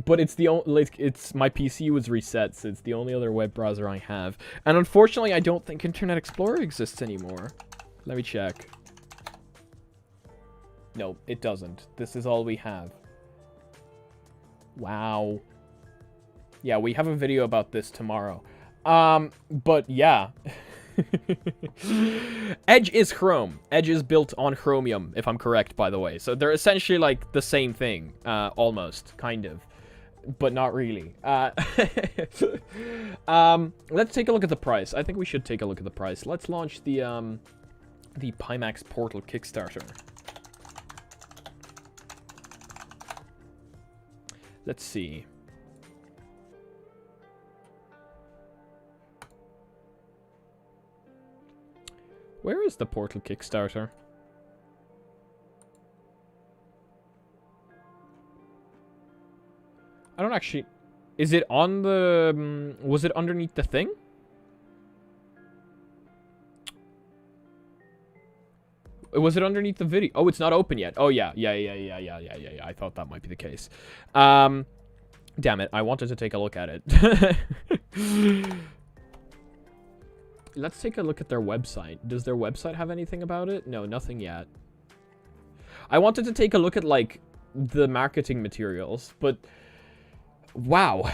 but it's the only, like, it's my PC was reset, so it's the only other web browser I have. And unfortunately, I don't think Internet Explorer exists anymore. Let me check. No, it doesn't. This is all we have. Wow. Yeah, we have a video about this tomorrow. But yeah. Edge is Chrome. Edge is built on Chromium, if I'm correct, by the way. So they're essentially like the same thing, almost, kind of. But not really. Let's take a look at the price. I think we should take a look at the price. Let's launch the Pimax Portal Kickstarter. Let's see. Where is the Portal Kickstarter? I don't actually... Is it on the... was it underneath the thing? Was it underneath the video? Oh, it's not open yet. Oh, yeah. Yeah. I thought that might be the case. Damn it. I wanted to take a look at it. Let's take a look at their website. Does their website have anything about it? No, nothing yet. I wanted to take a look at, like, the marketing materials, but... Wow.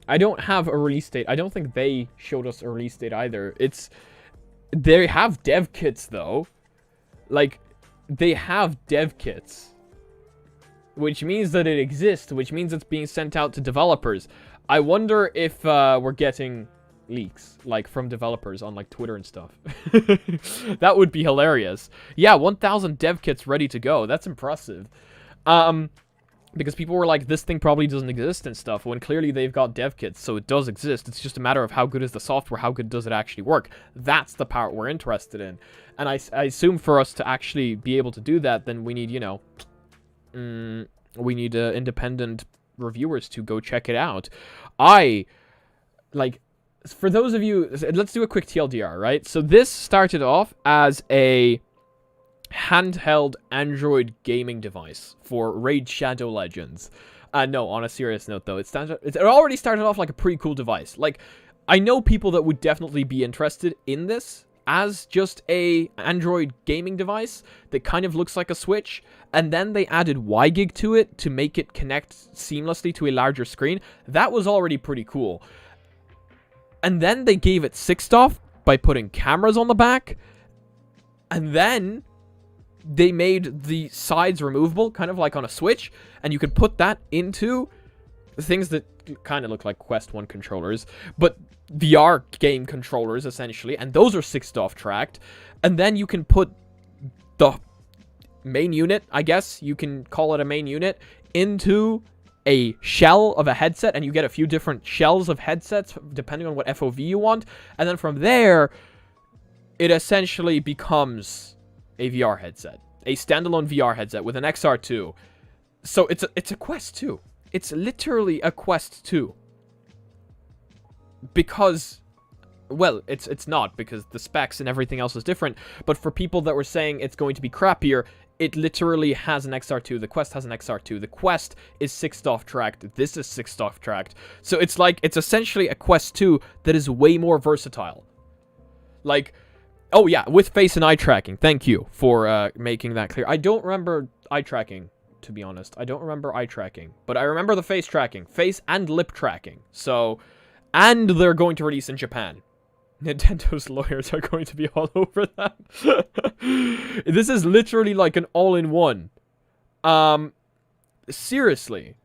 I don't have a release date. I don't think they showed us a release date either. They have dev kits, though. Like, they have dev kits. Which means that it exists, which means it's being sent out to developers. I wonder if we're getting... leaks, like, from developers on, like, Twitter and stuff. That would be hilarious. Yeah, 1,000 dev kits ready to go. That's impressive. Because people were like, this thing probably doesn't exist and stuff, when clearly they've got dev kits, so it does exist. It's just a matter of how good is the software, how good does it actually work. That's the part we're interested in. And I assume for us to actually be able to do that, then we need, you know, we need independent reviewers to go check it out. For those of you, let's do a quick TLDR, right? So this started off as a handheld Android gaming device for Raid Shadow Legends. No, on a serious note, though, it already started off like a pretty cool device. Like, I know people that would definitely be interested in this, as just a Android gaming device that kind of looks like a Switch, and then they added WiGig to it to make it connect seamlessly to a larger screen, that was already pretty cool. And then they gave it 6DoF by putting cameras on the back, and then they made the sides removable, kind of like on a Switch, and you could put that into things that kind of look like Quest 1 controllers, but VR game controllers, essentially, and those are 6DoF tracked, and then you can put the main unit, I guess, you can call it a main unit, into a shell of a headset, and you get a few different shells of headsets, depending on what FOV you want, and then from there, it essentially becomes a VR headset, a standalone VR headset with an XR2. So it's a Quest 2. It's literally a Quest 2. Because, well, it's not, because the specs and everything else is different, but for people that were saying it's going to be crappier, it literally has an XR2. The Quest has an XR2. The Quest is 6DoF tracked. This is 6DoF tracked. So it's like, it's essentially a Quest 2 that is way more versatile. Like, oh yeah, with face and eye tracking. Thank you for making that clear. I don't remember eye tracking, to be honest. I don't remember eye tracking, but I remember the face tracking. Face and lip tracking. So, and they're going to release in Japan. Nintendo's lawyers are going to be all over that. This is literally like an all-in-one. Seriously.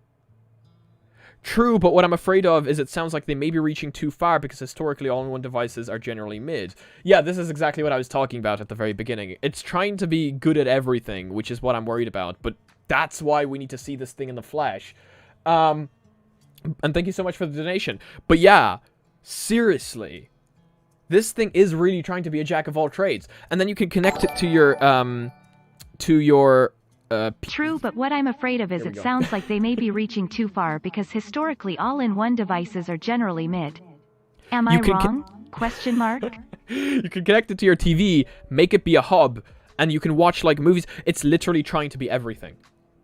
True, but what I'm afraid of is it sounds like they may be reaching too far because historically all-in-one devices are generally mid. Yeah, this is exactly what I was talking about at the very beginning. It's trying to be good at everything, which is what I'm worried about, but that's why we need to see this thing in the flesh. And thank you so much for the donation. But yeah, seriously. This thing is really trying to be a jack of all trades. And then you can connect it to your, True, but what I'm afraid of is it sounds like they may be reaching too far because historically all-in-one devices are generally mid. Am I wrong? Question mark? You can connect it to your TV, make it be a hub, and you can watch, like, movies. It's literally trying to be everything.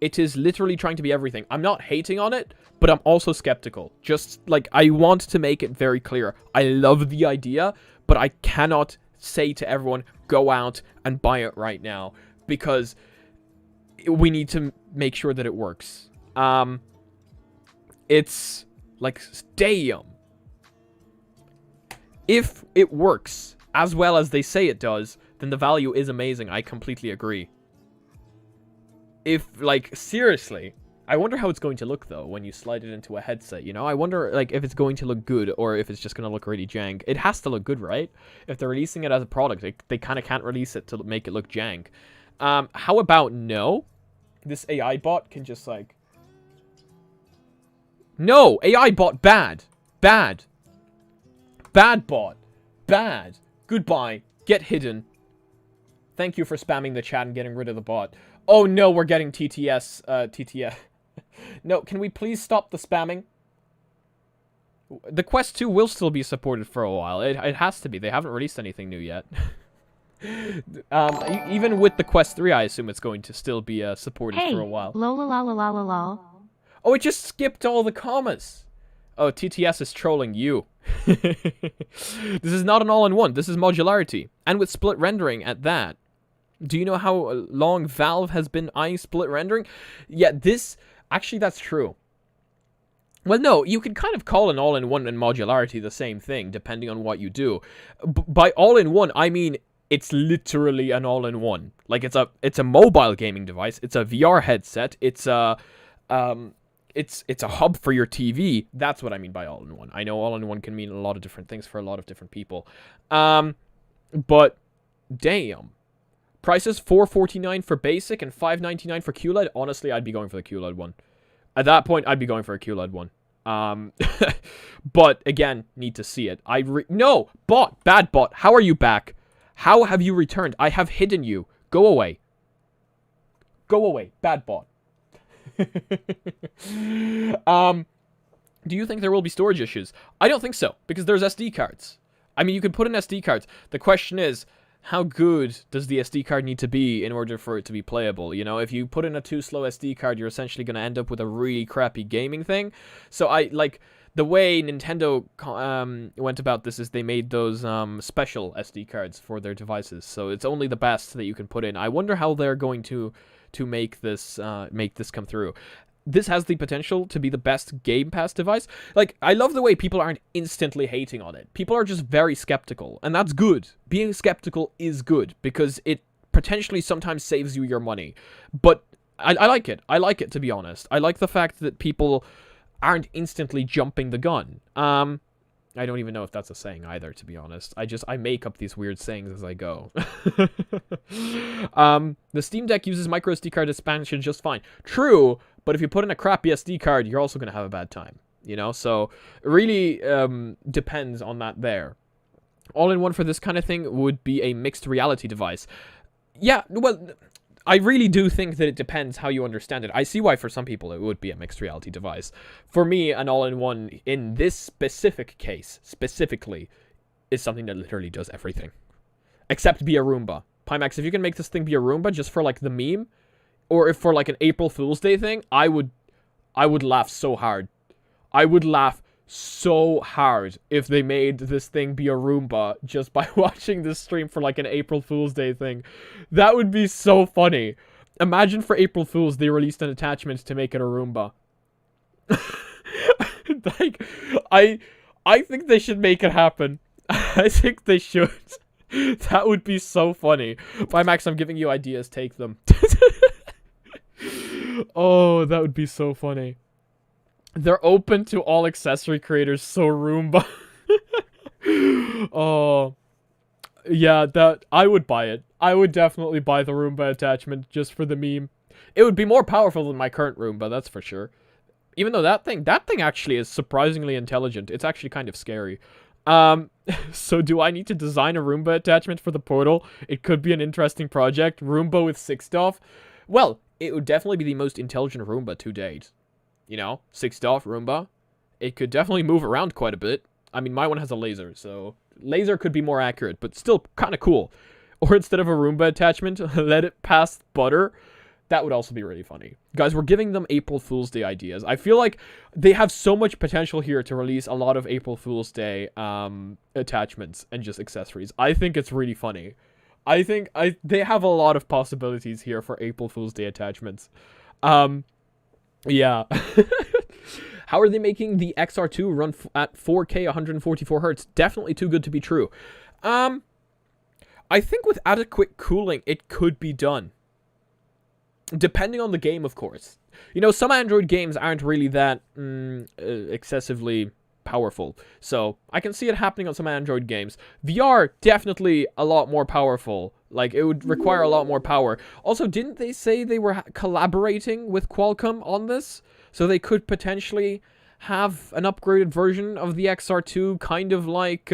It is literally trying to be everything. I'm not hating on it, but I'm also skeptical. Just, like, I want to make it very clear. I love the idea, but I cannot say to everyone, go out and buy it right now, because we need to make sure that it works. It's like, damn. If it works as well as they say it does, then the value is amazing. I completely agree. If, like, seriously, I wonder how it's going to look, though, when you slide it into a headset, you know? I wonder, like, if it's going to look good or if it's just going to look really jank. It has to look good, right? If they're releasing it as a product, they kind of can't release it to make it look jank. How about no? This AI bot can just, like... No! AI bot, bad! Bad! Bad bot! Bad! Goodbye. Get hidden. Thank you for spamming the chat and getting rid of the bot. Oh no, we're getting TTS. No, can we please stop the spamming? The Quest 2 will still be supported for a while. It has to be. They haven't released anything new yet. Even with the Quest 3, I assume it's going to still be supported for a while. Oh, it just skipped all the commas. Oh, TTS is trolling you. This is not an all-in-one. This is modularity. And with split rendering at that. Do you know how long Valve has been eyeing split rendering? Yeah, this... Actually, that's true. Well, no, you can kind of call an all-in-one and modularity the same thing, depending on what you do. By all-in-one, I mean... It's literally an all-in-one. Like, it's a mobile gaming device. It's a VR headset. It's a hub for your TV. That's what I mean by all-in-one. I know all-in-one can mean a lot of different things for a lot of different people. But damn, prices $449 for basic and $599 for QLED. Honestly, I'd be going for the QLED one. At that point, I'd be going for a QLED one. But again, need to see it. No, bot, bad bot. How are you back? How have you returned? I have hidden you. Go away. Go away. Bad bot. Do you think there will be storage issues? I don't think so, because there's SD cards. I mean, you can put in SD cards. The question is, how good does the SD card need to be in order for it to be playable? You know, if you put in a too slow SD card, you're essentially going to end up with a really crappy gaming thing. So the way Nintendo went about this is they made those special SD cards for their devices, so it's only the best that you can put in. I wonder how they're going to make this come through. This has the potential to be the best Game Pass device. Like, I love the way people aren't instantly hating on it. People are just very skeptical, and that's good. Being skeptical is good, because it potentially sometimes saves you your money. But I like it. I like it, to be honest. I like the fact that people aren't instantly jumping the gun. I don't even know if that's a saying either, to be honest. I make up these weird sayings as I go. The Steam Deck uses micro SD card expansion just fine. True, but if you put in a crappy SD card, you're also going to have a bad time. You know, so it really depends on that there. All-in-one for this kind of thing would be a mixed reality device. Yeah, well, I really do think that it depends how you understand it. I see why for some people it would be a mixed reality device. For me, an all-in-one in this specific case, specifically, is something that literally does everything. Except be a Roomba. Pimax, if you can make this thing be a Roomba just for, like, the meme, or if for, like, an April Fool's Day thing, I would laugh so hard. I would laugh so hard if they made this thing be a Roomba just by watching this stream for like an April Fool's Day thing. That would be so funny. Imagine for April Fool's they released an attachment to make it a Roomba. Like, I think they should make it happen. I think they should. That would be so funny. Pimax, I'm giving you ideas, take them. Oh, that would be so funny. They're open to all accessory creators, so Roomba. Oh. Yeah, that I would buy it. I would definitely buy the Roomba attachment just for the meme. It would be more powerful than my current Roomba, that's for sure. Even though that thing actually is surprisingly intelligent. It's actually kind of scary. So do I need to design a Roomba attachment for the Portal? It could be an interesting project. Roomba with 6 stuff. Well, it would definitely be the most intelligent Roomba to date. You know, 6 stuff, Roomba. It could definitely move around quite a bit. I mean, my one has a laser, so laser could be more accurate, but still kind of cool. Or instead of a Roomba attachment, let it pass butter. That would also be really funny. Guys, we're giving them April Fool's Day ideas. I feel like they have so much potential here to release a lot of April Fool's Day attachments and just accessories. I think it's really funny. I think they have a lot of possibilities here for April Fool's Day attachments. Yeah. How are they making the XR2 run at 4K 144 Hz? Definitely too good to be true. I think with adequate cooling, it could be done. Depending on the game, of course. You know, some Android games aren't really that excessively powerful. So, I can see it happening on some Android games. VR, definitely a lot more powerful. Like, it would require a lot more power. Also, didn't they say they were collaborating with Qualcomm on this? So they could potentially have an upgraded version of the XR2, kind of like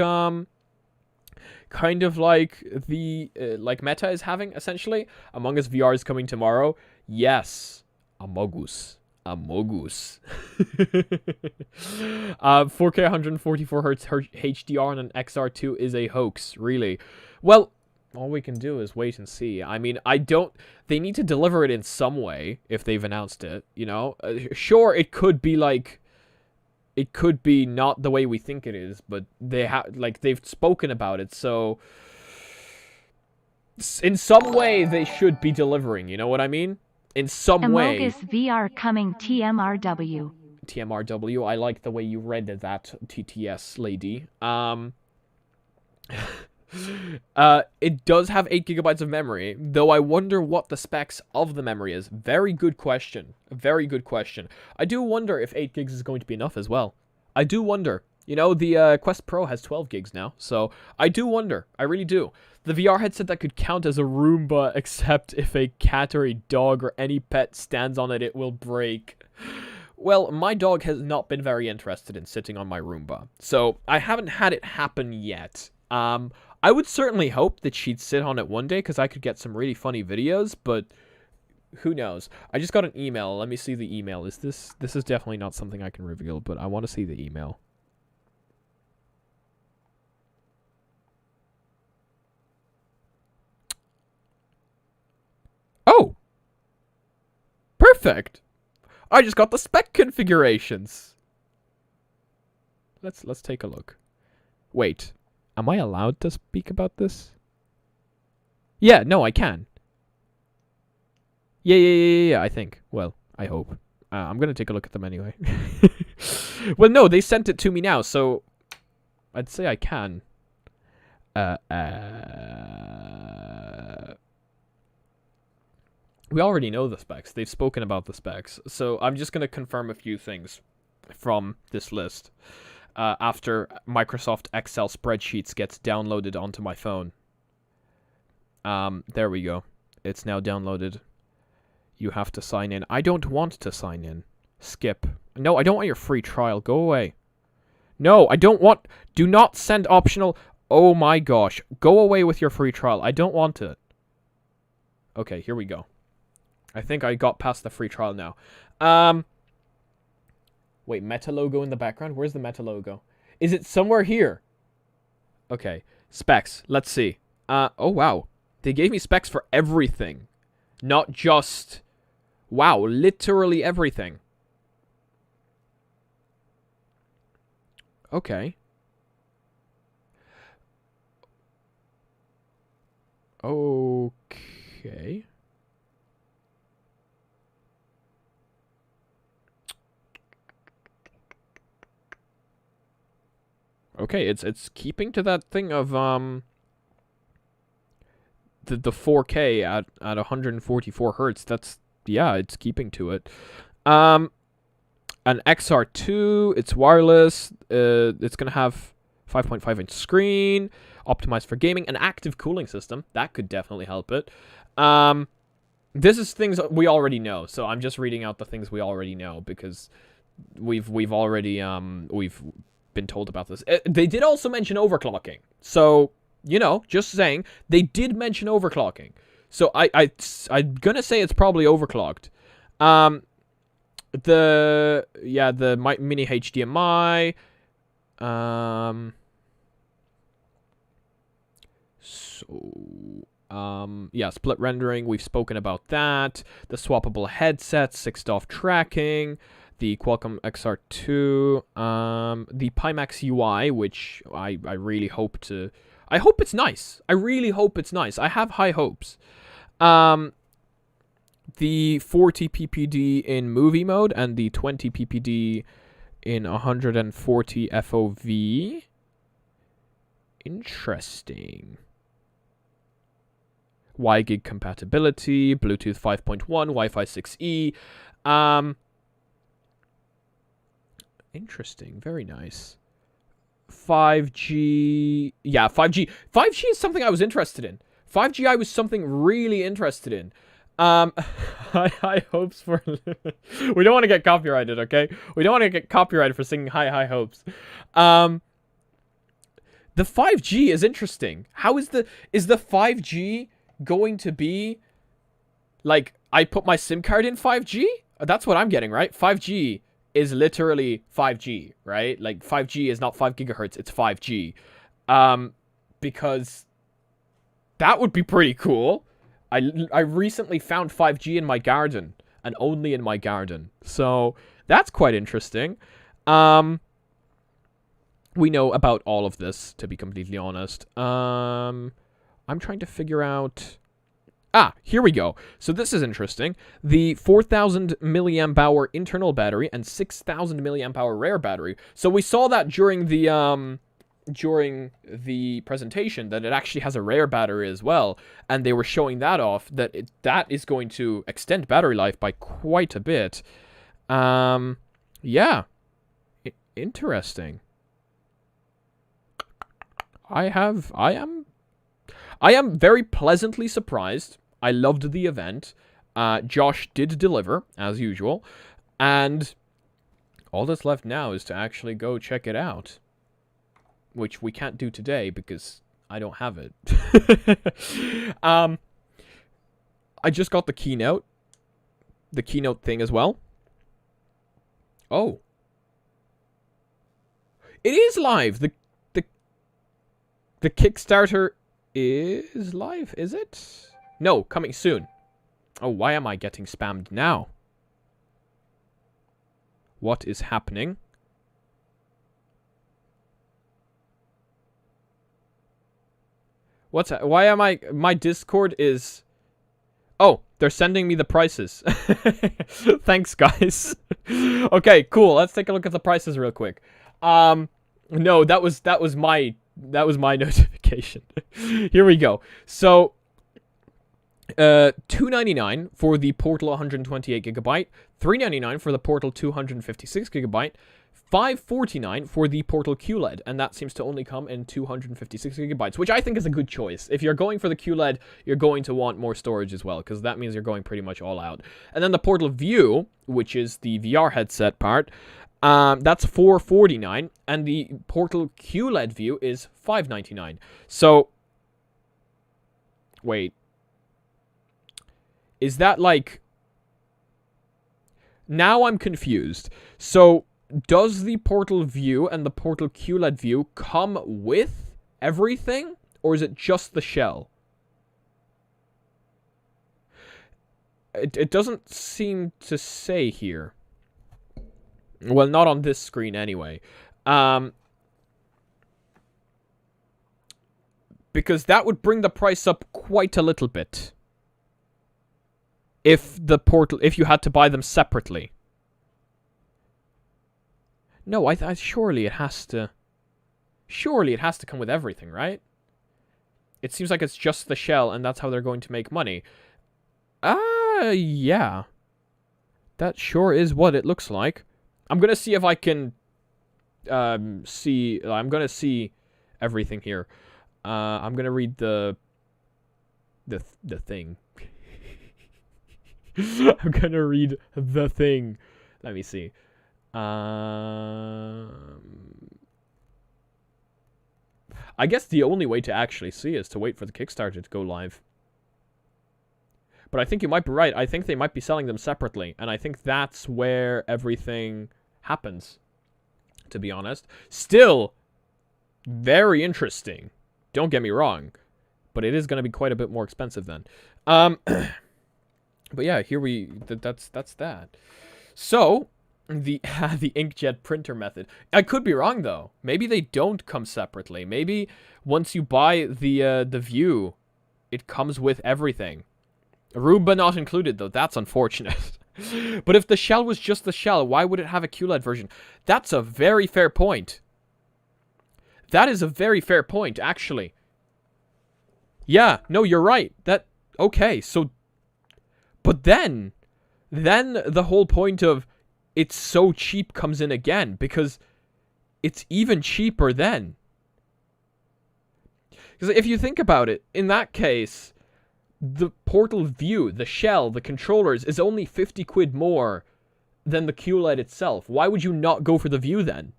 the like Meta is having, essentially. Among Us VR is coming tomorrow. Yes, Amogus. 4K 144 Hz HDR on an XR2 is a hoax, really. Well, all we can do is wait and see. I mean, they need to deliver it in some way if they've announced it, you know? Sure, it could be like, it could be not the way we think it is, but they've spoken about it, so in some way they should be delivering, you know what I mean? In some way. Amogus VR coming TMRW. TMRW, I like the way you read that, TTS lady. It does have 8 GB of memory, though I wonder what the specs of the memory is. Very good question. Very good question. I do wonder if 8 gigs is going to be enough as well. I do wonder. You know, the Quest Pro has 12 gigs now, so I do wonder. I really do. The VR headset that could count as a Roomba, except if a cat or a dog or any pet stands on it, it will break. Well, my dog has not been very interested in sitting on my Roomba, so I haven't had it happen yet. I would certainly hope that she'd sit on it one day, because I could get some really funny videos, but who knows? I just got an email. Let me see the email. This is definitely not something I can reveal, but I want to see the email. Oh! Perfect! I just got the spec configurations! Let's take a look. Wait, am I allowed to speak about this? Yeah, no, I can. Yeah, I think. Well, I hope. I'm gonna take a look at them anyway. Well, no, they sent it to me now, so I'd say I can. We already know the specs. They've spoken about the specs. So I'm just going to confirm a few things from this list after Microsoft Excel spreadsheets gets downloaded onto my phone. There we go. It's now downloaded. You have to sign in. I don't want to sign in. Skip. No, I don't want your free trial. Go away. No, I don't want... Do not send optional... Oh my gosh. Go away with your free trial. I don't want it. Okay, here we go. I think I got past the free trial now. Wait, meta logo in the background? Where's the meta logo? Is it somewhere here? Okay, specs. Let's see. Oh wow. They gave me specs for everything. Not just... Wow, literally everything. Okay. Okay. Okay, it's keeping to that thing of the 4K at 144 hertz. That's, yeah, it's keeping to it. An XR2, it's wireless. It's gonna have 5.5-inch screen, optimized for gaming, an active cooling system. That could definitely help it. This is things we already know, so I'm just reading out the things we already know because we've already we've been told about this. They did also mention overclocking, so you know, just saying they did mention overclocking. So I'm gonna say it's probably overclocked. The mini HDMI. Split rendering, we've spoken about that. The swappable headset, 6DoF tracking, the Qualcomm XR2, the Pimax UI, which I really hope to... I hope it's nice. I really hope it's nice. I have high hopes. The 40 ppd in movie mode and the 20 ppd in 140 FOV. Interesting. WiGig compatibility, Bluetooth 5.1, Wi-Fi 6E. Interesting. Very nice. 5G. Yeah, 5G. 5G is something I was interested in. 5G I was something really interested in. High hopes for... We don't want to get copyrighted, okay? We don't want to get copyrighted for singing high hopes. The 5G is interesting. How is the 5G going to be... Like, I put my SIM card in 5G? That's what I'm getting, right? 5G is literally 5G, right? Like, 5G is not 5 gigahertz, it's 5G. Because that would be pretty cool. I recently found 5G in my garden, and only in my garden. So, that's quite interesting. We know about all of this, to be completely honest. I'm trying to figure out... Ah, here we go. So this is interesting. The 4,000 milliamp hour internal battery and 6,000 milliamp hour rear battery. So we saw that during the presentation that it actually has a rear battery as well, and they were showing that off that that is going to extend battery life by quite a bit. Yeah, interesting. I am very pleasantly surprised. I loved the event. Josh did deliver, as usual. And all that's left now is to actually go check it out. Which we can't do today because I don't have it. I just got the keynote. The keynote thing as well. Oh. It is live. The Kickstarter... is live, is it? No, coming soon. Oh, why am I getting spammed now? What is happening? What's that? Why am I... My Discord is... Oh, they're sending me the prices. Thanks, guys. Okay, cool. Let's take a look at the prices real quick. No, that was my notification. Here we go. So, $2.99 for the Portal 128GB, $3.99 for the Portal 256GB, $5.49 for the Portal QLED, and that seems to only come in 256GB, which I think is a good choice. If you're going for the QLED, you're going to want more storage as well, because that means you're going pretty much all out. And then the Portal View, which is the VR headset part, that's $4.49, and the Portal QLED View is $5.99. So, wait. Is that like... Now I'm confused. So, does the Portal View and the Portal QLED View come with everything? Or is it just the shell? It doesn't seem to say here. Well, not on this screen anyway. Because that would bring the price up quite a little bit. If you had to buy them separately. No, surely it has to... Surely it has to come with everything, right? It seems like it's just the shell, and that's how they're going to make money. Yeah. That sure is what it looks like. I'm gonna see if I can... I'm gonna see everything here. I'm gonna read the thing. I'm gonna read the thing. Let me see. I guess the only way to actually see is to wait for the Kickstarter to go live. But I think you might be right. I think they might be selling them separately. And I think that's where everything happens, to be honest. Still, very interesting. Don't get me wrong. But it is going to be quite a bit more expensive then. But yeah, here that's that. So, the inkjet printer method. I could be wrong though. Maybe they don't come separately. Maybe once you buy the View, it comes with everything. Roomba not included though. That's unfortunate. But if the shell was just the shell, why would it have a QLED version? That's a very fair point. That is a very fair point, actually. Yeah, no, you're right. Okay, so... But then the whole point of it's so cheap comes in again, because it's even cheaper then. Because if you think about it, in that case, the Portal View, the shell, the controllers, is only 50 quid more than the QLED itself. Why would you not go for the View then?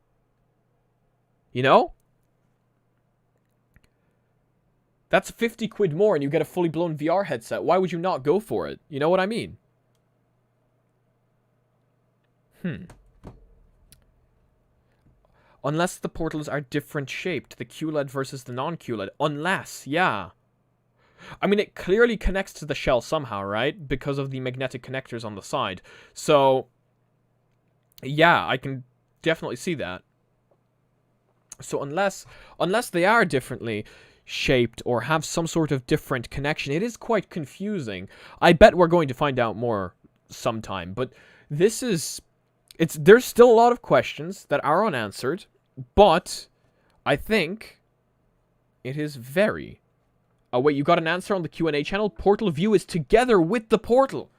You know? That's 50 quid more and you get a fully blown VR headset. Why would you not go for it? You know what I mean? Unless the portals are different shaped. The QLED versus the non-QLED. Unless, yeah. I mean, it clearly connects to the shell somehow, right? Because of the magnetic connectors on the side. So, yeah, I can definitely see that. So unless they are differently shaped or have some sort of different connection, it is quite confusing. I bet we're going to find out more sometime, but there's still a lot of questions that are unanswered, but I think it is very... Oh wait, you got an answer on the Q&A channel? Portal View is together with the Portal.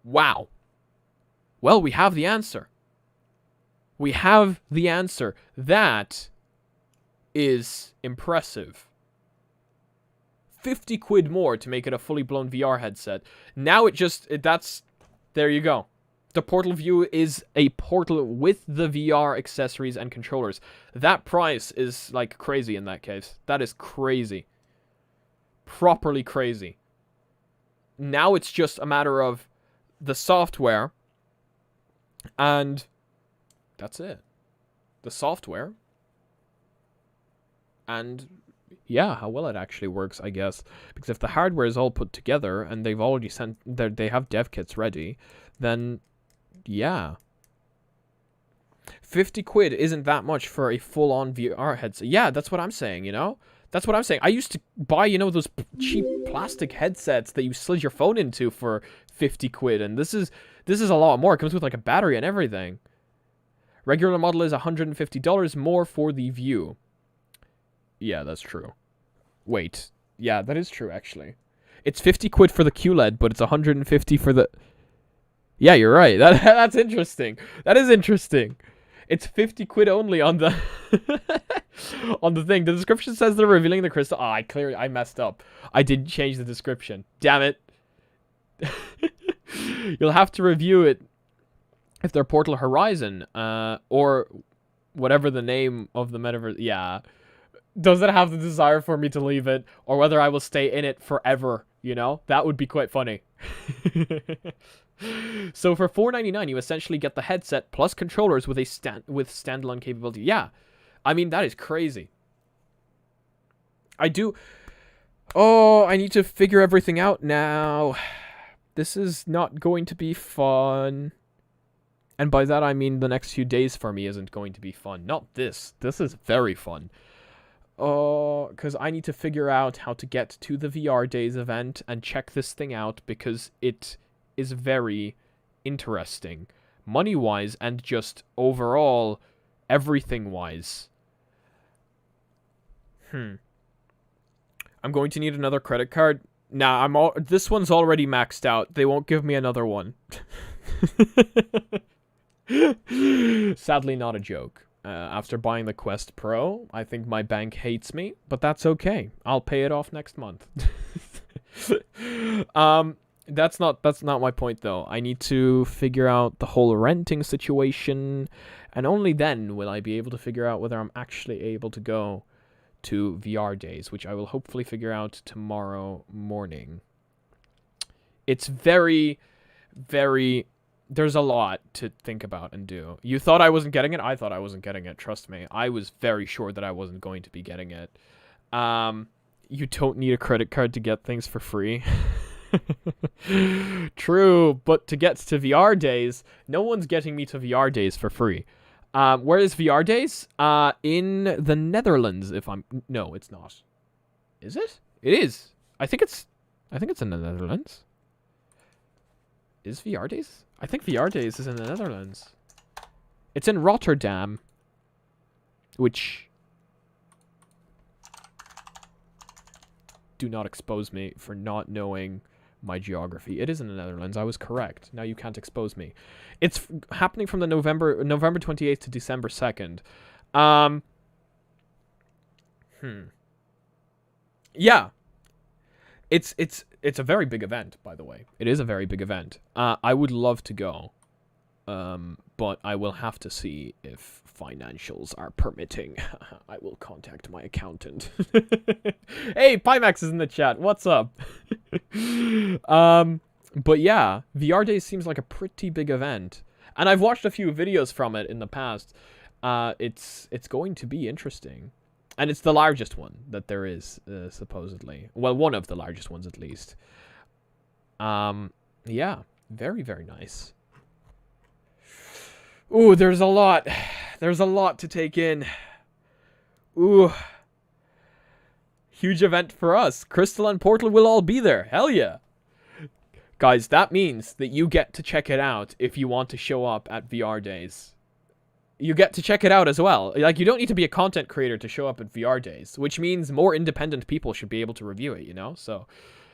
Wow. Well, we have the answer. We have the answer. That is impressive. 50 quid more to make it a fully blown VR headset. Now there you go. The Portal View is a portal with the VR accessories and controllers. That price is like crazy in that case. That is crazy. Properly crazy. Now it's just a matter of the software, and that's it. The software. And yeah, how well it actually works, I guess. Because if the hardware is all put together and they've already they have dev kits ready, then yeah. 50 quid isn't that much for a full-on VR headset. Yeah, that's what I'm saying, you know? That's what I'm saying. I used to buy, you know, those cheap plastic headsets that you slid your phone into for 50 quid, and this is a lot more. It comes with, like, a battery and everything. Regular model is $150 more for the View. Yeah, that's true. Wait. Yeah, that is true, actually. It's 50 quid for the QLED, but it's 150 for the... Yeah, you're right. That's interesting. That is interesting. It's 50 quid only on the on the thing. The description says they're revealing the crystal. Ah, I messed up. I didn't change the description. Damn it. You'll have to review it if they're Portal Horizon, or whatever the name of the metaverse. Yeah. Does it have the desire for me to leave it, or whether I will stay in it forever, you know? That would be quite funny. So for $4.99, you essentially get the headset plus controllers with standalone capability. Yeah, I mean, that is crazy. I need to figure everything out now. This is not going to be fun. And by that, I mean the next few days for me isn't going to be fun. Not this. This is very fun. Because I need to figure out how to get to the VR Days event and check this thing out, because it is very interesting, money-wise and just overall everything-wise. I'm going to need another credit card. Nah, this one's already maxed out. They won't give me another one. Sadly, not a joke. After buying the Quest Pro, I think my bank hates me, but that's okay. I'll pay it off next month. That's not my point, though. I need to figure out the whole renting situation, and only then will I be able to figure out whether I'm actually able to go to VR Days, which I will hopefully figure out tomorrow morning. It's very, very... There's a lot to think about and do. You thought I wasn't getting it? I thought I wasn't getting it, trust me. I was very sure that I wasn't going to be getting it. You don't need a credit card to get things for free. True, but to get to VR Days, no one's getting me to VR Days for free. Where is VR Days? In the Netherlands, No, it's not. Is it? It is. I think it's in the Netherlands. Is VR Days? I think VR Days is in the Netherlands. It's in Rotterdam. Which... Do not expose me for not knowing my geography. It is in the Netherlands. I was correct. Now you can't expose me. It's happening from the November 28th to December 2nd. Yeah. It's a very big event, by the way. It is a very big event. I would love to go. But I will have to see if financials are permitting. I will contact my accountant. Hey, Pimax is in the chat. What's up? But yeah, VR Days seems like a pretty big event. And I've watched a few videos from it in the past. It's going to be interesting. And it's the largest one that there is, supposedly. Well, one of the largest ones, at least. Yeah, very, very nice. Ooh, there's a lot. There's a lot to take in. Ooh. Huge event for us. Crystal and Portal will all be there. Hell yeah. Guys, that means that you get to check it out if you want to show up at VR Days. You get to check it out as well. Like, you don't need to be a content creator to show up at VR Days, which means more independent people should be able to review it, you know? So,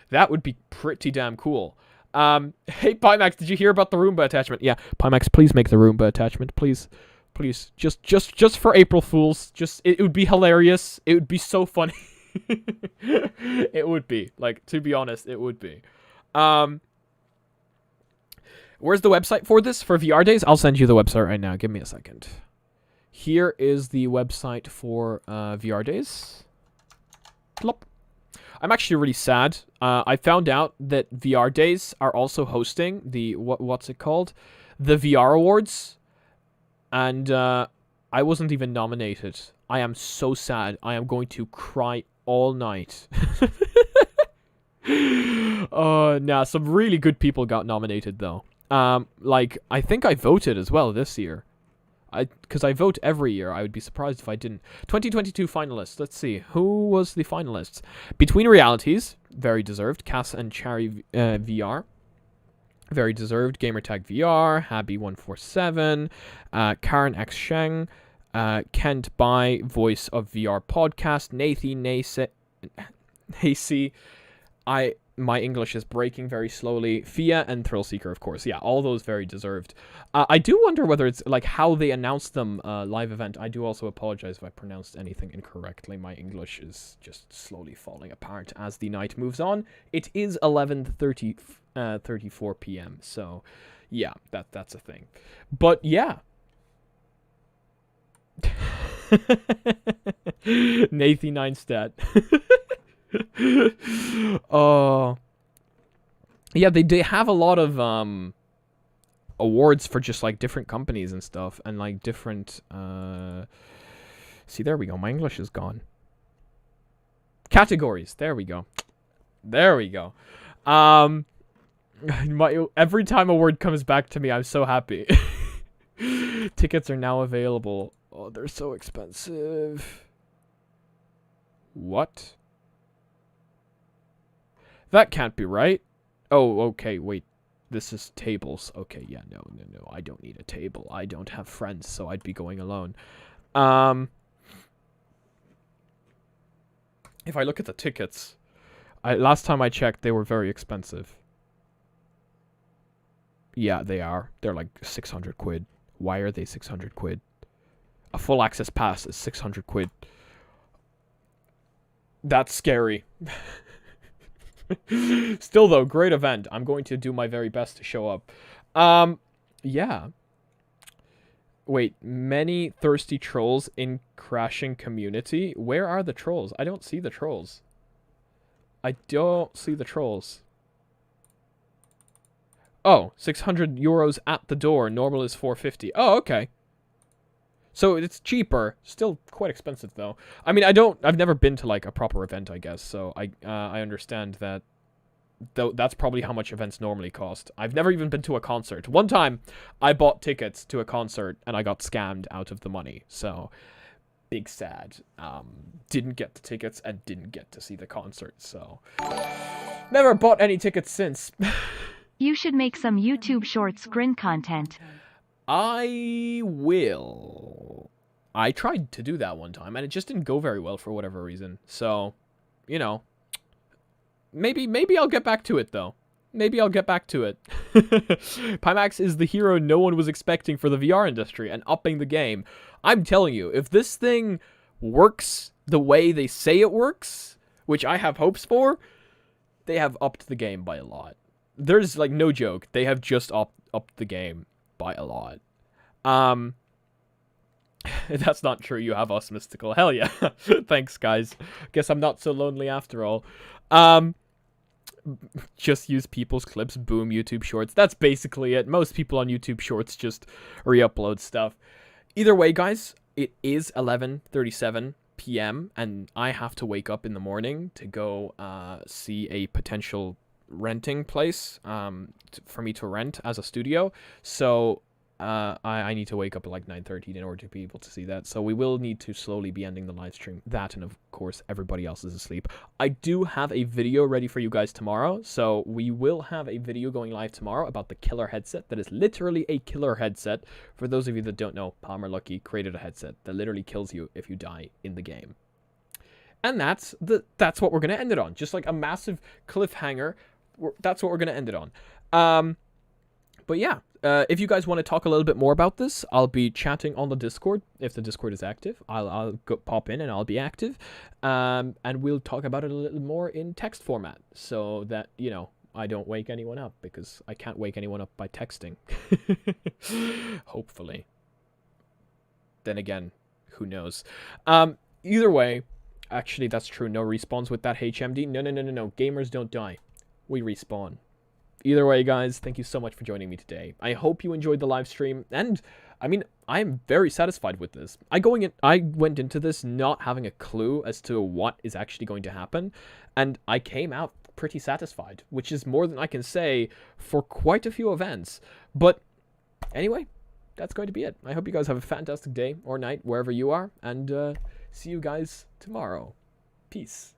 that would be pretty damn cool. Hey, Pimax, did you hear about the Roomba attachment? Yeah, Pimax, please make the Roomba attachment, please. Please, just for April Fools. It would be hilarious. It would be so funny. It would be. Like, to be honest, it would be. Where's the website for this? For VR Days? I'll send you the website right now. Give me a second. Here is the website for VR Days. Plop. I'm actually really sad. I found out that VR Days are also hosting the... What's it called? The VR Awards. And I wasn't even nominated. I am so sad. I am going to cry all night. Nah, some really good people got nominated, though. Like, I think I voted as well this year. Because I vote every year. I would be surprised if I didn't. 2022 finalists. Let's see. Who was the finalists? Between Realities, very deserved. Cass and Cherry VR. Very deserved. Gamertag VR. Habby147. Karen X Sheng. Kent Bai, voice of VR podcast. Nacy. My English is breaking very slowly. Fia and Thrillseeker, of course. Yeah, all those very deserved. I do wonder whether it's like how they announced them live event. I do also apologize if I pronounced anything incorrectly. My English is just slowly falling apart as the night moves on. It is 11:34 p.m. So, yeah, that's a thing. But yeah. Nathan 9 stat. Oh, yeah, they have a lot of awards for just like different companies and stuff, and like different see, there we go, my English is gone. Categories, there we go. Every time a word comes back to me, I'm so happy. Tickets are now available. Oh, they're so expensive. What? That can't be right. Oh, okay, wait. This is tables. Okay, yeah, no. I don't need a table. I don't have friends, so I'd be going alone. If I look at the tickets, last time I checked, they were very expensive. Yeah, they are. They're like 600 quid. Why are they 600 quid? A full access pass is 600 quid. That's scary. Still, though, great event. I'm going to do my very best to show up. Yeah. Wait, many thirsty trolls in crashing community? Where are the trolls? I don't see the trolls. Oh, 600 euros at the door. Normal is 450. Oh, okay. So it's cheaper. Still quite expensive, though. I mean, I've never been to, like, a proper event, I guess. So I understand that that's probably how much events normally cost. I've never even been to a concert. One time, I bought tickets to a concert, and I got scammed out of the money. So, big sad. Didn't get the tickets and didn't get to see the concert. So, never bought any tickets since. You should make some YouTube Shorts grin content. I will. I tried to do that one time, and it just didn't go very well for whatever reason. So, you know, maybe I'll get back to it, though. Maybe I'll get back to it. Pimax is the hero no one was expecting for the VR industry and upping the game. I'm telling you, if this thing works the way they say it works, which I have hopes for, they have upped the game by a lot. There's, like, no joke. They have just upped the game by a lot. That's not true. You have us, Mysticle. Hell yeah. Thanks, guys. Guess I'm not so lonely after all. Just use people's clips. Boom, YouTube Shorts. That's basically it. Most people on YouTube Shorts just re-upload stuff. Either way, guys, it is 11:37 p.m. and I have to wake up in the morning to go see a potential renting place for me to rent as a studio. So I need to wake up at like 9:30 in order to be able to see that. So we will need to slowly be ending the live stream. That, and of course everybody else is asleep. I do have a video ready for you guys tomorrow. So we will have a video going live tomorrow about the killer headset. That is literally a killer headset. For those of you that don't know, Palmer Lucky created a headset that literally kills you if you die in the game. And that's what we're going to end it on. Just like a massive cliffhanger. That's what we're going to end it on. But yeah, if you guys want to talk a little bit more about this, I'll be chatting on the Discord. If the Discord is active, I'll pop in and I'll be active. And we'll talk about it a little more in text format so that, you know, I don't wake anyone up, because I can't wake anyone up by texting. Hopefully. Then again, who knows? Either way, actually, that's true. No respawns with that HMD. No. Gamers don't die. We respawn. Either way, guys, thank you so much for joining me today. I hope you enjoyed the live stream, and I mean, I'm very satisfied with this. I went into this not having a clue as to what is actually going to happen, and I came out pretty satisfied, which is more than I can say for quite a few events. But anyway, that's going to be it. I hope you guys have a fantastic day or night wherever you are, and see you guys tomorrow. Peace.